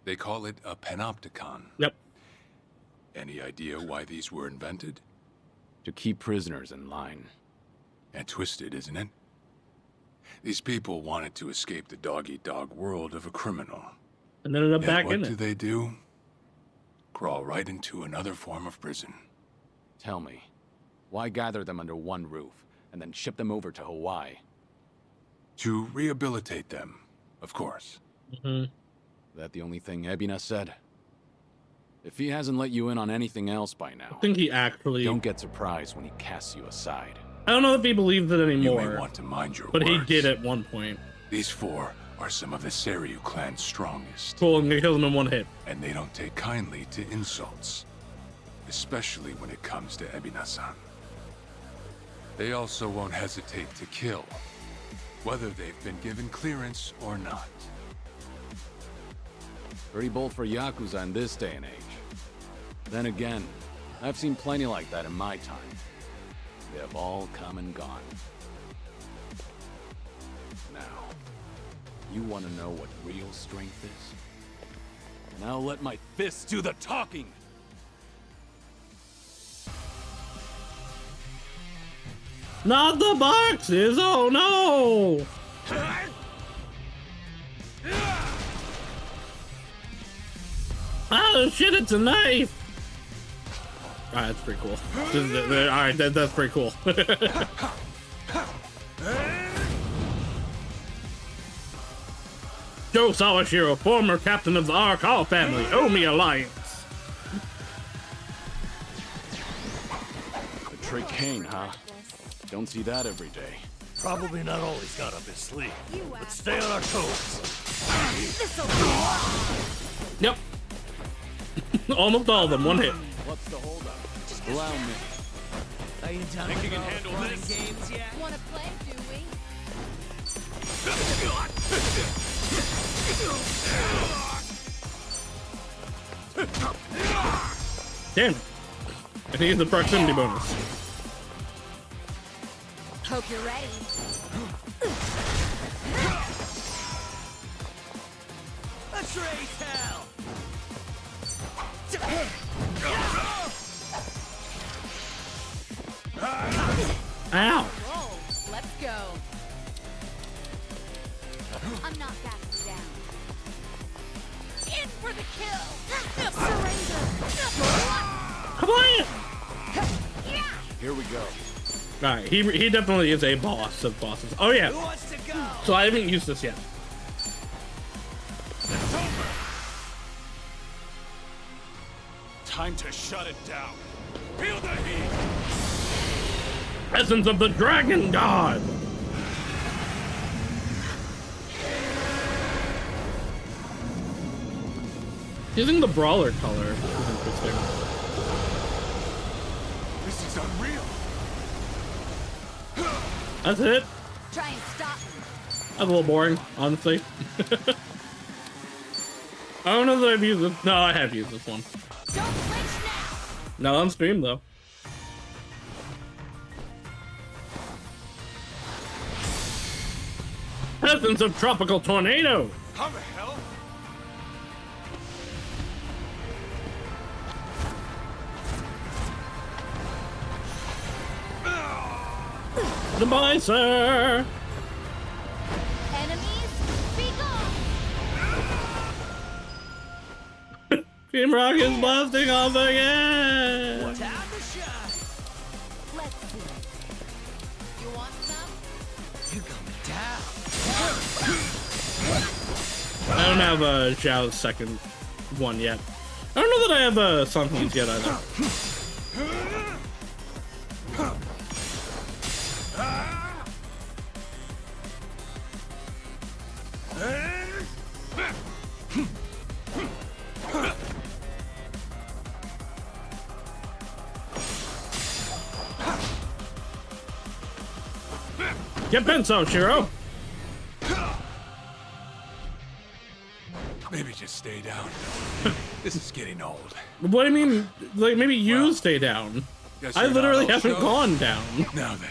They call it a panopticon. Yep. Any idea why these were invented? To keep prisoners in line. And twisted, isn't it? These people wanted to escape the dog-eat-dog world of a criminal. And ended up Yet back what in do it. they do? Crawl right into another form of prison. Tell me, why gather them under one roof and then ship them over to Hawaii? To rehabilitate them, of course. That the only thing Ebina said? If he hasn't let you in on anything else by now, I think he actually... don't get surprised when he casts you aside. I don't know if he believes it anymore. You may want to mind your but words. he did at one point. These four are some of the Seiryu clan's strongest. Cool, I'm gonna kill them in one hit. And they don't take kindly to insults. especially when it comes to Ebina-san. They also won't hesitate to kill, whether they've been given clearance or not. Pretty bold for Yakuza in this day and age. Then again, I've seen plenty like that in my time. They have all come and gone. Now, you want to know what real strength is? Now let my fists do the talking! Not the boxes! Oh no! Oh shit, it's a knife! Alright, that's pretty cool. Alright, that's pretty cool. Joe Sawashiro, former captain of the Arakawa family, owe me alliance. Betray Kane, huh? Don't see that every day. Probably not all he's got up his sleeve. But stay on our toes. Yep. Almost all of them, one hit. What's the holdup? Allow me. Are you done Think you with can all the handle fun and this? games yet? Wanna play, do we? Damn it. I think it's the proximity bonus. Hope you're ready. Let's raise hell! Ow! Whoa, let's go. I'm not backing down. In for the kill! Surrender! Come on! Here we go. Alright, he definitely is a boss of bosses. Oh yeah. Who wants to go? So I haven't used this yet. Time to shut it down. Feel the heat. Essence of the Dragon God! Using the brawler color is interesting. This is unreal. That's it. Try and stop me. That's a little boring, honestly. I don't know that I've used this. No, I have used this one. Don't flinch now. Not on stream though. Essence of Tropical Tornado! How the hell? Goodbye, sir! Enemies, be gone. Team Rocket's blasting off again! Time to shine! Let's see. You want some? You're going down! I don't have a Zhao's second one yet. I don't know that I have a Sunkeys yet either. Get Benso, Shiro! Maybe just stay down. This is getting old. What do you mean? Like, maybe you stay down. Guess I you're not literally all haven't show. gone down. Now then,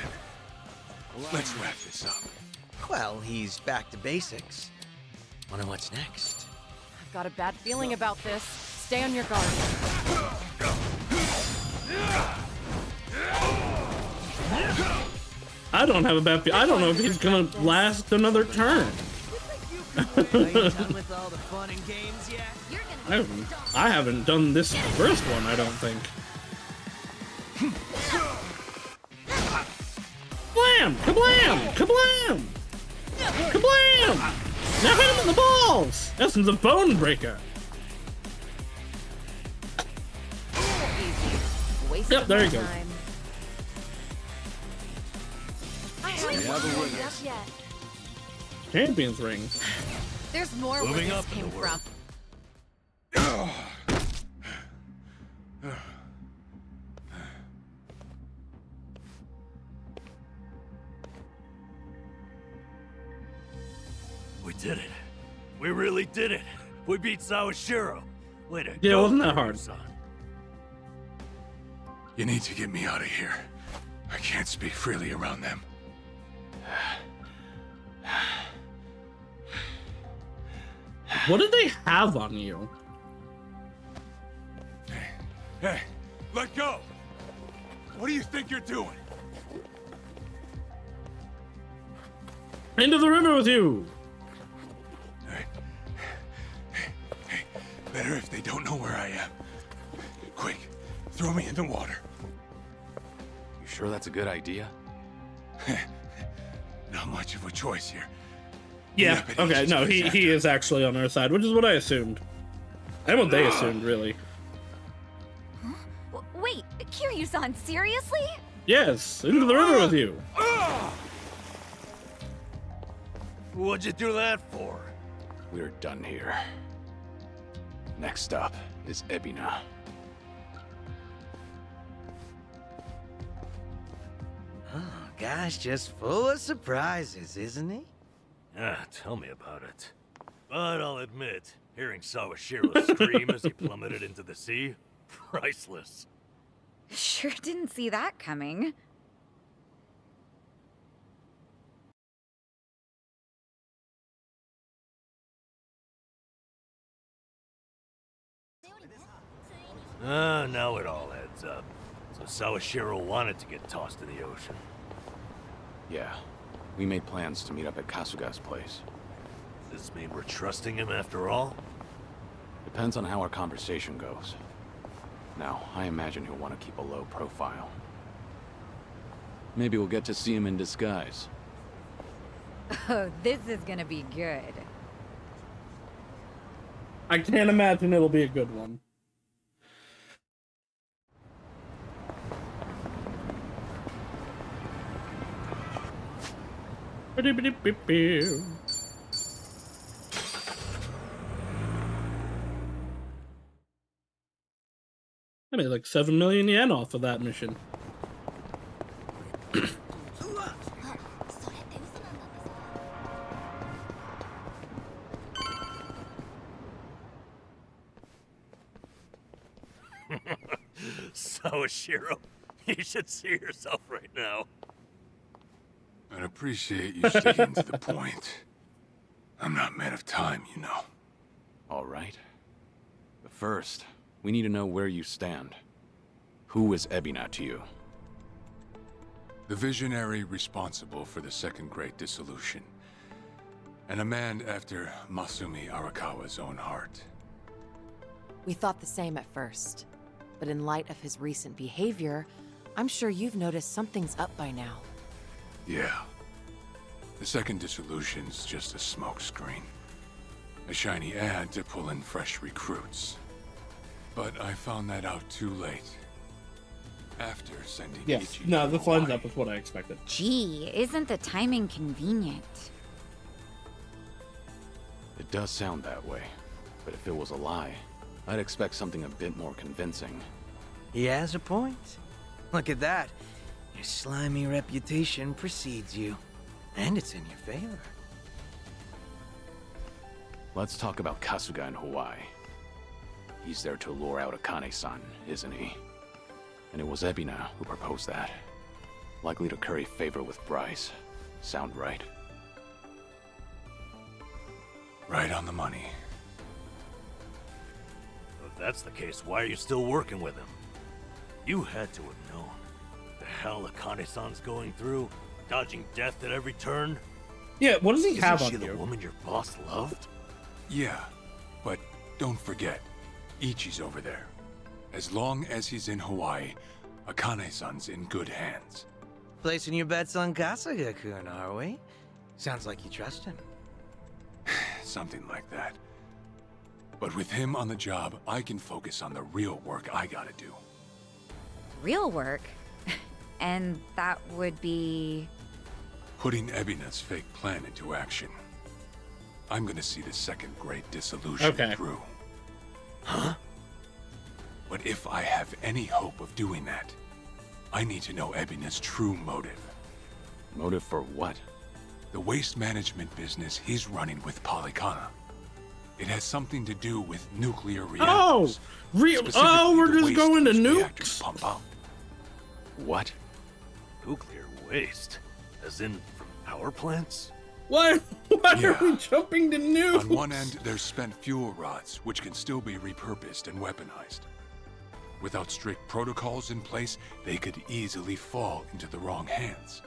let's wrap this up. Well, he's back to basics. Wonder what's next. I've got a bad feeling about this. Stay on your guard. I don't have a bad I don't know if he's gonna last another turn. Are you done with all the fun and games yet? I haven't done this first one, I don't think. Kablam! Kablam! Kablam! Kablam! Now hit him in the balls! Essence of Bone Breaker. Yep, there you go. Champions ring. There's more where Moving this up in came the world. from. We did it. We really did it. We beat Sawashiro. Way to Yeah, go, wasn't that hard? Kiryu-san. You need to get me out of here. I can't speak freely around them. What did they have on you? Hey, let go! What do you think you're doing? Into the river with you! Better if they don't know where I am. Quick, throw me in the water. You sure that's a good idea? Not much of a choice here. Yeah, okay, no, he is actually on our side, which is what I assumed. And what they assumed, really. Wait, Kiryu-san, seriously? Yes, into the river with you. What'd you do that for? We're done here. Next up is Ebina. Oh, guy's just full of surprises, isn't he? Tell me about it. But I'll admit, hearing Sawashiro scream as he plummeted into the sea, priceless. Sure didn't see that coming. Now it all adds up. So Sawashiro wanted to get tossed in the ocean. Yeah, we made plans to meet up at Kasuga's place. Does this mean we're trusting him after all? Depends on how our conversation goes. Now, I imagine he'll want to keep a low profile. Maybe we'll get to see him in disguise. Oh, this is gonna be good. I can't imagine it'll be a good one. I made like 7 million yen off of that mission. Sawashiro, you should see yourself right now. I'd appreciate you sticking to the point. I'm not made of time, you know. All right. But first, we need to know where you stand. Who is Ebina to you? The visionary responsible for the Second Great Dissolution. And a man after Masumi Arakawa's own heart. We thought the same at first. But in light of his recent behavior, I'm sure you've noticed something's up by now. Yeah. The Second Dissolution's just a smokescreen. A shiny ad to pull in fresh recruits. But I found that out too late. After sending Yes, Ichi no, to this lines Hawaii. up with what I expected. Gee, isn't the timing convenient? It does sound that way. But if it was a lie, I'd expect something a bit more convincing. He has a point. Look at that. Your slimy reputation precedes you. And it's in your favor. Let's talk about Kasuga in Hawaii. He's there to lure out Akane-san, isn't he? And it was Ebina who proposed that. Likely to curry favor with Bryce. Sound right? Right on the money. If that's the case, why are you still working with him? You had to have known. The hell Akane-san's going through, dodging death at every turn. Yeah, what does he have Isn't on she the you? woman your boss loved? Yeah, but don't forget, Ichi's over there. As long as he's in Hawaii, Akane-san's in good hands. Placing your bets on Kasuga-kun, are we? Sounds like you trust him. Something like that. But with him on the job, I can focus on the real work I gotta do. Real work? And that would be... Putting Ebina's fake plan into action. I'm gonna see the Second Great Dissolution through. Huh? But if I have any hope of doing that, I need to know Ebina's true motive. Motive for what? the waste management business he's running with Polycana. It has something to do with nuclear reactors. We're just going to nukes? Pump out. What? Nuclear waste? As in from power plants? Why are we jumping to nukes? On one end, there's spent fuel rods, which can still be repurposed and weaponized. Without strict protocols in place, they could easily fall into the wrong hands.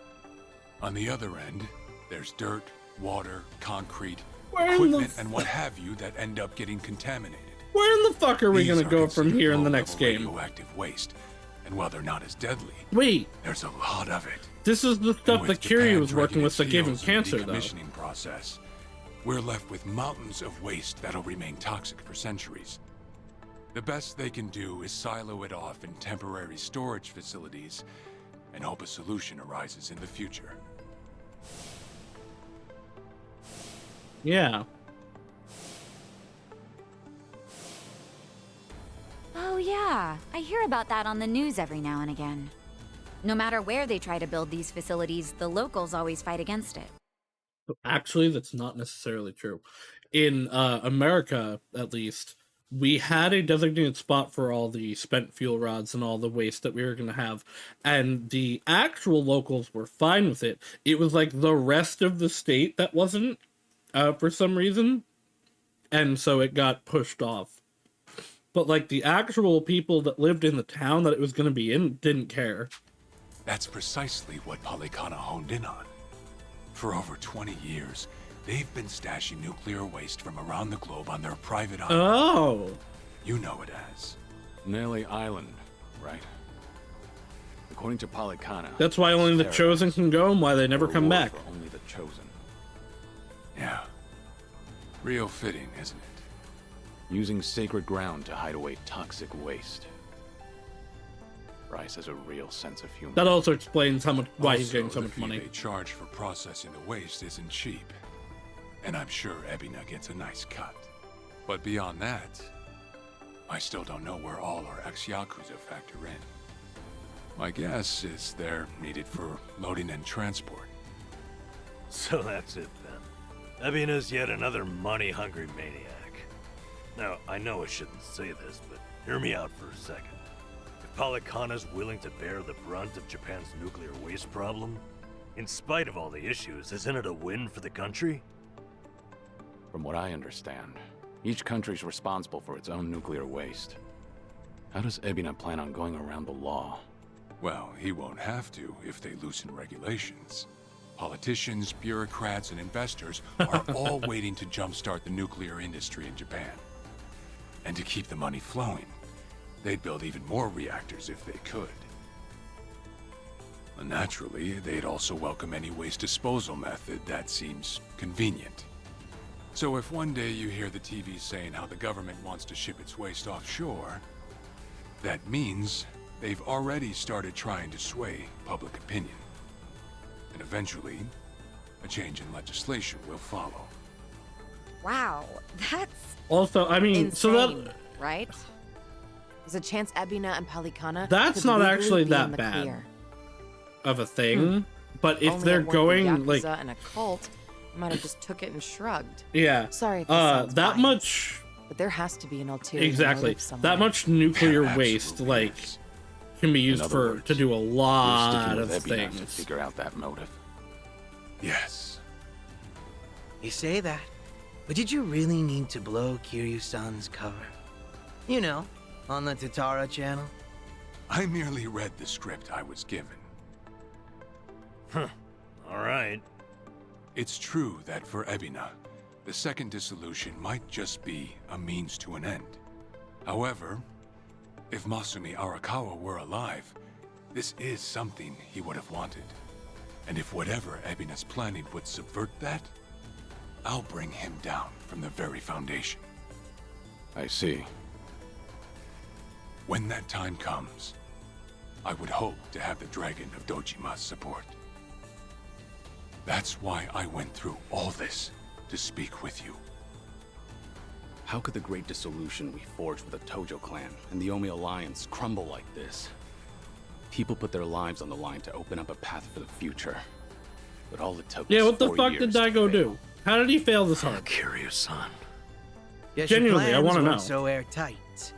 On the other end, there's dirt, water, concrete, equipment, and what have you that end up getting contaminated. Where in the fuck are we gonna go from here in the next game? Radioactive waste, and while they're not as deadly, there's a lot of it. This is the stuff that Kiryu was working with that gave him cancer, though. Decommissioning process. We're left with mountains of waste that'll remain toxic for centuries. The best they can do is silo it off in temporary storage facilities and hope a solution arises in the future. Yeah. Oh yeah, I hear about that on the news every now and again. No matter where they try to build these facilities, the locals always fight against it. Actually, that's not necessarily true. In America, at least, we had a designated spot for all the spent fuel rods and all the waste that we were going to have, and the actual locals were fine with it. It was like the rest of the state that wasn't, for some reason, and so it got pushed off. But like the actual people that lived in the town that it was going to be in didn't care. That's precisely what Polycana honed in on. For over 20 years, they've been stashing nuclear waste from around the globe on their private island. Oh! You know it as Nelly Island, right? According to Polycana... That's why only the chosen can go and why they never come back. Only the chosen. Yeah. Real fitting, isn't it? Using sacred ground to hide away toxic waste. Bryce has a real sense of humor. That also explains why he's getting so the much fee money. They charge for processing the waste isn't cheap. And I'm sure Ebina gets a nice cut. But beyond that, I still don't know where all our ex-Yakuza factor in. My guess is they're needed for loading and transport. So that's it then. Ebina's yet another money-hungry maniac. Now, I know I shouldn't say this, but hear me out for a second. If Polycana's willing to bear the brunt of Japan's nuclear waste problem, in spite of all the issues, isn't it a win for the country? From what I understand, each country's responsible for its own nuclear waste. How does Ebina plan on going around the law? Well, he won't have to if they loosen regulations. Politicians, bureaucrats, and investors are all waiting to jumpstart the nuclear industry in Japan. And to keep the money flowing, they'd build even more reactors if they could. And naturally, they'd also welcome any waste disposal method that seems convenient. So if one day you hear the TV saying how the government wants to ship its waste offshore, that means they've already started trying to sway public opinion. And eventually, a change in legislation will follow. Wow, that's Also, I mean, insane, so that right? There's a chance Ebina and Polycana that's could not legally actually be that in the bad clear. of a thing. But if Only they're it weren't the going like, Yakuza and a cult, I might have just took it and shrugged. yeah, Sorry if this sounds that biased, much. but there has to be an ulterior Exactly. motive somewhere. That much nuclear waste, like, can be used other for words, to do a We're lot sticking of with Ebina to things. figure out that motive. Yes. You say that, but did you really need to blow Kiryu-san's cover? You know, on the Tatara channel? I merely read the script I was given. Huh. All right. It's true that for Ebina, the second dissolution might just be a means to an end. However, if Masumi Arakawa were alive, this is something he would have wanted. And if whatever Ebina's planning would subvert that, I'll bring him down from the very foundation. I see. When that time comes, I would hope to have the Dragon of Dojima's support. That's why I went through all this to speak with you. How could the great dissolution we forged with the Tojo clan and the Omi Alliance crumble like this? People put their lives on the line to open up a path for the future. But all it took Yeah, was what the 4 fuck did years to Daigo fail. do? How did he fail this hard? I'm curious, son. Guess Genuinely, I want to know. So airtight.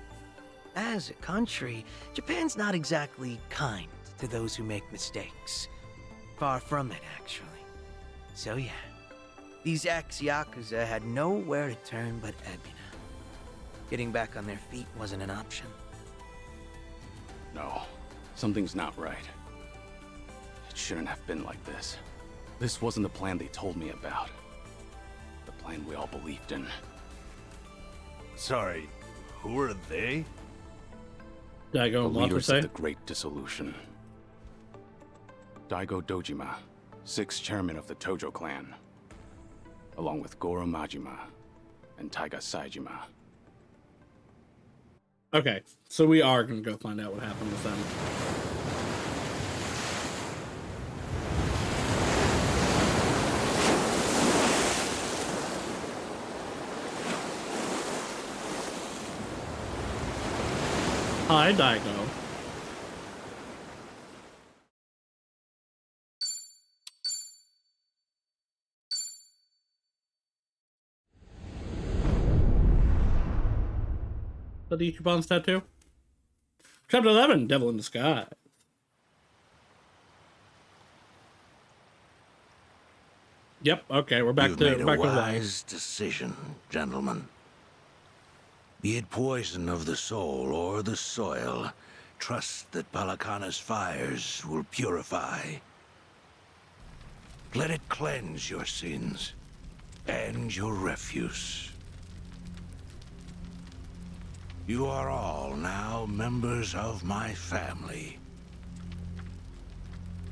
As a country, Japan's not exactly kind to those who make mistakes. Far from it, actually. So yeah, these ex-Yakuza had nowhere to turn but Ebina. Getting back on their feet wasn't an option. No, something's not right. It shouldn't have been like this. This wasn't the plan they told me about. The plan we all believed in. Sorry, who are they? Daigo The and leaders Watase? of the Great Dissolution. Daigo Dojima, 6th chairman of the Tojo clan, along with Goro Majima and Taiga Saejima. Okay, so we are gonna go find out what happened with them. Hi, Daigo. The Ichiban's tattoo? Chapter 11, Devil in Disguise. Yep, okay, we're back You've to made a back to wise decision, gentlemen. Be it poison of the soul or the soil, trust that Palakana's fires will purify. Let it cleanse your sins and your refuse. You are all now members of my family.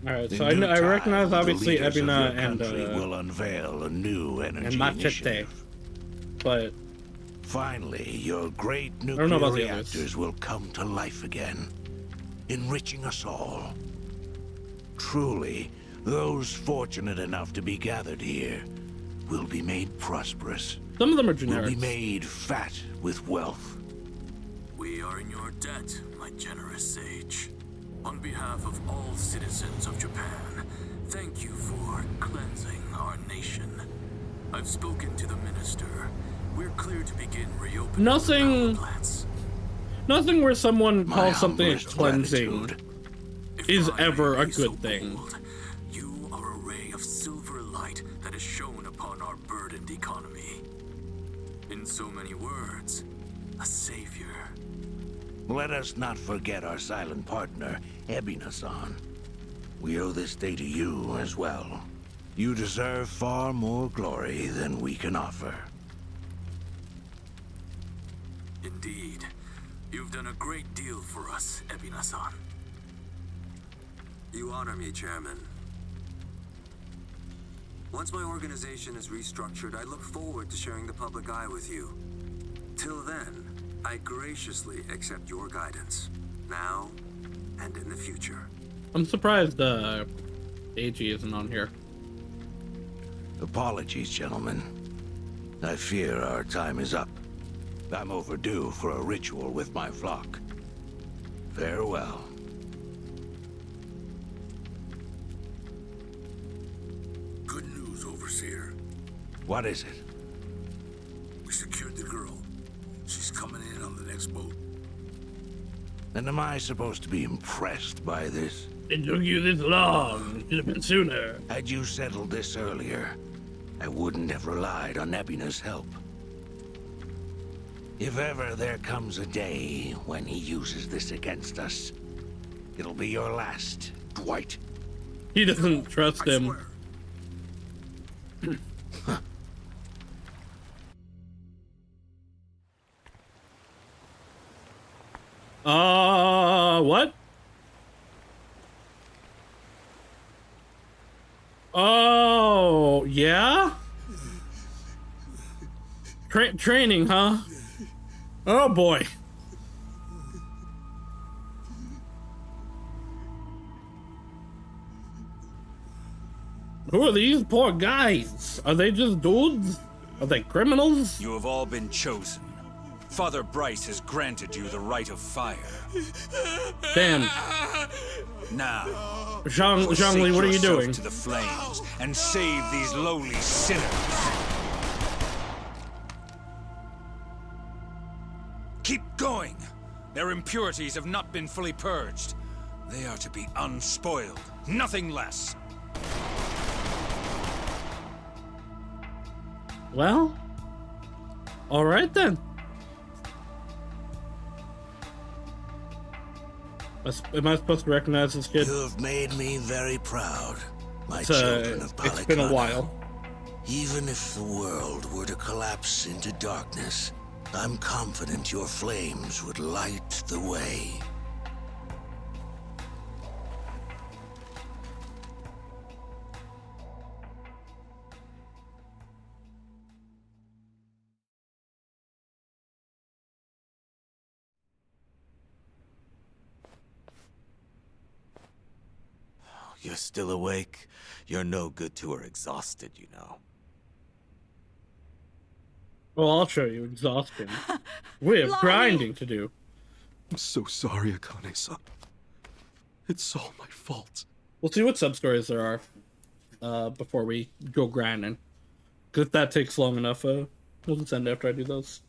Alright, so In due I recognize time, obviously the leaders of Ebina your and country will unveil a new energy and Machete, initiative. but Finally, your great don't know nuclear about the others. reactors will come to life again, enriching us all. Truly, those fortunate enough to be gathered here will be made prosperous. Some of them are Will be generic. made fat with wealth. We are in your debt, my generous sage. On behalf of all citizens of Japan, thank you for cleansing our nation. I've spoken to the minister. We're clear to begin reopening Nothing where someone My calls something a humblest cleansing is ever a good thing. You are a ray of silver light that is shone upon our burdened economy. In so many words, a savior. Let us not forget our silent partner, Ebina-san. We owe this day to you as well. You deserve far more glory than we can offer. Indeed. You've done a great deal for us, Ebina-san. You honor me, Chairman. Once my organization is restructured, I look forward to sharing the public eye with you. Till then, I graciously accept your guidance, now and in the future. I'm surprised AG isn't on here. Apologies, gentlemen. I fear our time is up. I'm overdue for a ritual with my flock. Farewell. Good news, Overseer. What is it? We secured the girl. She's coming in on the next boat. And am I supposed to be impressed by this? It took you this long. Should have been sooner. Had you settled this earlier, I wouldn't have relied on Ebina's help. If ever there comes a day when he uses this against us, it'll be your last, Dwight. He doesn't trust him. What? Oh, yeah? Training, huh? Oh, boy. Who are these poor guys? Are they just dudes? Are they criminals? You have all been chosen. Father Bryce has granted you the right of fire. Damn. Now, Zhongli, what are you yourself doing? to the flames and save these lowly sinners. Keep going. Their impurities have not been fully purged. They are to be unspoiled, nothing less. Well, all right then. Am I supposed to recognize this kid? You have made me very proud, my It's, children of it's been a Polycana. while. Even if the world were to collapse into darkness, I'm confident your flames would light the way. You're still awake? You're no good to her exhausted, you know. Well, I'll show you exhausting. We have Lonnie! grinding to do. I'm so sorry, Akane-san. It's all my fault. We'll see what sub-stories there are before we go grinding. Because if that takes long enough, we'll just end after I do those.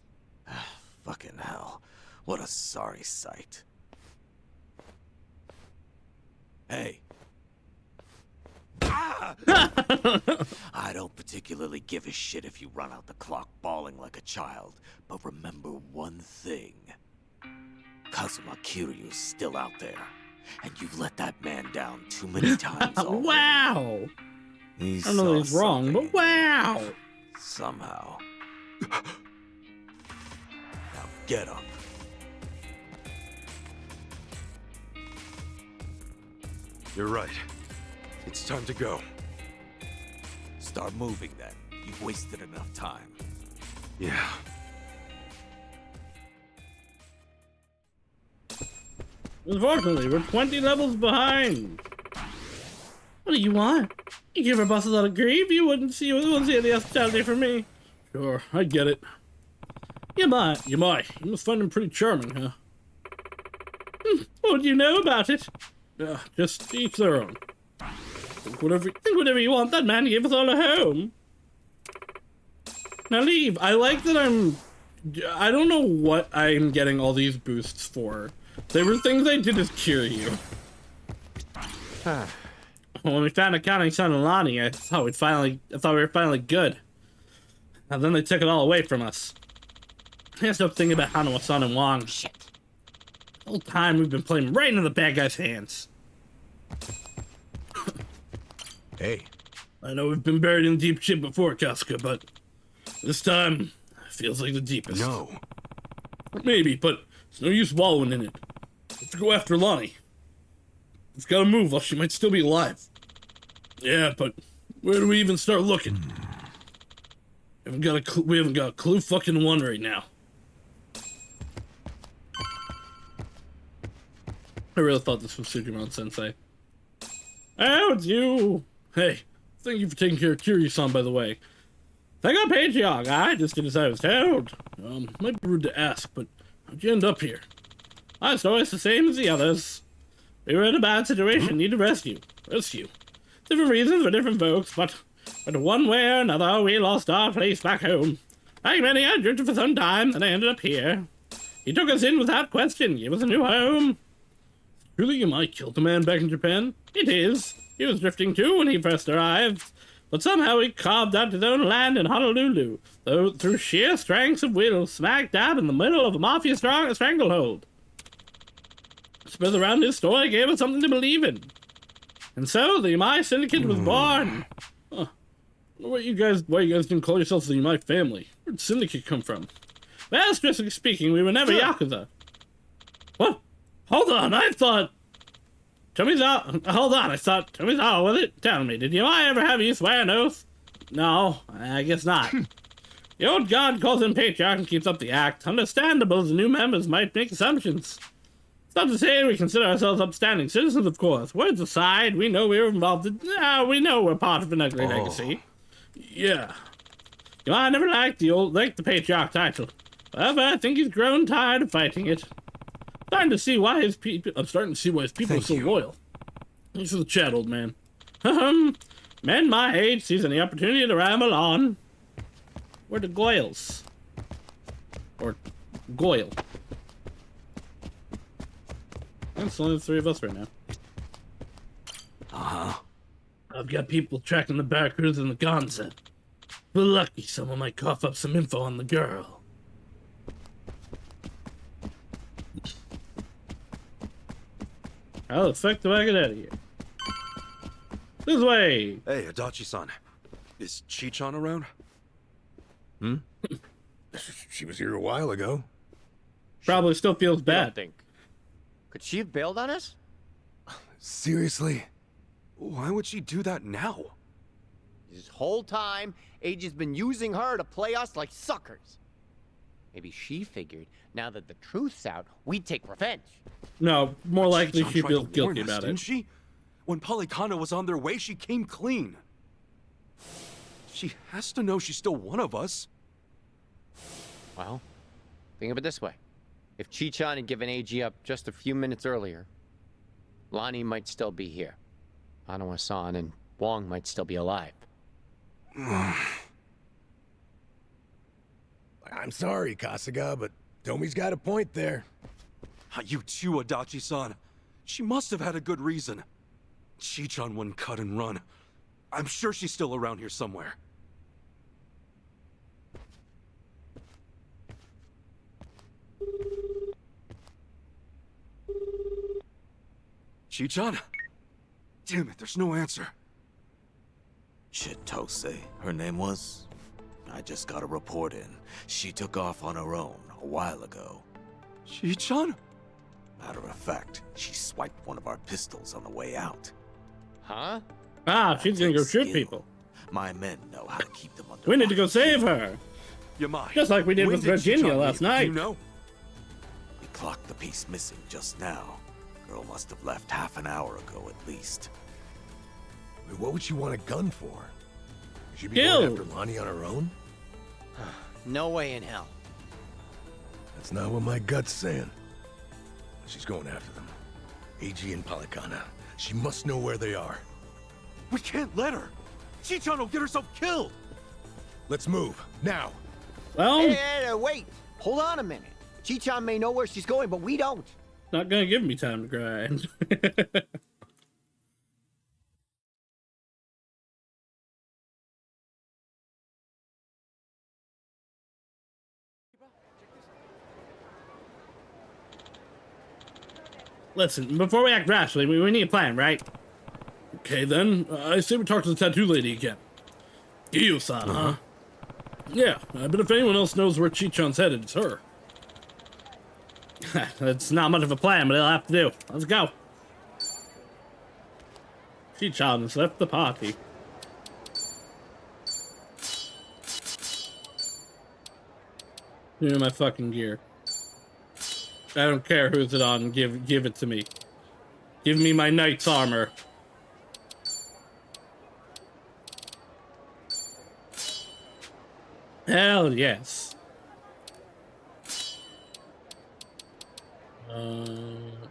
Fucking hell. What a sorry sight. Hey. I don't particularly give a shit if you run out the clock bawling like a child, but remember one thing. Kazuma Kiryu's still out there, and you've let that man down too many times already. Wow! He I don't know saw he's wrong, but wow! Somehow. Now get up. You're right. It's time to go. Start moving then. You've wasted enough time. Yeah. Unfortunately, we're 20 levels behind. What do you want? You give our boss a lot of grief, you wouldn't see any hospitality from me. Sure, I get it. You might. You must find him pretty charming, huh? What do you know about it? Just each their own. Think whatever you want. That man gave us all a home. Now leave. I like that I don't know what I'm getting all these boosts for. They were things I did as Kiryu. When we found Akane-san and Lonnie, I thought we were finally good. And then they took it all away from us. I can't stop thinking about Hanawa-san and Wong. Shit. The whole time we've been playing right into the bad guy's hands. Hey. I know we've been buried in deep shit before, Kasuga, but this time it feels like the deepest. No. Maybe, but it's no use wallowing in it. Let's go after Lonnie. We've got to move while she might still be alive. Yeah, but where do we even start looking? We haven't got a clue fucking one right now. I really thought this was Sugimon-sensei. Oh, it's you! Hey, thank you for taking care of Kiryu-san, by the way. Thank God, Patriarch. I just did as I was told. Might be rude to ask, but how'd you end up here? My story's the same as the others. We were in a bad situation, needed rescue. Different reasons for different folks, but one way or another, we lost our place back home. Like many, I drifted for some time, then I ended up here. He took us in without question, gave us a new home. Truly, you might kill the man back in Japan? It is. He was drifting too when he first arrived. But somehow he carved out his own land in Honolulu, though through sheer strength of will, smack dab in the middle of a mafia stranglehold. Spread around his story gave us something to believe in. And so, the Yamai Syndicate was born. Huh. Why you guys didn't call yourselves the Yamai family? Where'd Syndicate come from? Well, strictly speaking, we were never Yakuza. What? Hold on, I thought Tomizawa, was it? Tell me, did Yamai ever have you swear an oath? No, I guess not. The old god calls him Patriarch and keeps up the act. Understandable, the new members might make assumptions. It's not to say we consider ourselves upstanding citizens, of course. Words aside, we know we were involved in... we know we're part of an ugly legacy. Yeah. I never liked the Patriarch title. However, I think he's grown tired of fighting it. I'm starting to see why his people are so loyal. Thanks for the chat, old man. Men my age sees any opportunity to ramble on. Where the Goyles? Or Goyle. There's only the three of us right now. Uh-huh. I've got people tracking the backers and the Gonza. We're lucky someone might cough up some info on the girl. How the fuck do I get out of here? This way! Hey, Adachi-san. Is Chi-chan around? Hmm? She was here a while ago. Probably still feels bad. Could she have bailed on us? Seriously? Why would she do that now? This whole time, Age has been using her to play us like suckers. Maybe she figured, now that the truth's out, we'd take revenge. No, more likely Chi-chan she tried feels to warn guilty us, about didn't it. she? When Polycana was on their way, she came clean. She has to know she's still one of us. Well, think of it this way. If Chi-chan had given AG up just a few minutes earlier, Lonnie might still be here. Hanawa-san and Wong might still be alive. I'm sorry, Kasuga, but Tomi's got a point there. You too, Adachi-san. She must have had a good reason. Chi-chan wouldn't cut and run. I'm sure she's still around here somewhere. Chi-chan? Damn it, there's no answer. Chitose, her name was? I just got a report in. She took off on her own a while ago. Chi-chan? Matter of fact, she swiped one of our pistols on the way out. Huh? Ah, she's gonna go shoot Skill. people. My men know how to keep them under We need to go lock. save her. Yamai, Just like we did when with did Virginia Chi-chan last leave? night. Do you know? We clocked the piece missing just now. Girl must have left half an hour ago at least. Wait, what would she want a gun for? Would she be Kill. going after Lonnie on her own? No way in hell. That's not what my gut's saying. She's going after them. AG and Polycana. She must know where they are. We can't let her. Chi-chan will get herself killed. Let's move, now. Well, Hey, wait! Hold on a minute. Chi-chan may know where she's going, but we don't. not gonna give me time to grind. Listen, before we act rashly, we need a plan, right? Okay, then. I say we talk to the tattoo lady again. Giyu-san, huh? Yeah, but if anyone else knows where Chi-chan's headed, it's her. It's not much of a plan, but it'll have to do. Let's go. Chi-chan has left the party. Give me my fucking gear. I don't care who's it on. Give it to me. Give me my knight's armor. Hell yes.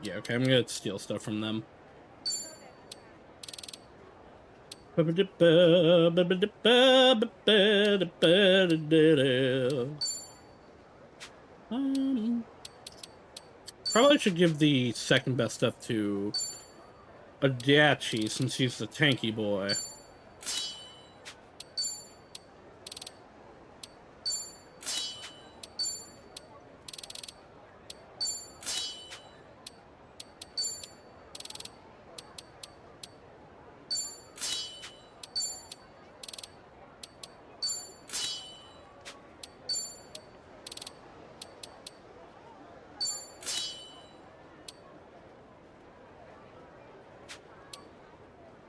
Yeah, okay, I'm gonna steal stuff from them. Probably should give the second best stuff to Adachi since he's the tanky boy.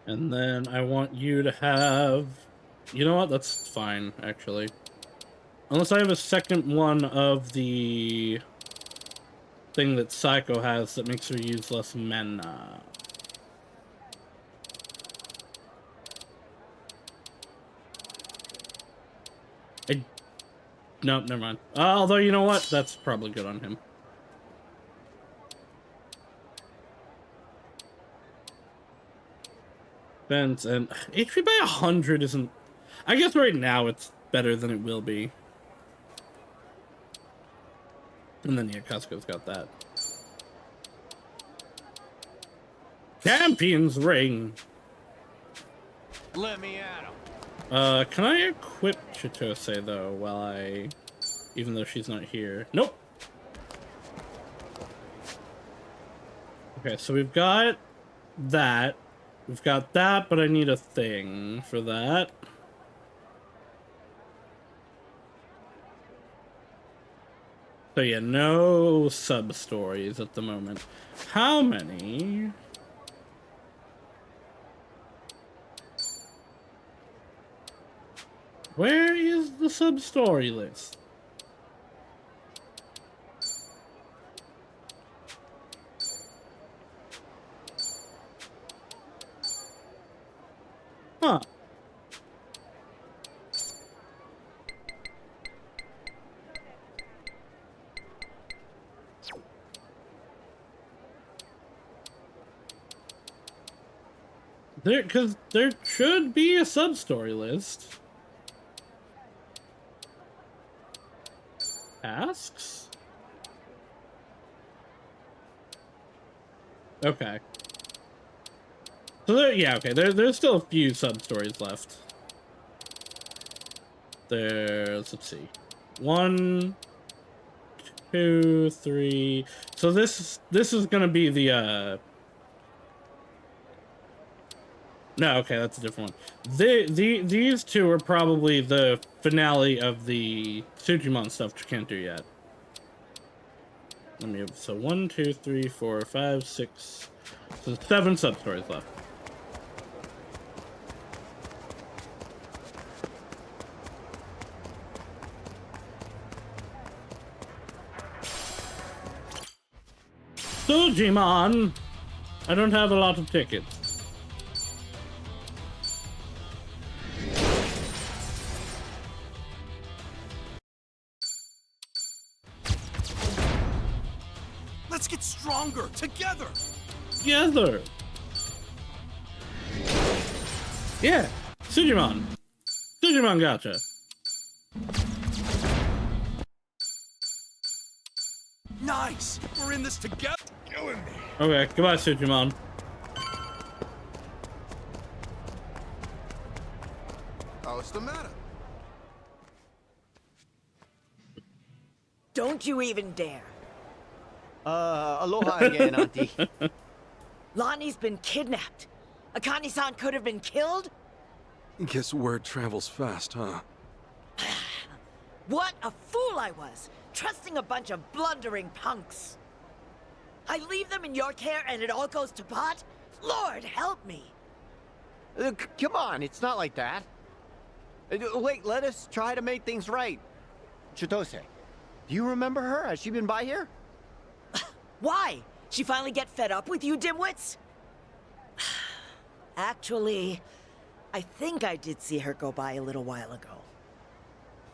And then I want you to have... You know what? That's fine, actually. Unless I have a second one of the thing that Psycho has that makes her use less mana. Nope, never mind. Although, you know what? That's probably good on him. Defense and HP by 100 isn't... I guess right now it's better than it will be. And then, yeah, Costco's got that. Champion's Ring! Let me at him. Can I equip Chitose, though, while I... Even though she's not here. Nope! Okay, so we've got that. We've got that, but I need a thing for that. So yeah, no sub-stories at the moment. How many... Where is the sub-story list? Huh. Because there should be a sub-story list. Tasks? Okay. So there, yeah, okay. There's still a few sub-stories left. There's, let's see. 1, 2, 3. So this is gonna be the No, okay, that's a different one. These two are probably the finale of the Sujimon stuff, which you can't do yet. Let me, so 1, 2, 3, 4, 5, 6, so 7 sub-stories left. Sujimon! I don't have a lot of tickets. Let's get stronger together. Together. Yeah, Sujimon. Sujimon gotcha. Nice. We're in this together. Killing me. Okay, goodbye, Sujimon. Oh, what's the matter? Don't you even dare. Aloha again, Auntie. Lonnie's been kidnapped. Akane-san could have been killed? Guess word travels fast, huh? What a fool I was, trusting a bunch of blundering punks. I leave them in your care and it all goes to pot? Lord, help me. Come on, it's not like that. Wait, let us try to make things right. Chitose, do you remember her? Has she been by here? Why? She finally get fed up with you dimwits? Actually, I think I did see her go by a little while ago.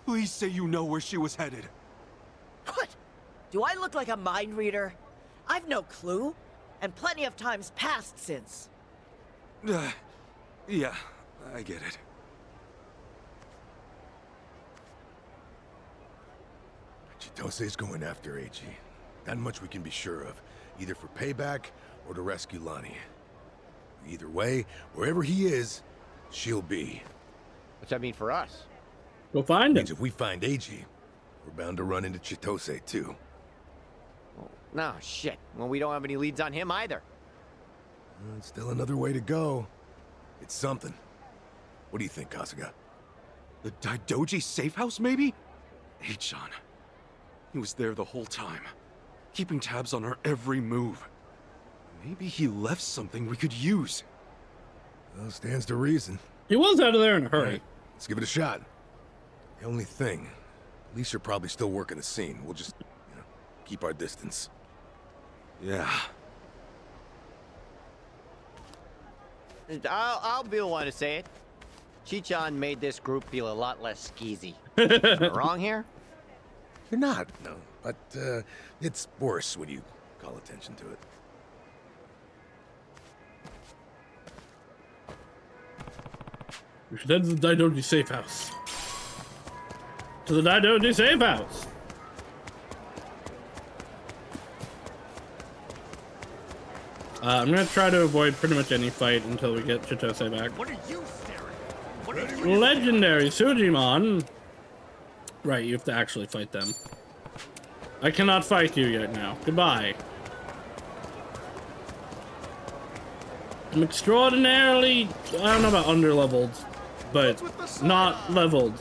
Please say you know where she was headed. What? Do I look like a mind reader? I've no clue, and plenty of times passed since. Yeah, I get it. Chitose's going after AG. That much we can be sure of, either for payback or to rescue Lonnie. Either way, wherever he is, she'll be. What's that mean for us? Go find him. Means if we find AG, we're bound to run into Chitose too. No, shit. Well, we don't have any leads on him either. Still another way to go. It's something. What do you think, Kasuga? The Daidoji safe house, maybe? H-chan. He was there the whole time, keeping tabs on her every move. Maybe he left something we could use. Well, stands to reason. He was out of there in a hurry. Right, let's give it a shot. The only thing, police are probably still working the scene. We'll just, keep our distance. Yeah. I'll be the one to say it. Chi-chan made this group feel a lot less skeezy. Am I wrong here? You're not, no. But, it's worse when you call attention to it. We should head to the Daidoji safe house. To the Daidoji safe house! I'm gonna try to avoid pretty much any fight until we get Chitose back. What are you staring at? What are you... Legendary Sujimon! Right, you have to actually fight them. I cannot fight you yet now. Goodbye. I'm extraordinarily... I don't know about underleveled, but not leveled.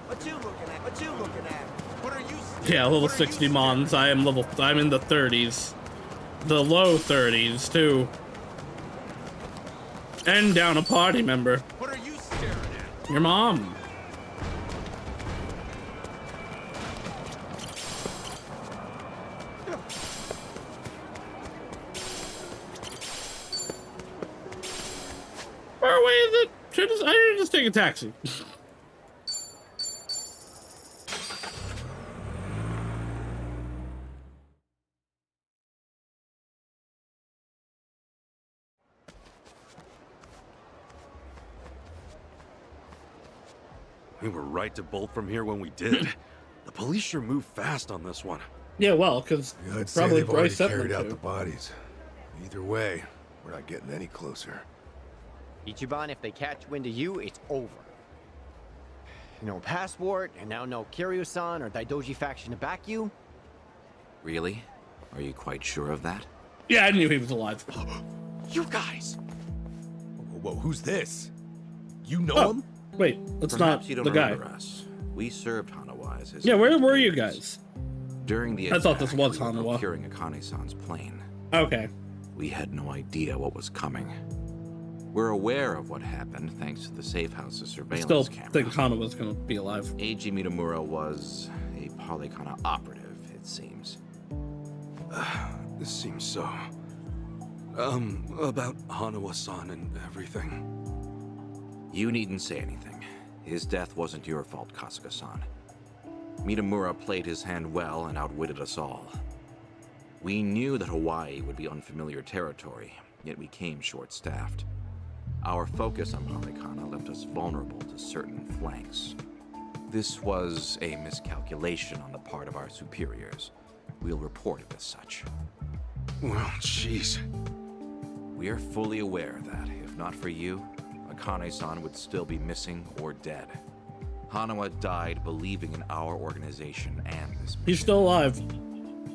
What you looking at? What you looking at? What are you... Yeah, level 60 mons. I'm in the 30s. The low 30s, too. And down a party member. What are you staring at? Your mom. Far away is it? I should just take a taxi. We were right to bolt from here when we did. The police sure moved fast on this one. Yeah, well, because I'd say probably they've already Bryce sent carried them out to. the bodies. Either way, we're not getting any closer. Ichiban, if they catch wind of you, it's over. No passport, and now no Kiryu-san or Daidoji faction to back you. Really? Are you quite sure of that? Yeah, I knew he was alive. You guys! Whoa, who's this? You know him? Wait, that's Perhaps not you don't the guy. remember us. We served Hanawa as his... Yeah, where were you guys? During the I thought this attack, was we were Hanawa. procuring Akane-san's plane. Okay. We had no idea what was coming. We're aware of what happened thanks to the safe house's surveillance Still camera. think Hana was gonna be alive. Eiji Mitamura was a Polykana operative, it seems. This seems so... about Hanawa-san and everything. You needn't say anything. His death wasn't your fault, Kasuga-san. Mitamura played his hand well and outwitted us all. We knew that Hawaii would be unfamiliar territory, yet we came short-staffed. Our focus on Polykana left us vulnerable to certain flanks. This was a miscalculation on the part of our superiors. We'll report it as such. Well, jeez. We are fully aware that, if not for you, Akane-san would still be missing or dead. Hanawa died believing in our organization and this mission. He's still alive.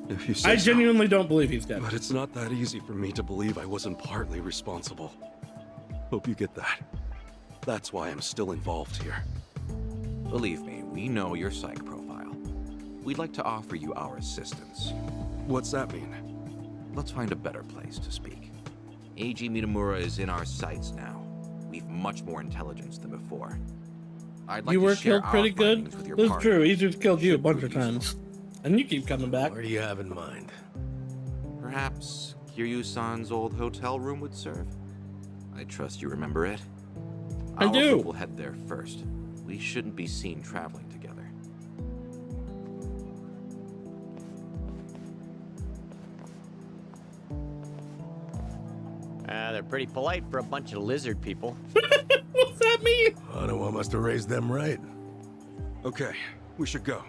If you say I so. genuinely don't believe he's dead. But it's not that easy for me to believe I wasn't partly responsible. Hope you get that. That's why I'm still involved here. Believe me, we know your psych profile. We'd like to offer you our assistance. What's that mean? Let's find a better place to speak. Eiji Mitamura is in our sights now. We've much more intelligence than before. I'd like You to were share killed pretty our good. findings with your That's party. true. He's just killed you a bunch of times. And you keep coming back. What do you have in mind? Perhaps Kiryu-san's old hotel room would serve? I trust you remember it. I Our do. group will head there first. We shouldn't be seen traveling together. They're pretty polite for a bunch of lizard people. What's that mean? Hanawa must have raised them right. Okay, we should go.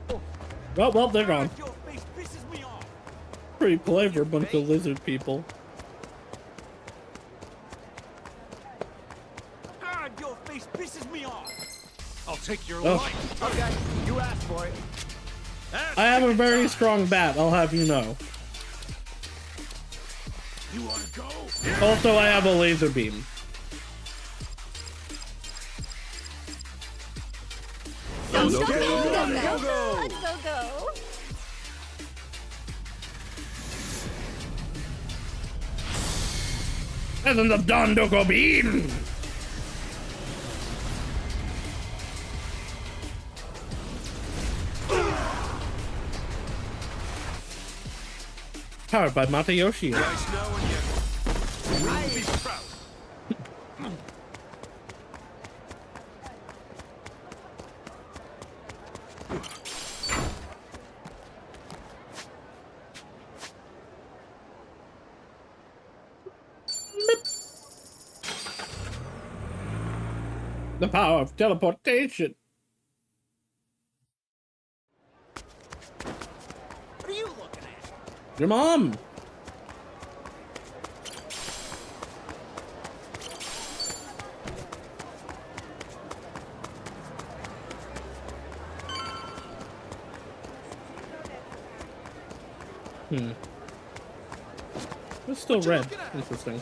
Oh, well, they're gone. Pretty polite for a bunch of lizard people. God, your face pisses me off. I'll take your Oh. life. Okay, you asked for it. I have a very strong bat, I'll have you know. You wanna go? Also, I have a laser beam. Go, go, go, go, go. Let's go. Essence of Dondoko Beam! Powered by Matayoshi. Nice knowing you. We'll be proud. The power of teleportation. What are you looking at? Your mom. It's still red. Interesting.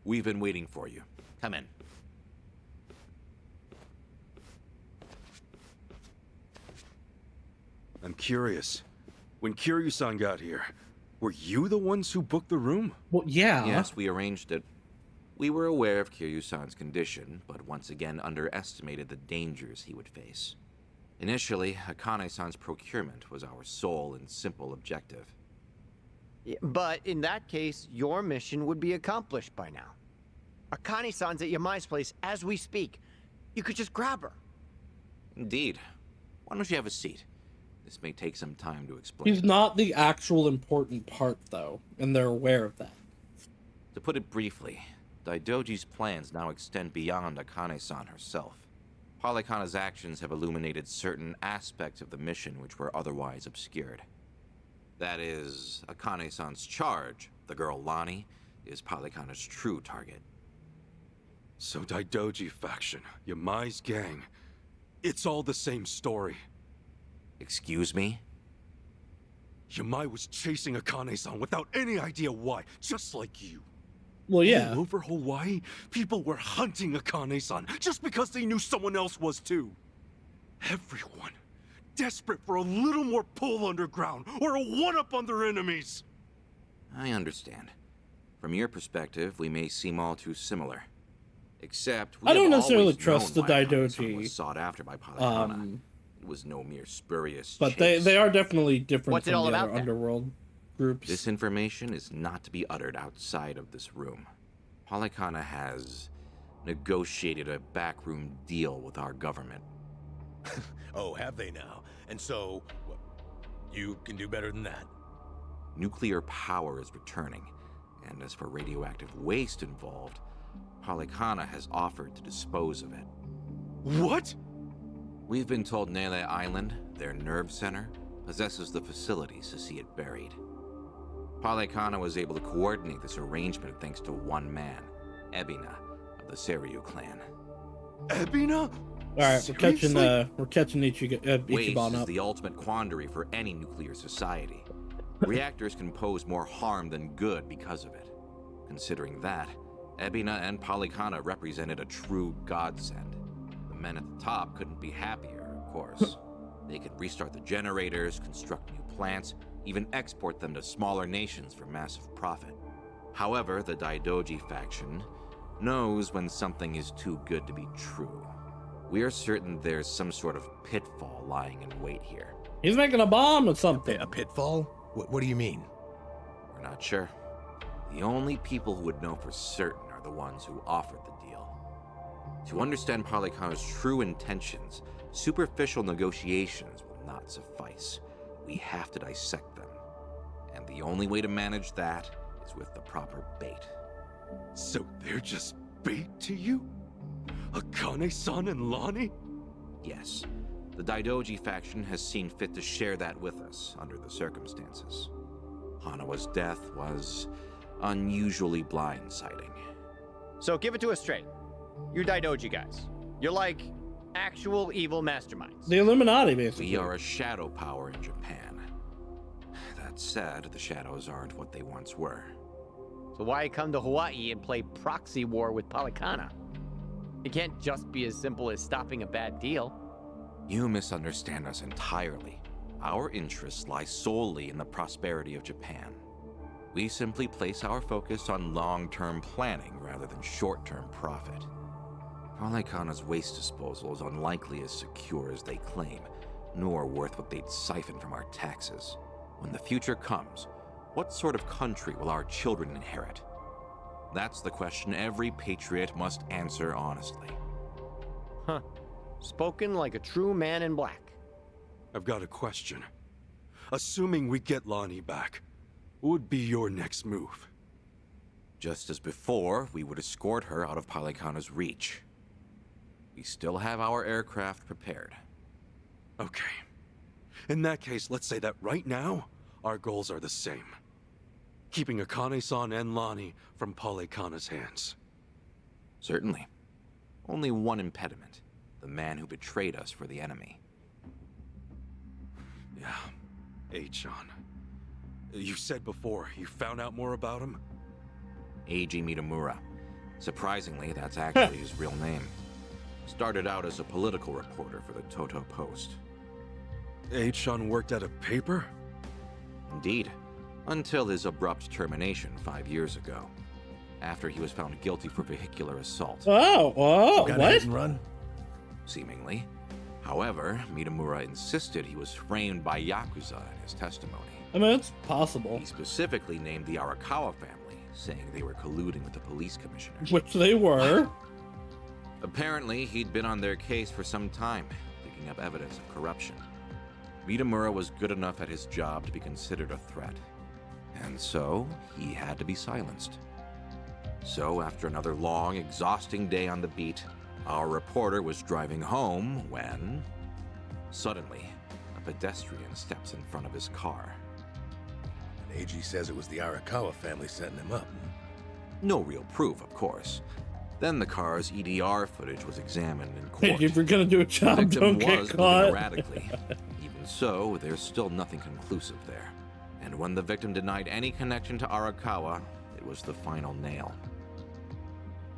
We've been waiting for you. Come in. I'm curious. When Kiryu-san got here, were you the ones who booked the room? Well, yeah. Yes, we arranged it. We were aware of Kiryu-san's condition, but once again underestimated the dangers he would face. Initially, Akane-san's procurement was our sole and simple objective. But in that case, your mission would be accomplished by now. Akane-san's at Yamai's place as we speak. You could just grab her. Indeed. Why don't you have a seat? This may take some time to explain. He's not the actual important part, though, and they're aware of that. To put it briefly, Daidoji's plans now extend beyond Akane-san herself. Polykhana's actions have illuminated certain aspects of the mission which were otherwise obscured. That is, Akane-san's charge, the girl Lani, is Polykhana's true target. So Daidoji faction, Yamai's gang, it's all the same story. Excuse me? Yamai was chasing Akane-san without any idea why, just like you. Well, yeah. All over Hawaii, people were hunting Akane-san just because they knew someone else was too. Everyone, desperate for a little more pull underground or a one-up on their enemies. I understand. From your perspective, we may seem all too similar. Except, we I don't have necessarily always trust the known why Akane-san Daidoji. was sought after by Polykhana. It was no mere spurious But chase. they are definitely different What's it from all the about other then? underworld groups. This information is not to be uttered outside of this room. Polykhana has negotiated a backroom deal with our government. Oh, have they now? And so, you can do better than that? Nuclear power is returning, and as for radioactive waste involved, Polykhana has offered to dispose of it. What? We've been told Nele Island, their nerve center, possesses the facilities to see it buried. Polykhana was able to coordinate this arrangement thanks to one man, Ebina, of the Seiryu clan. Ebina? Alright, we're catching Waste Ichiban is up. the ultimate quandary for any nuclear society. Reactors can pose more harm than good because of it. Considering that, Ebina and Polykhana represented a true godsend. The men at the top couldn't be happier, of course. They could restart the generators, construct new plants, even export them to smaller nations for massive profit. However, the Daidoji faction knows when something is too good to be true. We are certain there's some sort of pitfall lying in wait here. He's making a bomb or something. A pitfall? What do you mean? We're not sure. The only people who would know for certain are the ones who offered the deal. To understand Polykhana's true intentions, superficial negotiations will not suffice. We have to dissect them. And the only way to manage that is with the proper bait. So they're just bait to you? Akane-san and Lani? Yes. The Daidoji faction has seen fit to share that with us under the circumstances. Hanawa's death was unusually blindsiding. So give it to us straight. You're Daidoji guys. You're like actual evil masterminds. The Illuminati, basically. We are a shadow power in Japan. That said, the shadows aren't what they once were. So why come to Hawaii and play proxy war with Polykhana? It can't just be as simple as stopping a bad deal. You misunderstand us entirely. Our interests lie solely in the prosperity of Japan. We simply place our focus on long-term planning rather than short-term profit. Polykhana's waste disposal is unlikely as secure as they claim, nor worth what they'd siphon from our taxes. When the future comes, what sort of country will our children inherit? That's the question every patriot must answer honestly. Huh. Spoken like a true man in black. I've got a question. Assuming we get Lonnie back, what would be your next move? Just as before, we would escort her out of Polycana's reach. We still have our aircraft prepared. Okay. In that case, let's say that right now, our goals are the same. Keeping Akane-san and Lonnie from Polycana's hands. Certainly. Only one impediment. The man who betrayed us for the enemy. Yeah. H-chan. You said before, you found out more about him? Eiji Mitamura. Surprisingly, that's actually his real name. Started out as a political reporter for the Toto Post. H-chan worked at a paper? Indeed. Until his abrupt termination 5 years ago. After he was found guilty for vehicular assault. Oh, what? Hit and run? Seemingly. However, Mitamura insisted he was framed by Yakuza in his testimony. I mean, it's possible. He specifically named the Arakawa family, saying they were colluding with the police commissioner. Which they were. Apparently, he'd been on their case for some time, digging up evidence of corruption. Mitamura was good enough at his job to be considered a threat. And so, he had to be silenced. So, after another long, exhausting day on the beat, our reporter was driving home when... Suddenly, a pedestrian steps in front of his car. And AG says it was the Arakawa family setting him up. No real proof, of course. Then the car's EDR footage was examined in court. Hey, if you're gonna do a job, the victim don't get was caught. moving erratically. Even so, there's still nothing conclusive there. And when the victim denied any connection to Arakawa, it was the final nail.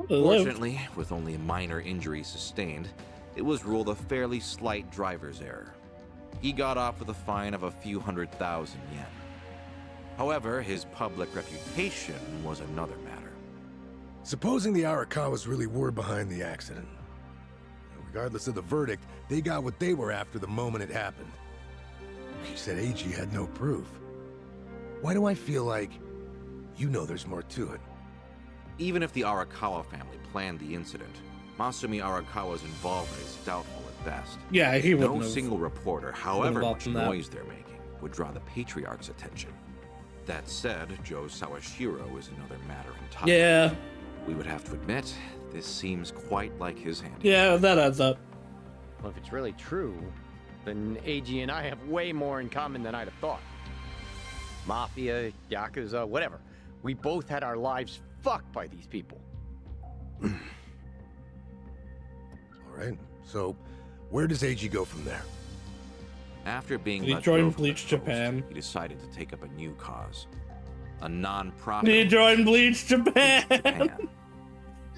Fortunately, with only minor injuries sustained, it was ruled a fairly slight driver's error. He got off with a fine of a few 100,000 yen. However, his public reputation was another matter. Supposing the Arakawas really were behind the accident. Regardless of the verdict, they got what they were after the moment it happened. She said AG had no proof. Why do I feel like you know there's more to it? Even if the Arakawa family planned the incident, Masumi Arakawa's involvement is doubtful at best. Yeah, he wouldn't No have single reporter, however much in that. noise they're making, would draw the Patriarch's attention. That said, Joe Sawashiro is another matter entirely. Yeah. We would have to admit, this seems quite like his hand. Yeah, that adds up. Well, if it's really true, then AG and I have way more in common than I'd have thought. Mafia, Yakuza, whatever. We both had our lives fucked by these people. All right, so where does AG go from there? After being He let go joined from Bleach the post, Japan. he decided to take up a new cause. A non-profit... He joined Bleach Japan.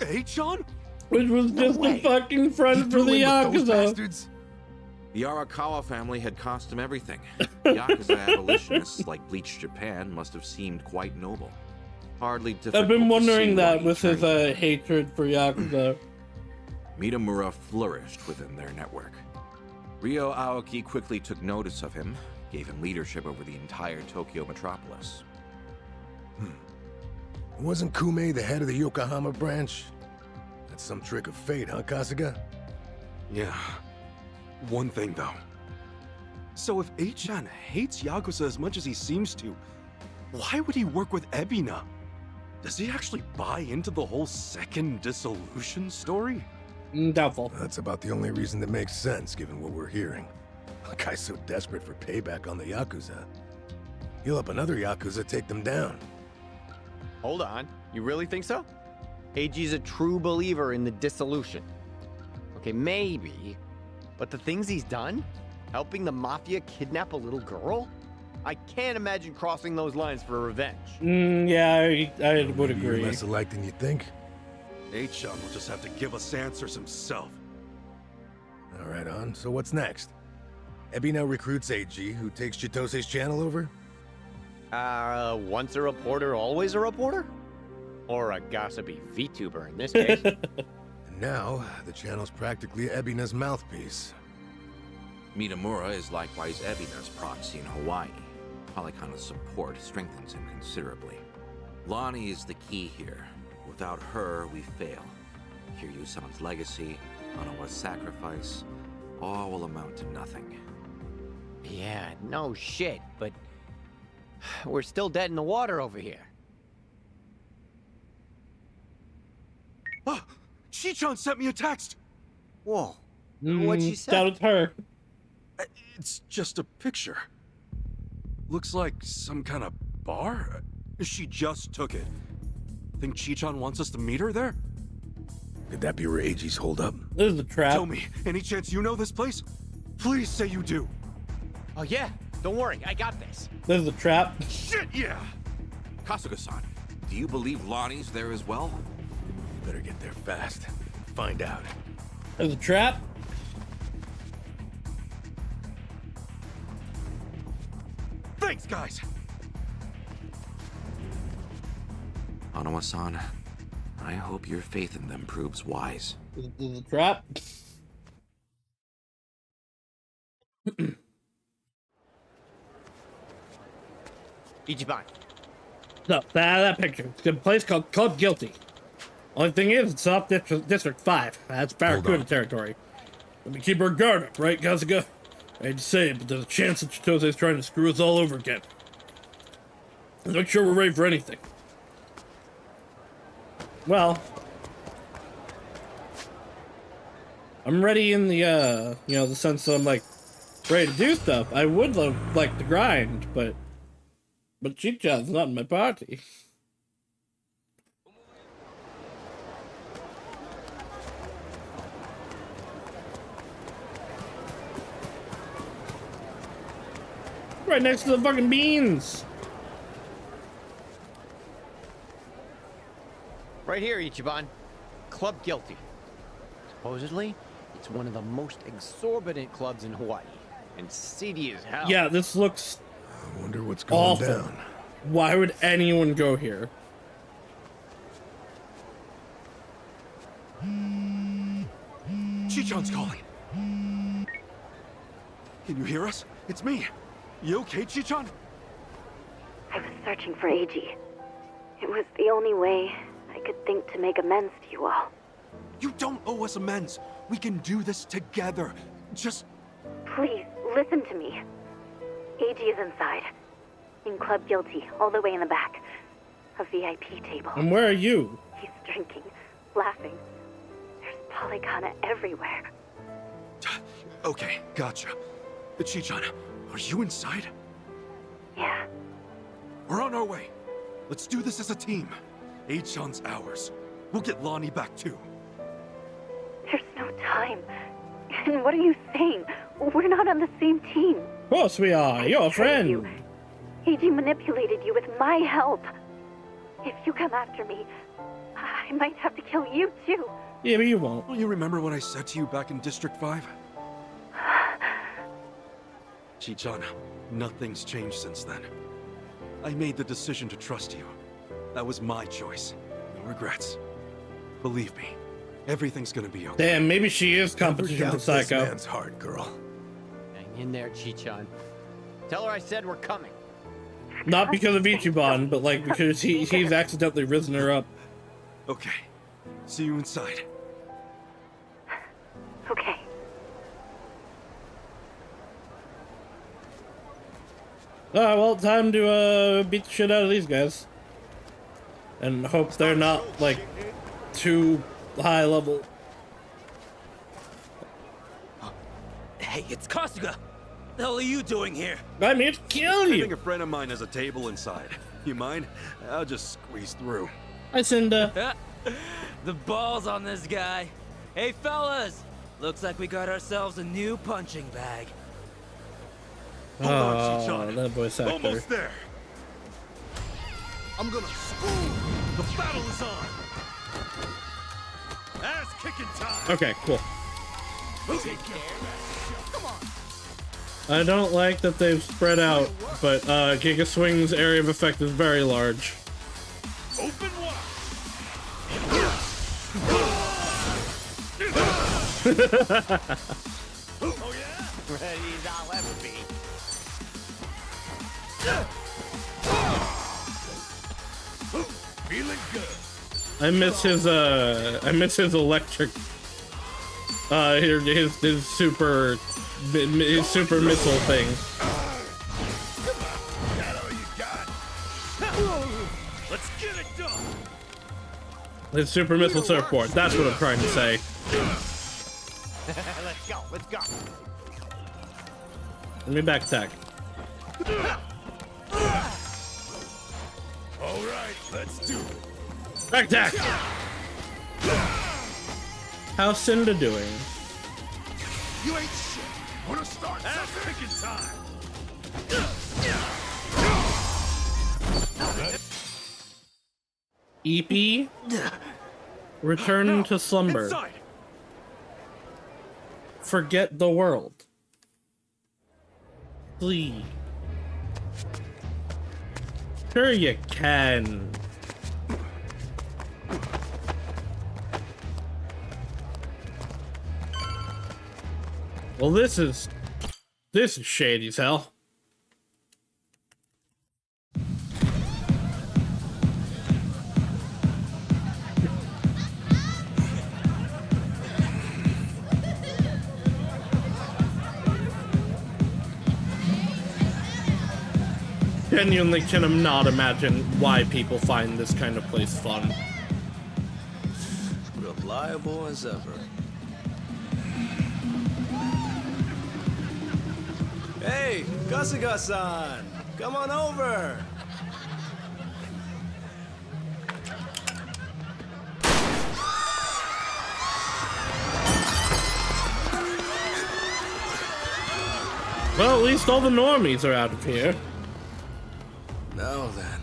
H-chan? Which was just a fucking front for the Yakuza. The Arakawa family had cost him everything. Yakuza abolitionists like Bleach Japan must have seemed quite noble. Hardly difficult I've been to see wondering why that he with his turned. hatred for Yakuza. Mitamura flourished within their network. Ryo Aoki quickly took notice of him, gave him leadership over the entire Tokyo metropolis. Wasn't Kume the head of the Yokohama branch? That's some trick of fate, huh, Kasuga? Yeah. One thing, though. So if H-chan hates Yakuza as much as he seems to, why would he work with Ebina? Does he actually buy into the whole second dissolution story? Doubtful. That's about the only reason that makes sense, given what we're hearing. A guy's so desperate for payback on the Yakuza. He'll help another Yakuza take them down. Hold on. You really think so? AG's a true believer in the dissolution. Okay, maybe. But the things he's done? Helping the Mafia kidnap a little girl? I can't imagine crossing those lines for revenge. Yeah, I would agree. You're less alike than you think. H-chan will just have to give us answers himself. All right, on. So what's next? Ebi now recruits AG, who takes Chitose's channel over? Once a reporter, always a reporter? Or a gossipy VTuber in this case. And now, the channel's practically Ebina's mouthpiece. Mitamura is likewise Ebina's proxy in Hawaii. Polycana's support strengthens him considerably. Lonnie is the key here. Without her, we fail. Kiryu-san's legacy, Onowa's sacrifice, all will amount to nothing. Yeah, no shit, but we're still dead in the water over here. Oh, Chi-chan sent me a text. Whoa. What'd she say? That was her. It's just a picture. Looks like some kind of bar. She just took it. Think Chi-chan wants us to meet her there? Could that be where Eiji's hold up? This is a trap. Tell me, any chance you know this place? Please say you do. Oh yeah, don't worry, I got this. This is a trap. Shit, yeah! Kasuga-san, do you believe Lonnie's there as well? You better get there fast. Find out. This is a trap. Thanks, guys! Hanawa-san, I hope your faith in them proves wise. This is a trap. Ichiban. No, that picture. It's a place called Club Guilty. Only thing is, it's off District 5. That's Barracuda territory. Let me keep our guard up, right, Kasuga? I hate to say it, but there's a chance that Chitose's trying to screw us all over again. I'm not sure we're ready for anything. Well, I'm ready in the, the sense that I'm, like, ready to do stuff. I would like to grind, but Chi-chan's not in my party. Right next to the fucking beans. Right here, Ichiban. Club Guilty. Supposedly, it's one of the most exorbitant clubs in Hawaii. And seedy as hell. Yeah, this looks I wonder what's going awful. down. Why would anyone go here? Chi-chan's calling. Can you hear us? It's me. You okay, Chi-chan? I was searching for Eiji. It was the only way I could think to make amends to you all. You don't owe us amends. We can do this together. Just... Please, listen to me. Eiji is inside. In Club Guilty, all the way in the back. A VIP table. And where are you? He's drinking, laughing. There's polygana everywhere. Okay, gotcha. Chi-chan, are you inside? Yeah. We're on our way. Let's do this as a team. Eichan's ours. We'll get Lonnie back too. There's no time. And what are you saying? We're not on the same team. Of course we are. You're a friend. Eiji manipulated you with my help. If you come after me, I might have to kill you too. Yeah, but you won't. Don't you remember what I said to you back in District 5? Chi-chan, nothing's changed since then. I made the decision to trust you. That was my choice. No regrets. Believe me, everything's gonna be okay. Damn, maybe she is competition for Psycho. This man's heart, girl. Hang in there, Chi-chan. Tell her I said we're coming. Not because of Ichiban, but like because he's accidentally risen her up. Okay. See you inside. Okay. Alright, well, time to beat the shit out of these guys. And hope they're not, like, too high level. Hey, it's Kasuga! The hell are you doing here? I'm here to kill you! I think a friend of mine has a table inside. You mind? I'll just squeeze through. Hi, Cinda. The balls on this guy. Hey, fellas! Looks like we got ourselves a new punching bag. Oh, that voice actor. Almost there. I'm gonna spoon. The battle is on. Ass kicking time. Okay, cool. Take care. Come on. I don't like that they've spread out, but Giga Swing's area of effect is very large. Open wide. Oh yeah? Ready as I'll ever be. Feeling good. I miss his electric his super missile thing. It's Super Missile Surfboard. That's what I'm trying to say. Let's go. Let's go. Let me back attack. All right, let's do it. Back attack. How's Cinda doing? You ain't shit. Wanna start? That's picking time. EP, return to slumber. Inside. Forget the world. Please. Sure you can. Well, this is shady as hell. Genuinely cannot imagine why people find this kind of place fun. Reliable as ever. Hey, Kasuga-san! Come on over! Well, at least all the normies are out of here. Now then.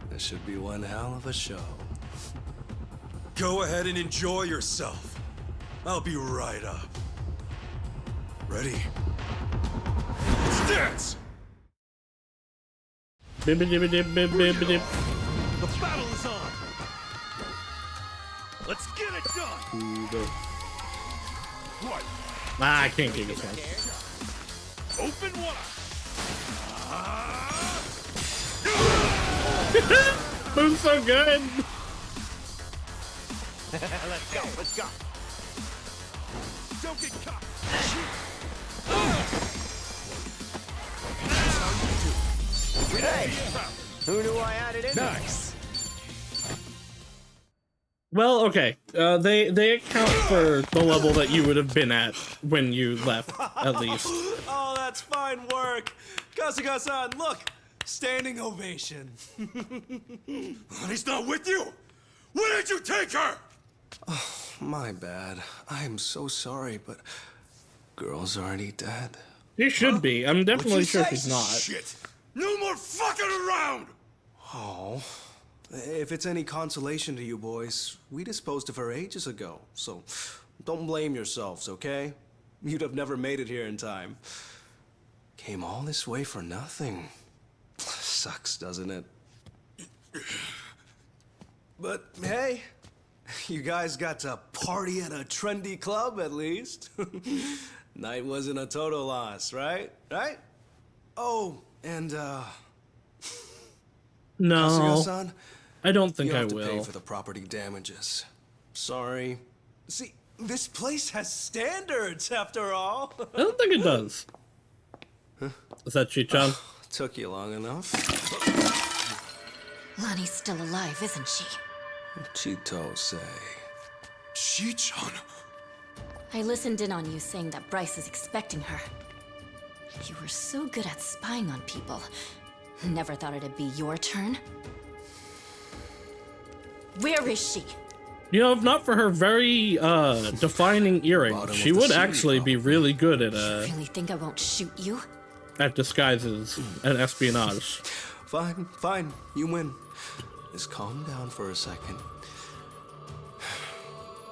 This should be one hell of a show. Go ahead and enjoy yourself. I'll be right up. Ready? Let's dance! Bibbidi-bidi-bidi-bidi. The battle is on. Let's get it done. What? Ah, I can't do this one. Open wide. Moves so good. Let's go. Let's go. Don't get caught. Hey, who knew I had it in? Nice. Well, okay. They account for the level that you would have been at when you left, at least. Oh, that's fine work. Kasuga-san, look. Standing ovation. He's not with you? Where did you take her? Oh, my bad. I am so sorry, but girl's already dead. She should be. I'm definitely sure she's not. Shit. No more fucking around! Oh. If it's any consolation to you boys, we disposed of her ages ago, so don't blame yourselves, okay? You'd have never made it here in time. Came all this way for nothing. Sucks, doesn't it? But hey, you guys got to party at a trendy club at least. Night wasn't a total loss, right? Right? Oh, and No, Kasuga-san, I don't think you I have to pay will. for the property damages. Sorry. See, this place has standards, after all. I don't think it does. Is that Chi-chan? Took you long enough. Lonnie's still alive, isn't she? Chito say. Chi-chan? I listened in on you saying that Bryce is expecting her. You were so good at spying on people. Never thought it'd be your turn. Where is she? You know, if not for her very defining earring, she would actually be really good at Really think I won't shoot you? at disguises and espionage. Fine, fine. You win. Just calm down for a second.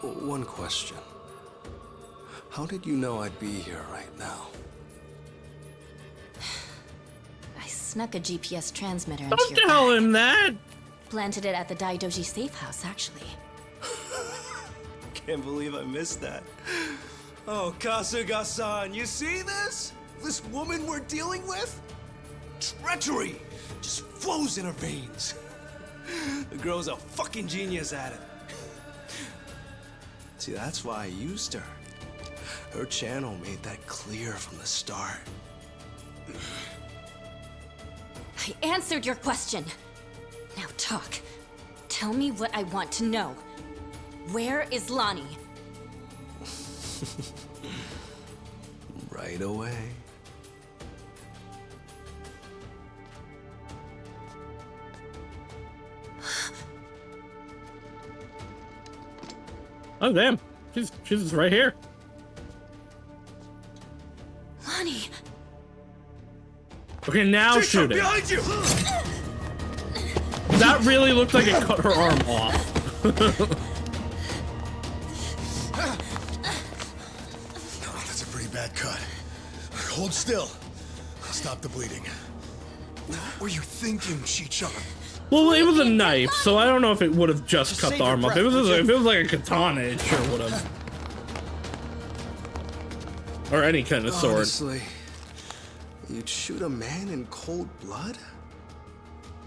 One question. How did you know I'd be here right now? I snuck a GPS transmitter into Don't your tell bag. him that! Planted it at the Daidoji safe house, actually. Can't believe I missed that. Oh, Kasuga-san, you see this? This woman we're dealing with? Treachery just flows in her veins. The girl's a fucking genius at it. See, that's why I used her. Her channel made that clear from the start. I answered your question. Now talk. Tell me what I want to know. Where is Lonnie? Right away. Oh damn, she's right here. Lonnie. Okay, now shoot it. Behind you! That really looked like it cut her arm off. Oh, that's a pretty bad cut. Hold still. I'll stop the bleeding. What were you thinking, Chi-chan? Well, it was a knife, so I don't know if it would have just cut the arm off. If it was like a katana, it sure would have. Or any kind of sword. Honestly, you'd shoot a man in cold blood?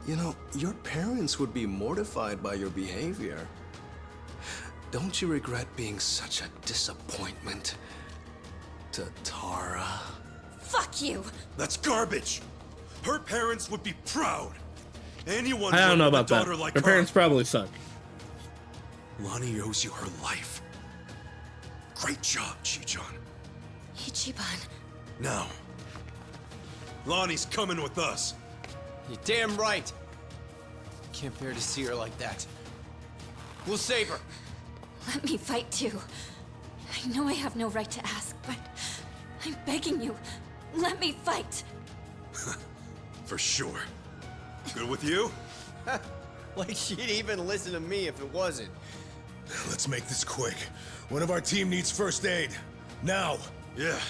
You know, your parents would be mortified by your behavior. Don't you regret being such a disappointment to Tara? Fuck you! That's garbage! Her parents would be proud! Anyone I don't know about that. Like Her parents probably suck. Lonnie owes you her life. Great job, Chi-chan. Ichiban. Now, Lonnie's coming with us. You're damn right. Can't bear to see her like that. We'll save her. Let me fight too. I know I have no right to ask, but I'm begging you. Let me fight. For sure. Good with you? Like she'd even listen to me if it wasn't. Let's make this quick. One of our team needs first aid. Now. Yeah,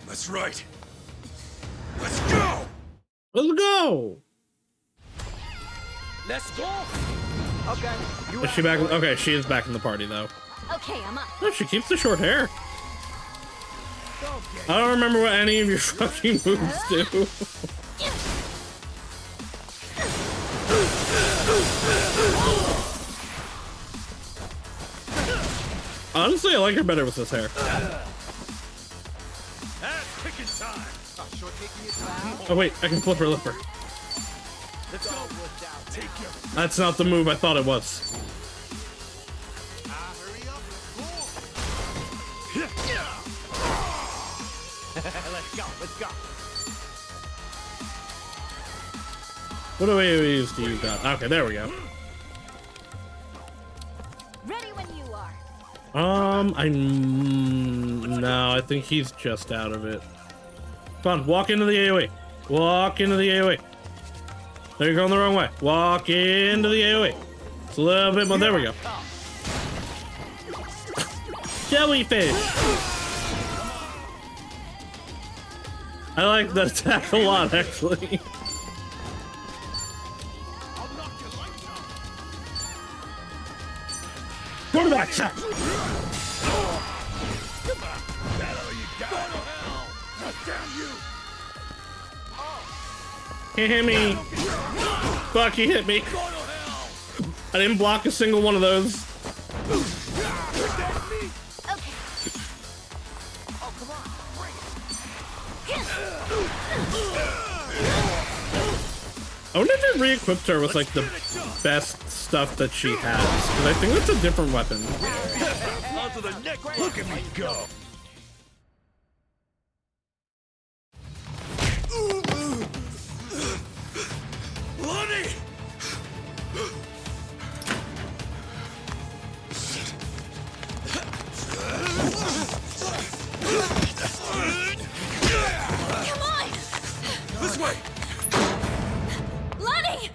that's right. Let's go! Let's go! Let's go! Okay. Is she back? Okay, she is back in the party though. Okay, I'm up. No, she keeps the short hair. I don't remember what any of your fucking moves do. Honestly, I like her better with this hair. Ass kicking time. Oh wait, I can flip her lipper. Let's go. Take your That's not the move I thought it was. Let's go. What do we use to use that? Okay, there we go. Ready when you are. No, I think he's just out of it. Come on, walk into the AoE. Walk into the AoE. No, you're going the wrong way. Walk into the AoE. It's a little bit more. There we go. Jellyfish. I like that attack a lot, actually. Quarterback shot. He hit me. Fuck, he hit me. I didn't block a single one of those. I wonder if it re-equipped her with like the best stuff that she has, because I think that's a different weapon. Onto the neck. Look at me go. Lonnie! Come on! This way! Lonnie!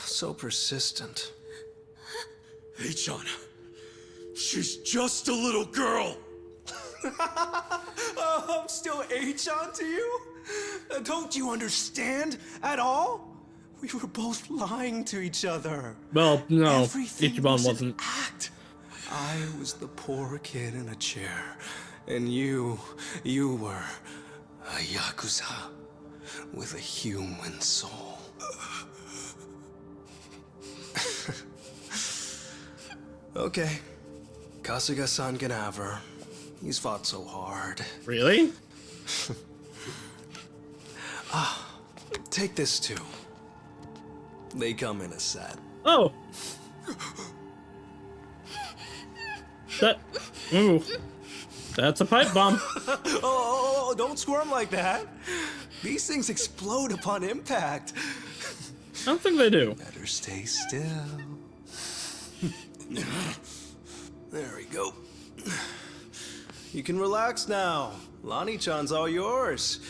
So persistent. Hey, John. She's just a little girl. Oh, I'm still H-on to you? Don't you understand at all? We were both lying to each other. Well, no, Everything Ichiban was an wasn't. act. I was the poor kid in a chair, and you were a Yakuza with a human soul. Okay, Kasuga-san can have her. He's fought so hard. Really? Take this too. They come in a set. Oh. That. Ooh. That's a pipe bomb. Oh, don't squirm like that. These things explode upon impact. I don't think they do. Better stay still. There we go. You can relax now. Lonnie-chan's all yours.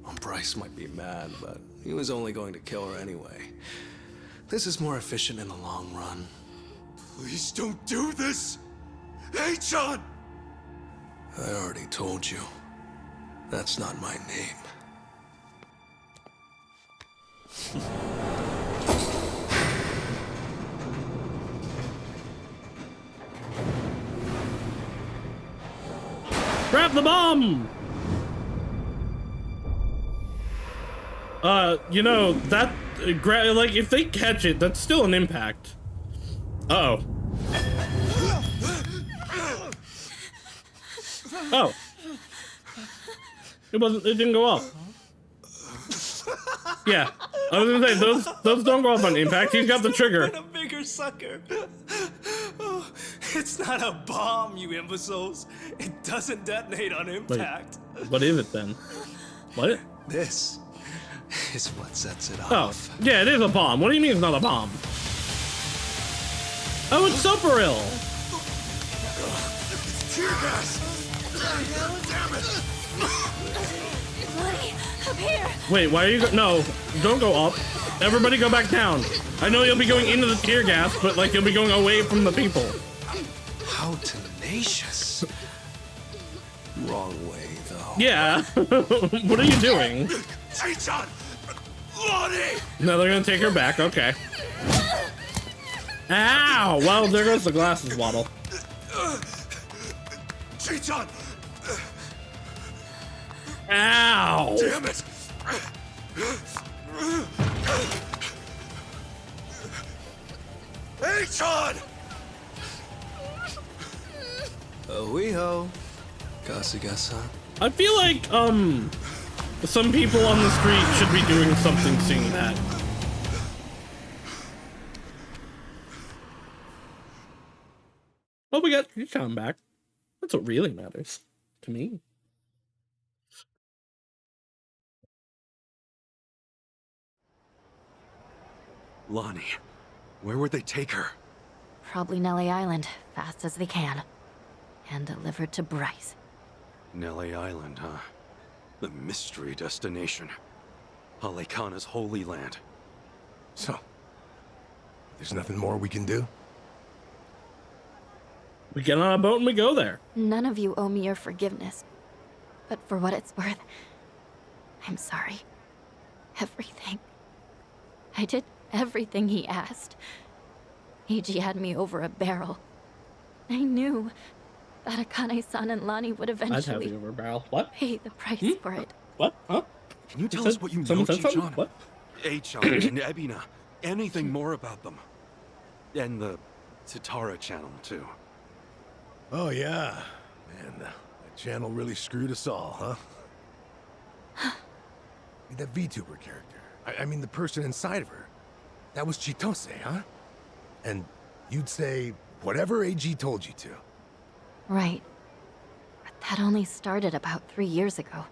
Well, Bryce might be mad, but he was only going to kill her anyway. This is more efficient in the long run. Please don't do this! Hey, John! I already told you. That's not my name. Grab the bomb! You know, that, like, if they catch it, that's still an impact. Uh-oh. Oh. It didn't go off. Yeah. I was gonna say, those don't go off on impact. He's got the trigger. A bigger sucker. Oh, it's not a bomb, you imbeciles. It doesn't detonate on impact. Wait, what is it then? What? This is what sets it Oh, off. yeah, it is a bomb. What do you mean it's not a bomb? Oh, it's Soparil. It's tear gas! Damn it! Lonnie, up here. Wait, why are you no, don't go up. Everybody go back down. I know you'll be going into the tear gas, but like you'll be going away from the people. How tenacious. Wrong way, though. Yeah. What are you doing? Hey, John! Lonnie! No, they're gonna take her back. Okay. Ow! Well, there goes the glasses waddle. John! Ow! Damn it! Hey, John! Oh-wee-ho. Kasuga-san. I feel like, some people on the street should be doing something seeing that. Oh, we got Chichan back. That's what really matters to me. Lonnie, where would they take her? Probably Nelly Island, fast as they can. And delivered to Bryce. Nelly Island, huh? The mystery destination. Halekana's holy land. So, there's nothing more we can do? We get on a boat and we go there. None of you owe me your forgiveness. But for what it's worth, I'm sorry. Everything. I did everything he asked. Eiji had me over a barrel. I knew that Akane-san and Lonnie would I'd have eventually you over a barrel. What? pay the price for it. What? Huh? Can you tell us what you know, Someone said something? Chichan? What? H-chan and Ebina. Anything more about them? And the Tatara channel, too. Oh, yeah. Man, that channel really screwed us all, huh? That VTuber character. I mean, the person inside of her. That was Chitose, huh? And you'd say whatever AG told you to. Right. But that only started about 3 years ago.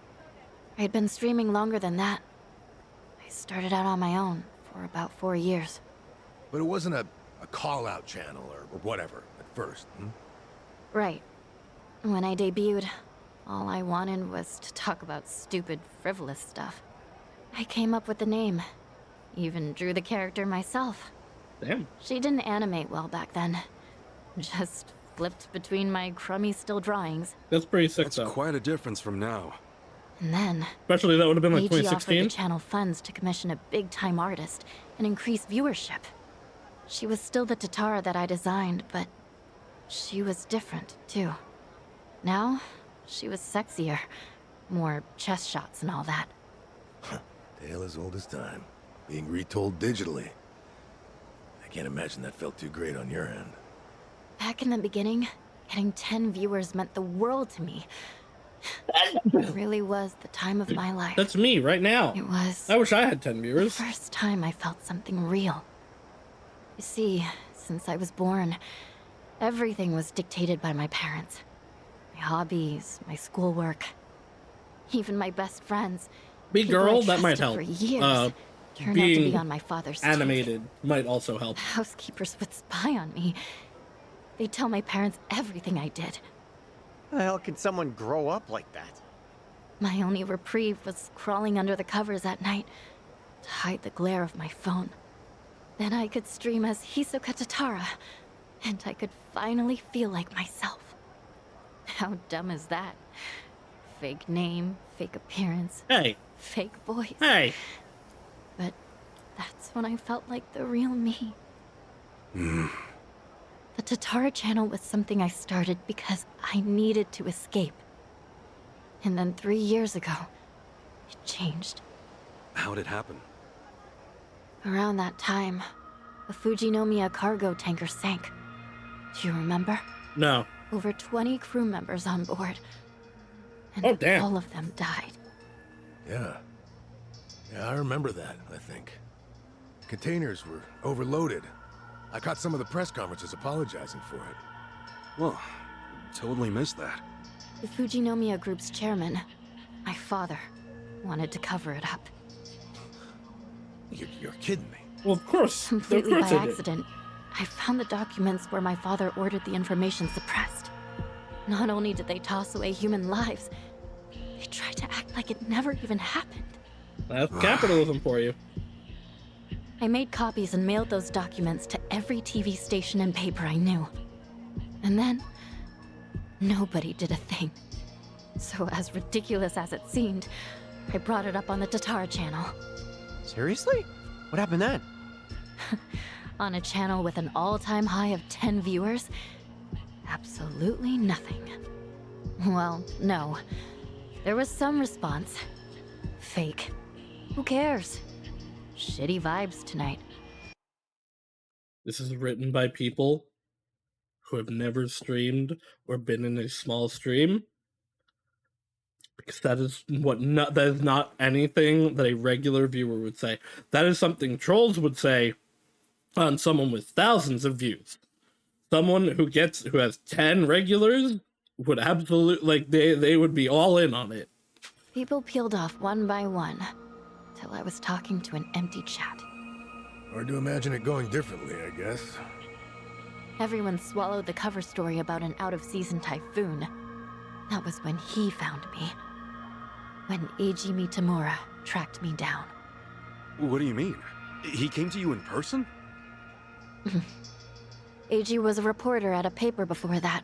I had been streaming longer than that. I started out on my own for about 4 years. But it wasn't a call-out channel or whatever at first, Right. When I debuted, all I wanted was to talk about stupid, frivolous stuff. I came up with the name. Even drew the character myself. Damn. She didn't animate well back then. Just flipped between my crummy still drawings. That's pretty sick, That's though. quite a difference from now. And then... Especially that would have been like Eiji offered 2016. the channel funds to commission a big-time artist and increase viewership. She was still the Tatara that I designed, but she was different, too. Now, she was sexier. More chest shots and all that. Tale as old as time. Being retold digitally. I can't imagine that felt too great on your end. Back in the beginning, Getting 10 viewers meant the world to me. It really was the time of my life. That's me right now. It was. I wish I had 10 The viewers. first time I felt something real. You see, since I was born, everything was dictated by my parents. My hobbies, my schoolwork, even my best friends. Big people I girl, that might trusted help. For years, turned out to Being be on my father's animated might also help. Housekeepers would spy on me. They'd tell my parents everything I did. How the hell can someone grow up like that? My only reprieve was crawling under the covers at night to hide the glare of my phone. Then I could stream as Hisoka Tatara, and I could finally feel like myself. How dumb is that? Fake name, fake appearance, fake voice. But that's when I felt like the real me. The Tatara channel was something I started because I needed to escape. And then 3 years ago, it changed. How'd it happen? Around that time, a Fujinomiya cargo tanker sank. Do you remember? No. Over 20 crew members on board. And Oh, damn. all of them died. Yeah. Yeah, I remember that, I think. Containers were overloaded. I caught some of the press conferences apologizing for it. Well, totally missed that. The Fujinomiya Group's chairman, my father, wanted to cover it up. You're kidding me. Well, of course. Completely by accident, I found the documents where my father ordered the information suppressed. Not only did they toss away human lives, they tried to act like it never even happened. That's capitalism for you. I made copies and mailed those documents to every TV station and paper I knew. And then, nobody did a thing. So as ridiculous as it seemed, I brought it up on the Tatara channel. Seriously? What happened then? On a channel with an all-time high of 10 viewers, absolutely nothing. Well, no. There was some response. Fake. Who cares? Shitty vibes tonight. This is written by people who have never streamed or been in a small stream. Because that is that is not anything that a regular viewer would say. That is something trolls would say on someone with thousands of views. Someone who has 10 regulars would absolutely, they would be all in on it. People peeled off one by one, till I was talking to an empty chat. Hard to imagine it going differently, I guess. Everyone swallowed the cover story about an out-of-season typhoon. That was when he found me. When Eiji Mitamura tracked me down. What do you mean? He came to you in person? Eiji was a reporter at a paper before that.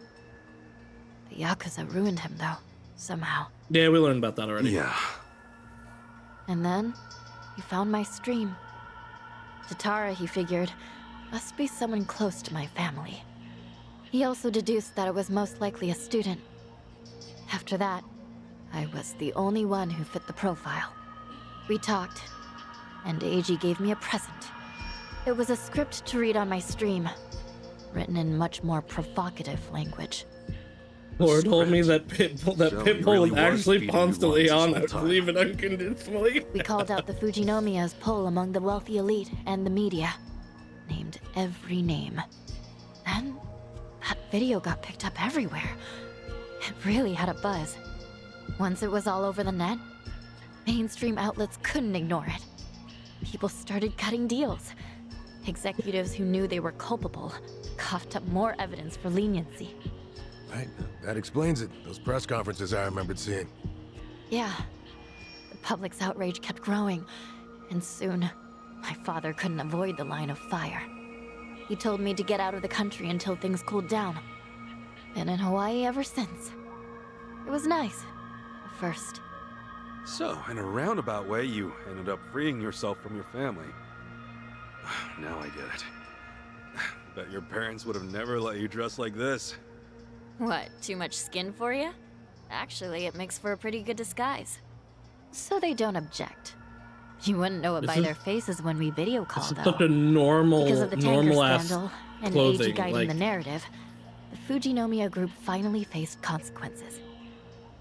The Yakuza ruined him, though, somehow. Yeah, we learned about that already. Yeah. And then, he found my stream. Tatara, he figured, must be someone close to my family. He also deduced that it was most likely a student. After that, I was the only one who fit the profile. We talked, and Eiji gave me a present. It was a script to read on my stream, written in much more provocative language. Lord told me that Pitbull was actually Ponce de Leon. I believe it unconditionally. We called out the Fujinomiya's poll among the wealthy elite and the media. Named every name. Then, that video got picked up everywhere. It really had a buzz. Once it was all over the net, mainstream outlets couldn't ignore it. People started cutting deals. Executives who knew they were culpable coughed up more evidence for leniency. Right, that explains it. Those press conferences I remembered seeing. Yeah. The public's outrage kept growing, and soon, my father couldn't avoid the line of fire. He told me to get out of the country until things cooled down. Been in Hawaii ever since. It was nice, at first. So, in a roundabout way, you ended up freeing yourself from your family. Now I get it. Bet your parents would have never let you dress like this. What, too much skin for you? Actually, it makes for a pretty good disguise. So they don't object. You wouldn't know it by their faces when we video call, though. Such a normal, because of the tanker normal ass scandal and clothing. Eiji guiding the narrative. the Fujinomiya group finally faced consequences.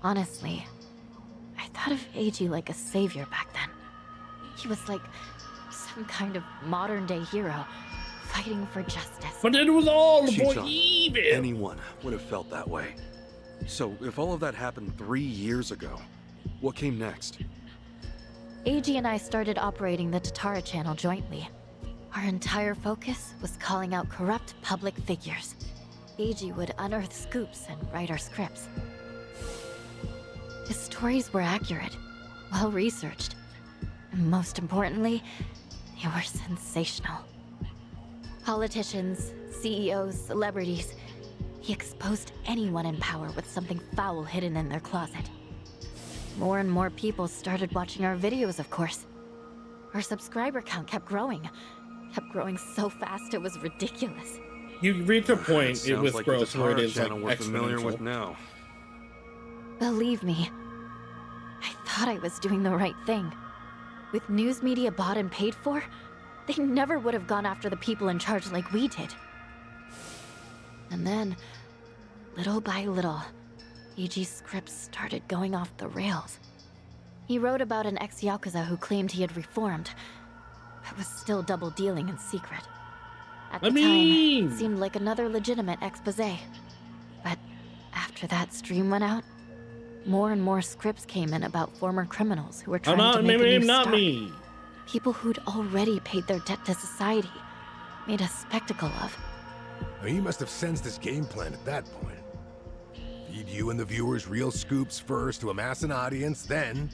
Honestly, I thought of Eiji like a savior back then. He was like some kind of modern-day hero, fighting for justice. But it was all for Chichon, evil! Anyone would have felt that way. So, if all of that happened 3 years ago, what came next? Eiji and I started operating the Tatara channel jointly. Our entire focus was calling out corrupt public figures. Eiji would unearth scoops and write our scripts. His stories were accurate, well-researched, and most importantly, they were sensational. Politicians, CEOs, celebrities, he exposed anyone in power with something foul hidden in their closet. More and more people started watching our videos, of course. Our subscriber count kept growing so fast it was ridiculous. You reach a point Sounds with like growth the where it Tatara is like channel we're familiar with exponential. now. Believe me, I thought I was doing the right thing. With news media bought and paid for, they never would have gone after the people in charge like we did. And then, little by little, Eiji's scripts started going off the rails. He wrote about an ex-Yakuza who claimed he had reformed, but was still double-dealing in secret. At the time, it seemed like another legitimate exposé. But after that stream went out, more and more scripts came in about former criminals who were trying to make a new start. People who'd already paid their debt to society, made a spectacle of. Now, he must have sensed his game plan at that point. Feed you and the viewers real scoops first to amass an audience, then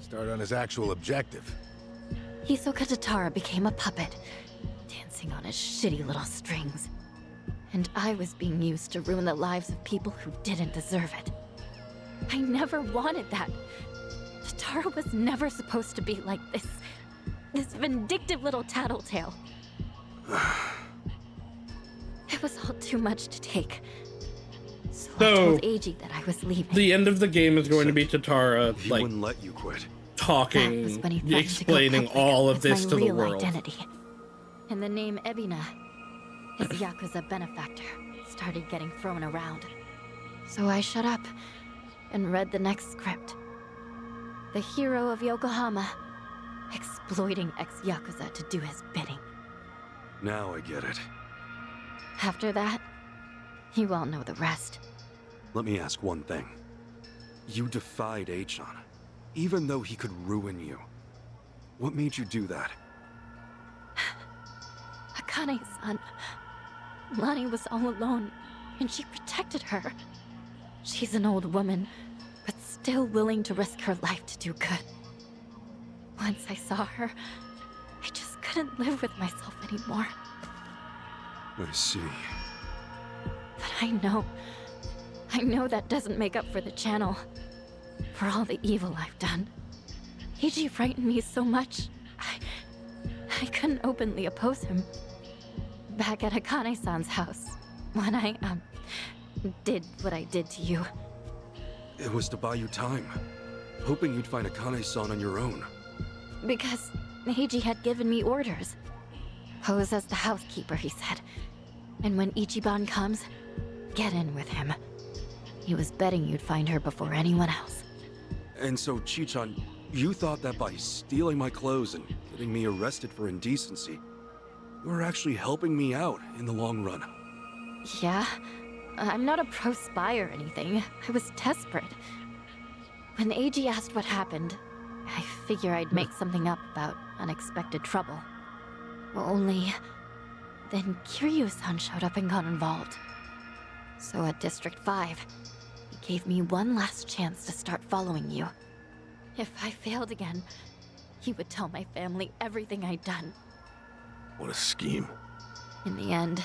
start on his actual objective. Hisoka Tatara became a puppet, dancing on his shitty little strings. And I was being used to ruin the lives of people who didn't deserve it. I never wanted that. Tatara was never supposed to be like this. This vindictive little tattletale. It was all too much to take. So I told Eiji that I was leaving. The end of the game is going to be Tatara, He like, wouldn't let you quit. talking, when he threatened to go explaining public all of with this my to the real world. identity. And the name Ebina, his Yakuza benefactor, started getting thrown around. So I shut up and read the next script. The hero of Yokohama, exploiting ex-Yakuza to do his bidding. Now I get it. After that, you all know the rest. Let me ask one thing. You defied Achan, even though he could ruin you. What made you do that? Akane-san, Lani was all alone, and she protected her. She's an old woman, but still willing to risk her life to do good. Once I saw her, I just couldn't live with myself anymore. I see. But I know that doesn't make up for the channel. For all the evil I've done. Eiji frightened me so much, I couldn't openly oppose him. Back at Akane-san's house, when I, did what I did to you. It was to buy you time, hoping you'd find Akane-san on your own. Because Eiji had given me orders. Pose as the housekeeper, he said. And when Ichiban comes, get in with him. He was betting you'd find her before anyone else. And so, Chichan, you thought that by stealing my clothes and getting me arrested for indecency, you were actually helping me out in the long run. Yeah, I'm not a pro spy or anything. I was desperate. When Eiji asked what happened, I figure I'd make something up about unexpected trouble. Only, then Kiryu-san showed up and got involved. So at District 5, he gave me one last chance to start following you. If I failed again, he would tell my family everything I'd done. What a scheme. In the end,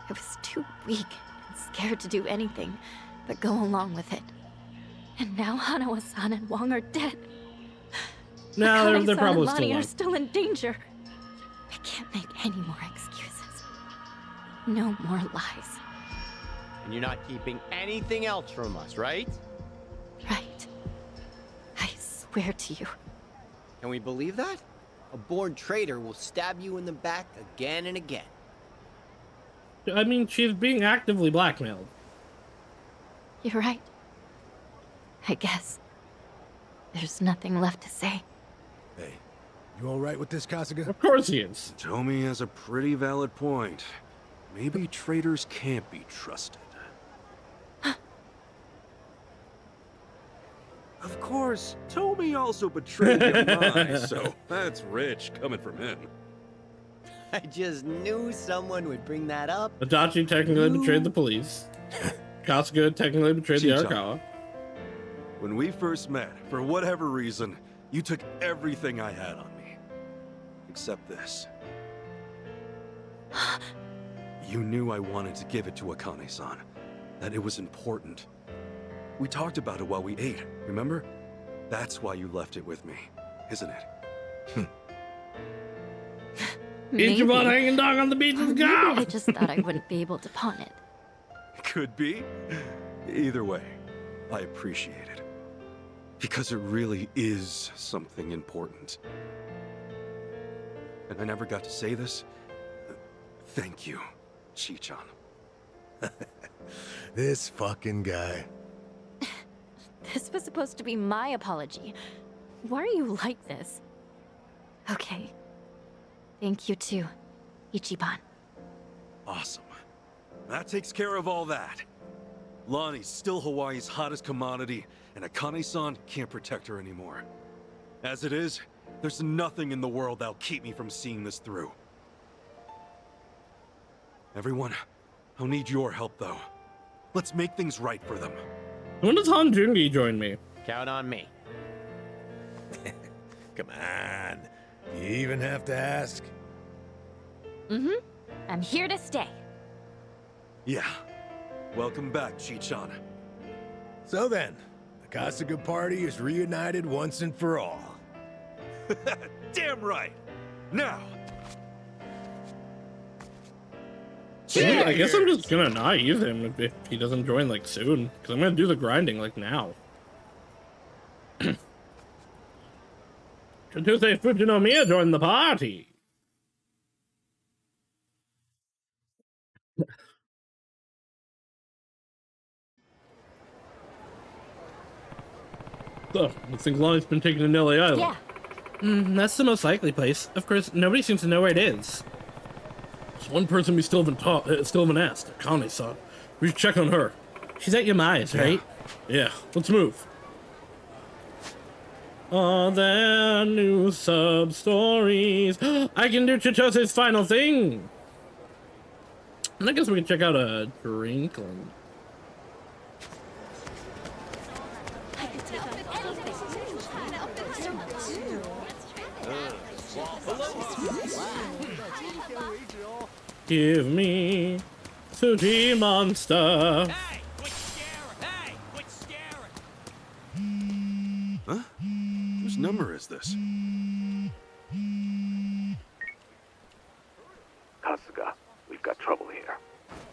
I was too weak and scared to do anything but go along with it. And now Hanawa-san and Wong are dead. No, they're Akane-san probably and still Lani are alive. still in danger. I can't make any more excuses. No more lies. And you're not keeping anything else from us, right? Right. I swear to you. Can we believe that? A born traitor will stab you in the back again and again. I mean, she's being actively blackmailed. You're right. I guess. There's nothing left to say. Hey, you all right with this, Kasuga? Of course he is. Tomi has a pretty valid point. Maybe traitors can't be trusted. Of course, Tomi also betrayed Yamai, so that's rich coming from him. I just knew someone would bring that up. Adachi technically betrayed the police. Kasuga technically betrayed the Chicha. Arakawa. When we first met, for whatever reason, you took everything I had on me. Except this. You knew I wanted to give it to Akane-san. That it was important. We talked about it while we ate, remember? That's why you left it with me, isn't it? Ichiban hanging dog on the beach, let's Maybe go! I just thought I wouldn't be able to pawn it. Could be. Either way, I appreciate it. Because it really is something important. And I never got to say this. Thank you, Chi-chan. This fucking guy. This was supposed to be my apology. Why are you like this? Okay. Thank you too, Ichiban. Awesome. That takes care of all that. Lonnie's still Hawaii's hottest commodity, and Akane-san can't protect her anymore. As it is, there's nothing in the world that'll keep me from seeing this through. Everyone, I'll need your help though. Let's make things right for them. When does Han Jungi join me? Count on me. Come on. You even have to ask? Mm-hmm. I'm here to stay. Yeah. Welcome back, Chi-chan. So then, the Kasuga party is reunited once and for all. Damn right. Now. Yeah, I guess I'm just gonna not use him if he doesn't join like soon, because I'm gonna do the grinding like now. Tuesday Fujinomiya joined the party. So, I think Lonnie's been taken to Nelly Island. Yeah. That's the most likely place. Of course, nobody seems to know where it is. There's one person we still haven't asked. Akane-san. We should check on her. She's at Yamai's, right? Yeah. Let's move. Are there new sub-stories? I can do Chichose's final thing! And I guess we can check out a Drinkland. Give me Sushi Monster. Huh? Whose number is this? Kasuga, we've got trouble here.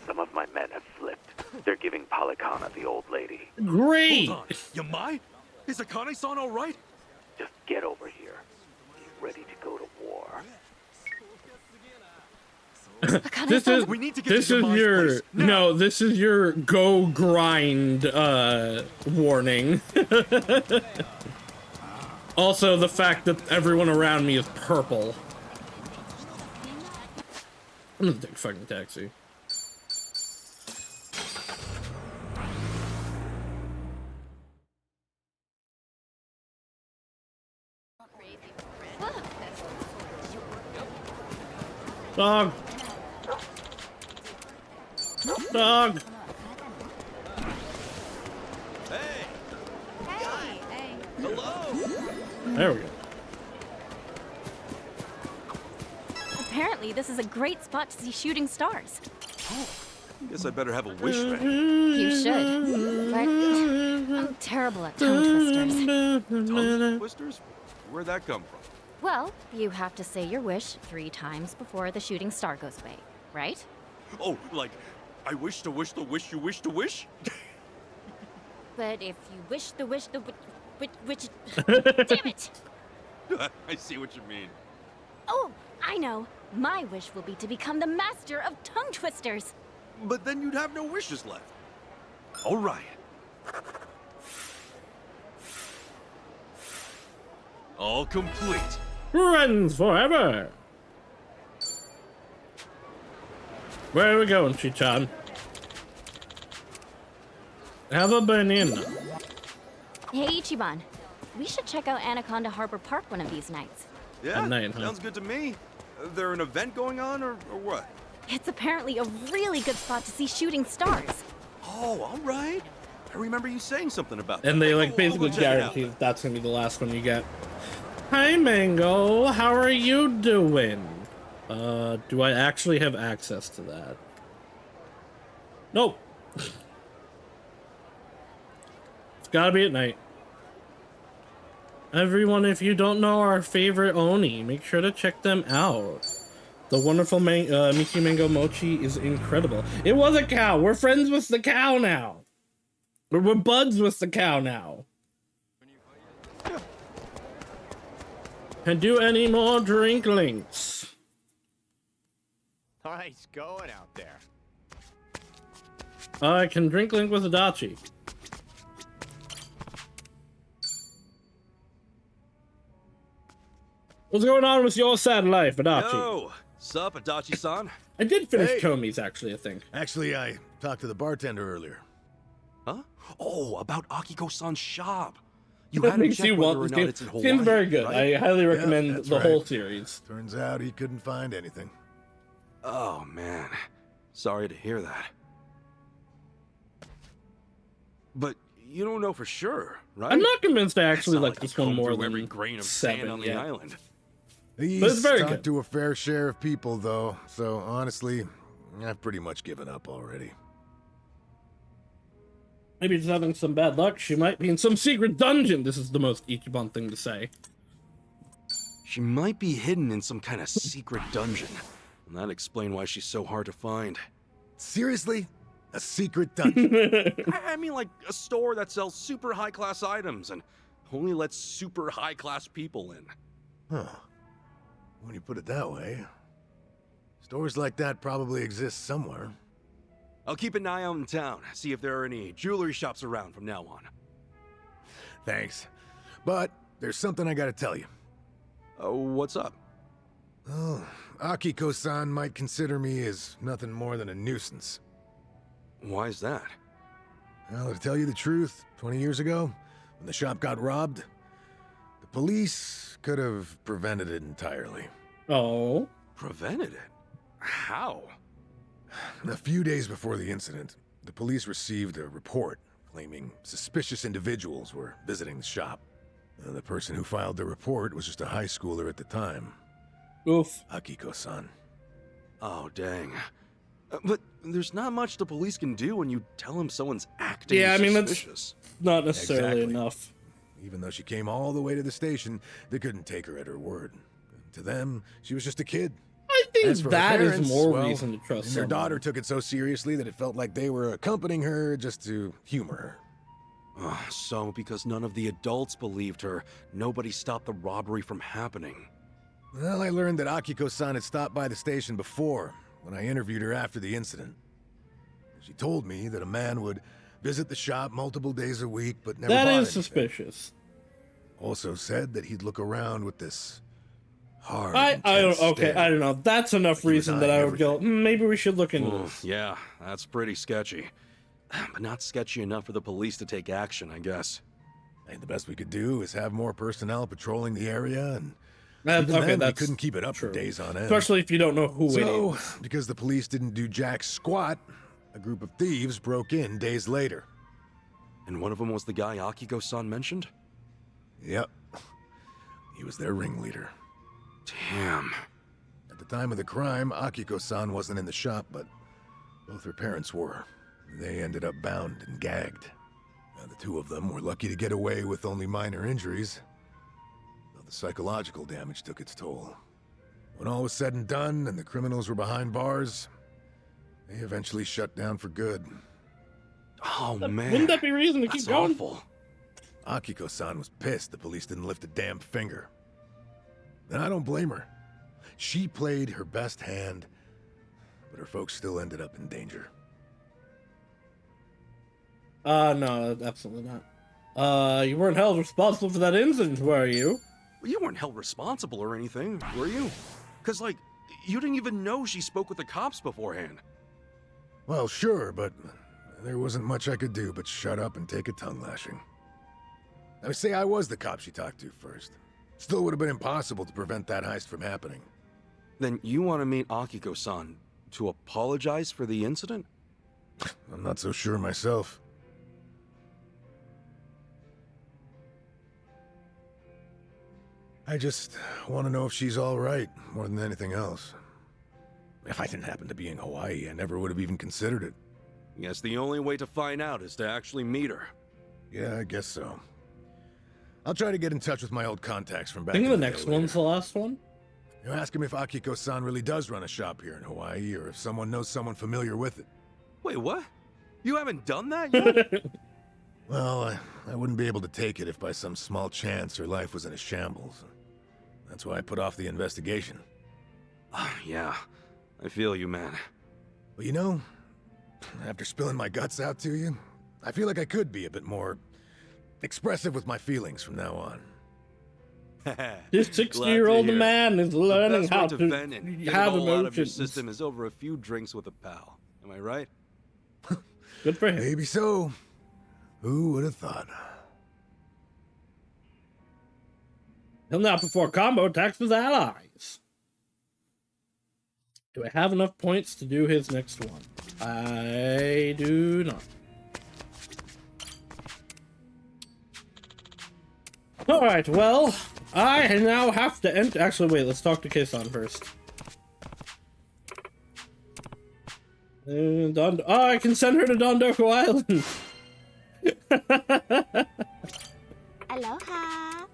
Some of my men have flipped. They're giving Palikana the old lady. Great! Hold on. Yamai? Is Akane-san all right? Just get over here. He's ready to go to war. This is your go grind warning. Also the fact that everyone around me is purple. I'm gonna take a fucking taxi. Dog. Dog. There we go. Apparently, this is a great spot to see shooting stars. Guess I better have a wish then. You should. But I'm terrible at tongue twisters. Tongue twisters? Where'd that come from? Well, you have to say your wish 3 times before the shooting star goes away, right? Oh, like, I wish to wish the wish you wish to wish? But if you wish the wish the which damn it! I see what you mean. Oh, I know. My wish will be to become the master of tongue twisters. But then you'd have no wishes left. All right. All complete. Friends forever! Where are we going, Chichan? Have a banana. Hey, Ichiban. We should check out Anaconda Harbor Park one of these nights. Yeah, night, huh? Sounds good to me. There an event going on, or what? It's apparently a really good spot to see shooting stars. Oh, all right. I remember you saying something about that. And they like I'll basically go check it out. guarantee that that's gonna be the last one you get. Hi Mango, how are you doing? Do I actually have access to that? Nope. It's gotta be at night. Everyone, if you don't know our favorite Oni, make sure to check them out. The wonderful Miki Mango Mochi is incredible. It was a cow. We're friends with the cow now. We're buds with the cow now. Can do any more drinklings. Nice going out there. I can drink link with Adachi. What's going on with your sad life, Adachi? Yo, sup, Adachi-san? I did finish Hey. Komi's, actually, I think. Actually, I talked to the bartender earlier. Huh? Oh, about Akiko-san's shop. You That had to makes check you whether want or this not game. it's in Hawaii, Seems very good. right? I highly recommend Yeah, that's the right. whole series. Turns out he couldn't find anything. Oh, man. Sorry to hear that. But you don't know for sure, right? I'm not convinced I actually It's not like you this one combed more through than every grain of sand 7 on the yet. island. He's But it's very talked good. to a fair share of people, though, so honestly, I've pretty much given up already. Maybe just having some bad luck. She might be in some secret dungeon. This is the most Ichiban thing to say. She might be hidden in some kind of secret dungeon. And that'd explain why she's so hard to find. Seriously? A secret dungeon? I mean, like a store that sells super high-class items and only lets super high-class people in. Huh. When you put it that way, stores like that probably exist somewhere. I'll keep an eye out in town, see if there are any jewelry shops around from now on. Thanks. But there's something I gotta tell you. What's up? Oh, Akiko-san might consider me as nothing more than a nuisance. Why is that? Well, to tell you the truth, 20 years ago, when the shop got robbed, the police could have prevented it entirely. Oh. Prevented it? How? A few days before the incident, the police received a report claiming suspicious individuals were visiting the shop. The person who filed the report was just a high schooler at the time. Oof. Akiko-san. Oh, dang. But there's not much the police can do when you tell them someone's acting Yeah, I mean, suspicious. that's not necessarily Exactly. enough. Even though she came all the way to the station, they couldn't take her at her word. To them, she was just a kid. I think As for her that is parents, more well, reason to trust and their someone. daughter took it so seriously that it felt like they were accompanying her just to humor her. So, because none of the adults believed her, nobody stopped the robbery from happening. Well, I learned that Akiko-san had stopped by the station before, when I interviewed her after the incident. She told me that a man would visit the shop multiple days a week, but never That bought is anything. suspicious. Also said that he'd look around with this hard, I don't. intense Okay, stare. I don't know. That's enough He was reason that eyeing I would go. Maybe we should look into this. Yeah, that's pretty sketchy. But not sketchy enough for the police to take action, I guess. And the best we could do is have more personnel patrolling the area, and That's- even okay, then, we that's couldn't keep it up true. for days on end. Especially if you don't know who it So, is. because the police didn't do jack squat, a group of thieves broke in days later. And one of them was the guy Akiko-san mentioned? Yep. He was their ringleader. Damn. At the time of the crime, Akiko-san wasn't in the shop, but both her parents were. They ended up bound and gagged. The two of them were lucky to get away with only minor injuries, though the psychological damage took its toll. When all was said and done and the criminals were behind bars, they eventually shut down for good. Oh, man. Wouldn't that be reason to That's keep going? awful. Akiko-san was pissed the police didn't lift a damn finger. And I don't blame her. She played her best hand, but her folks still ended up in danger. No, absolutely not. You weren't held responsible for that incident, were you? You weren't held responsible or anything, were you? Because, like, you didn't even know she spoke with the cops beforehand. Well, sure, but there wasn't much I could do but shut up and take a tongue lashing. I would say I was the cop she talked to first. Still would have been impossible to prevent that heist from happening. Then you want to meet Akiko-san to apologize for the incident? I'm not so sure myself. I just want to know if she's all right, more than anything else. If I didn't happen to be in Hawaii, I never would have even considered it. Guess the only way to find out is to actually meet her. Yeah, I guess so. I'll try to get in touch with my old contacts from back I think in the day next later. one's the last one. You ask him if Akiko-san really does run a shop here in Hawaii, or if someone knows someone familiar with it. Wait, what? You haven't done that yet? Well, I wouldn't be able to take it if by some small chance her life was in a shambles. That's why I put off the investigation. Yeah, I feel you, man. But you know, after spilling my guts out to you, I feel like I could be a bit more expressive with my feelings from now on. This 60-year-old man is learning how to vent and get have it all out of your emotions. system is over a few drinks with a pal. Am I right? Good for him. Maybe so. Who would have thought? He'll not perform combo attacks with allies. Do I have enough points to do his next one? I do not. Alright, well, I now have to enter. Actually, wait, let's talk to Keisan first. I can send her to Dondoku Island. Aloha.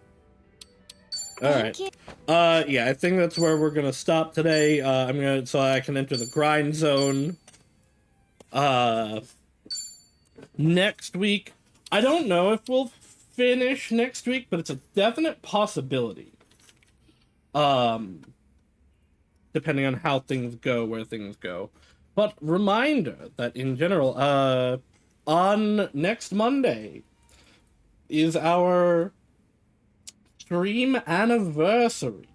Alright. Yeah, I think that's where we're gonna stop today. So I can enter the grind zone. Next week, I don't know if we'll finish next week, but it's a definite possibility. Depending on how things go, where things go. But reminder that in general, on next Monday is our stream anniversary.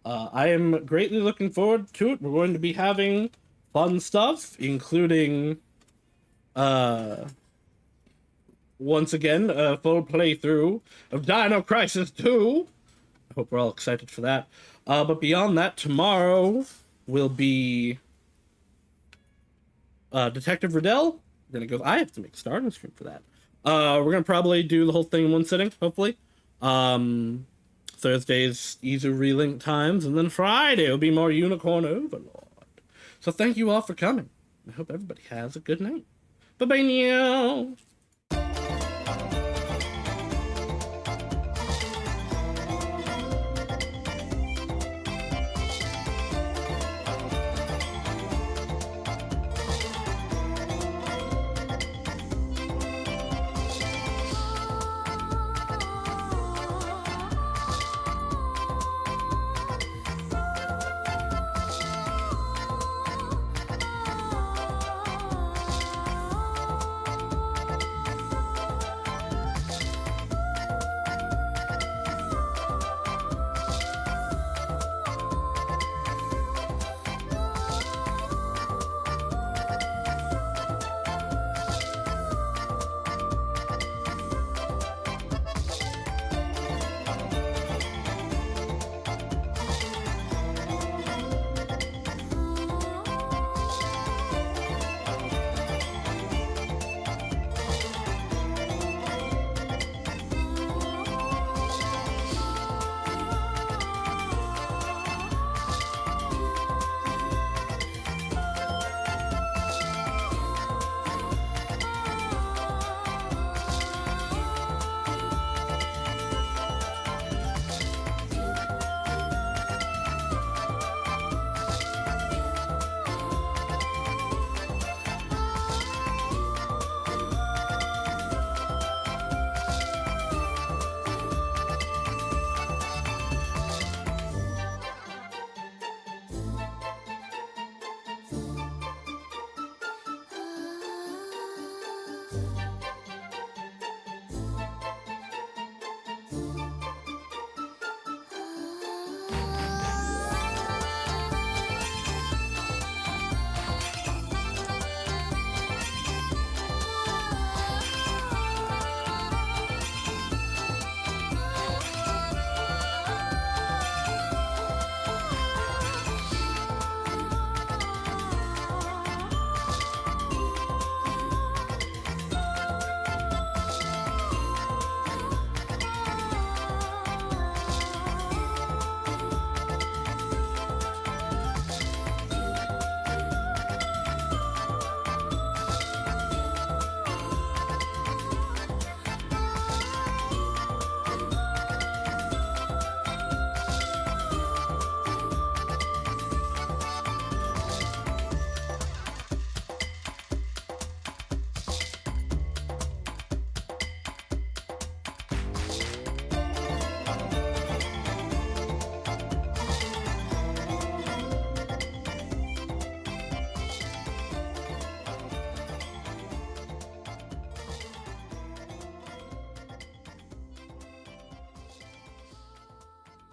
I am greatly looking forward to it. We're going to be having fun stuff, including once again a full playthrough of Dino Crisis 2. I hope we're all excited for that. But beyond that, tomorrow will be Detective Riddell. We're gonna go. I have to make a starting screen for that. We're gonna probably do the whole thing in one sitting, hopefully. Thursday's Izu relink times, and then Friday will be more Unicorn Overlord. So thank you all for coming. I hope everybody has a good night. Bye-bye now.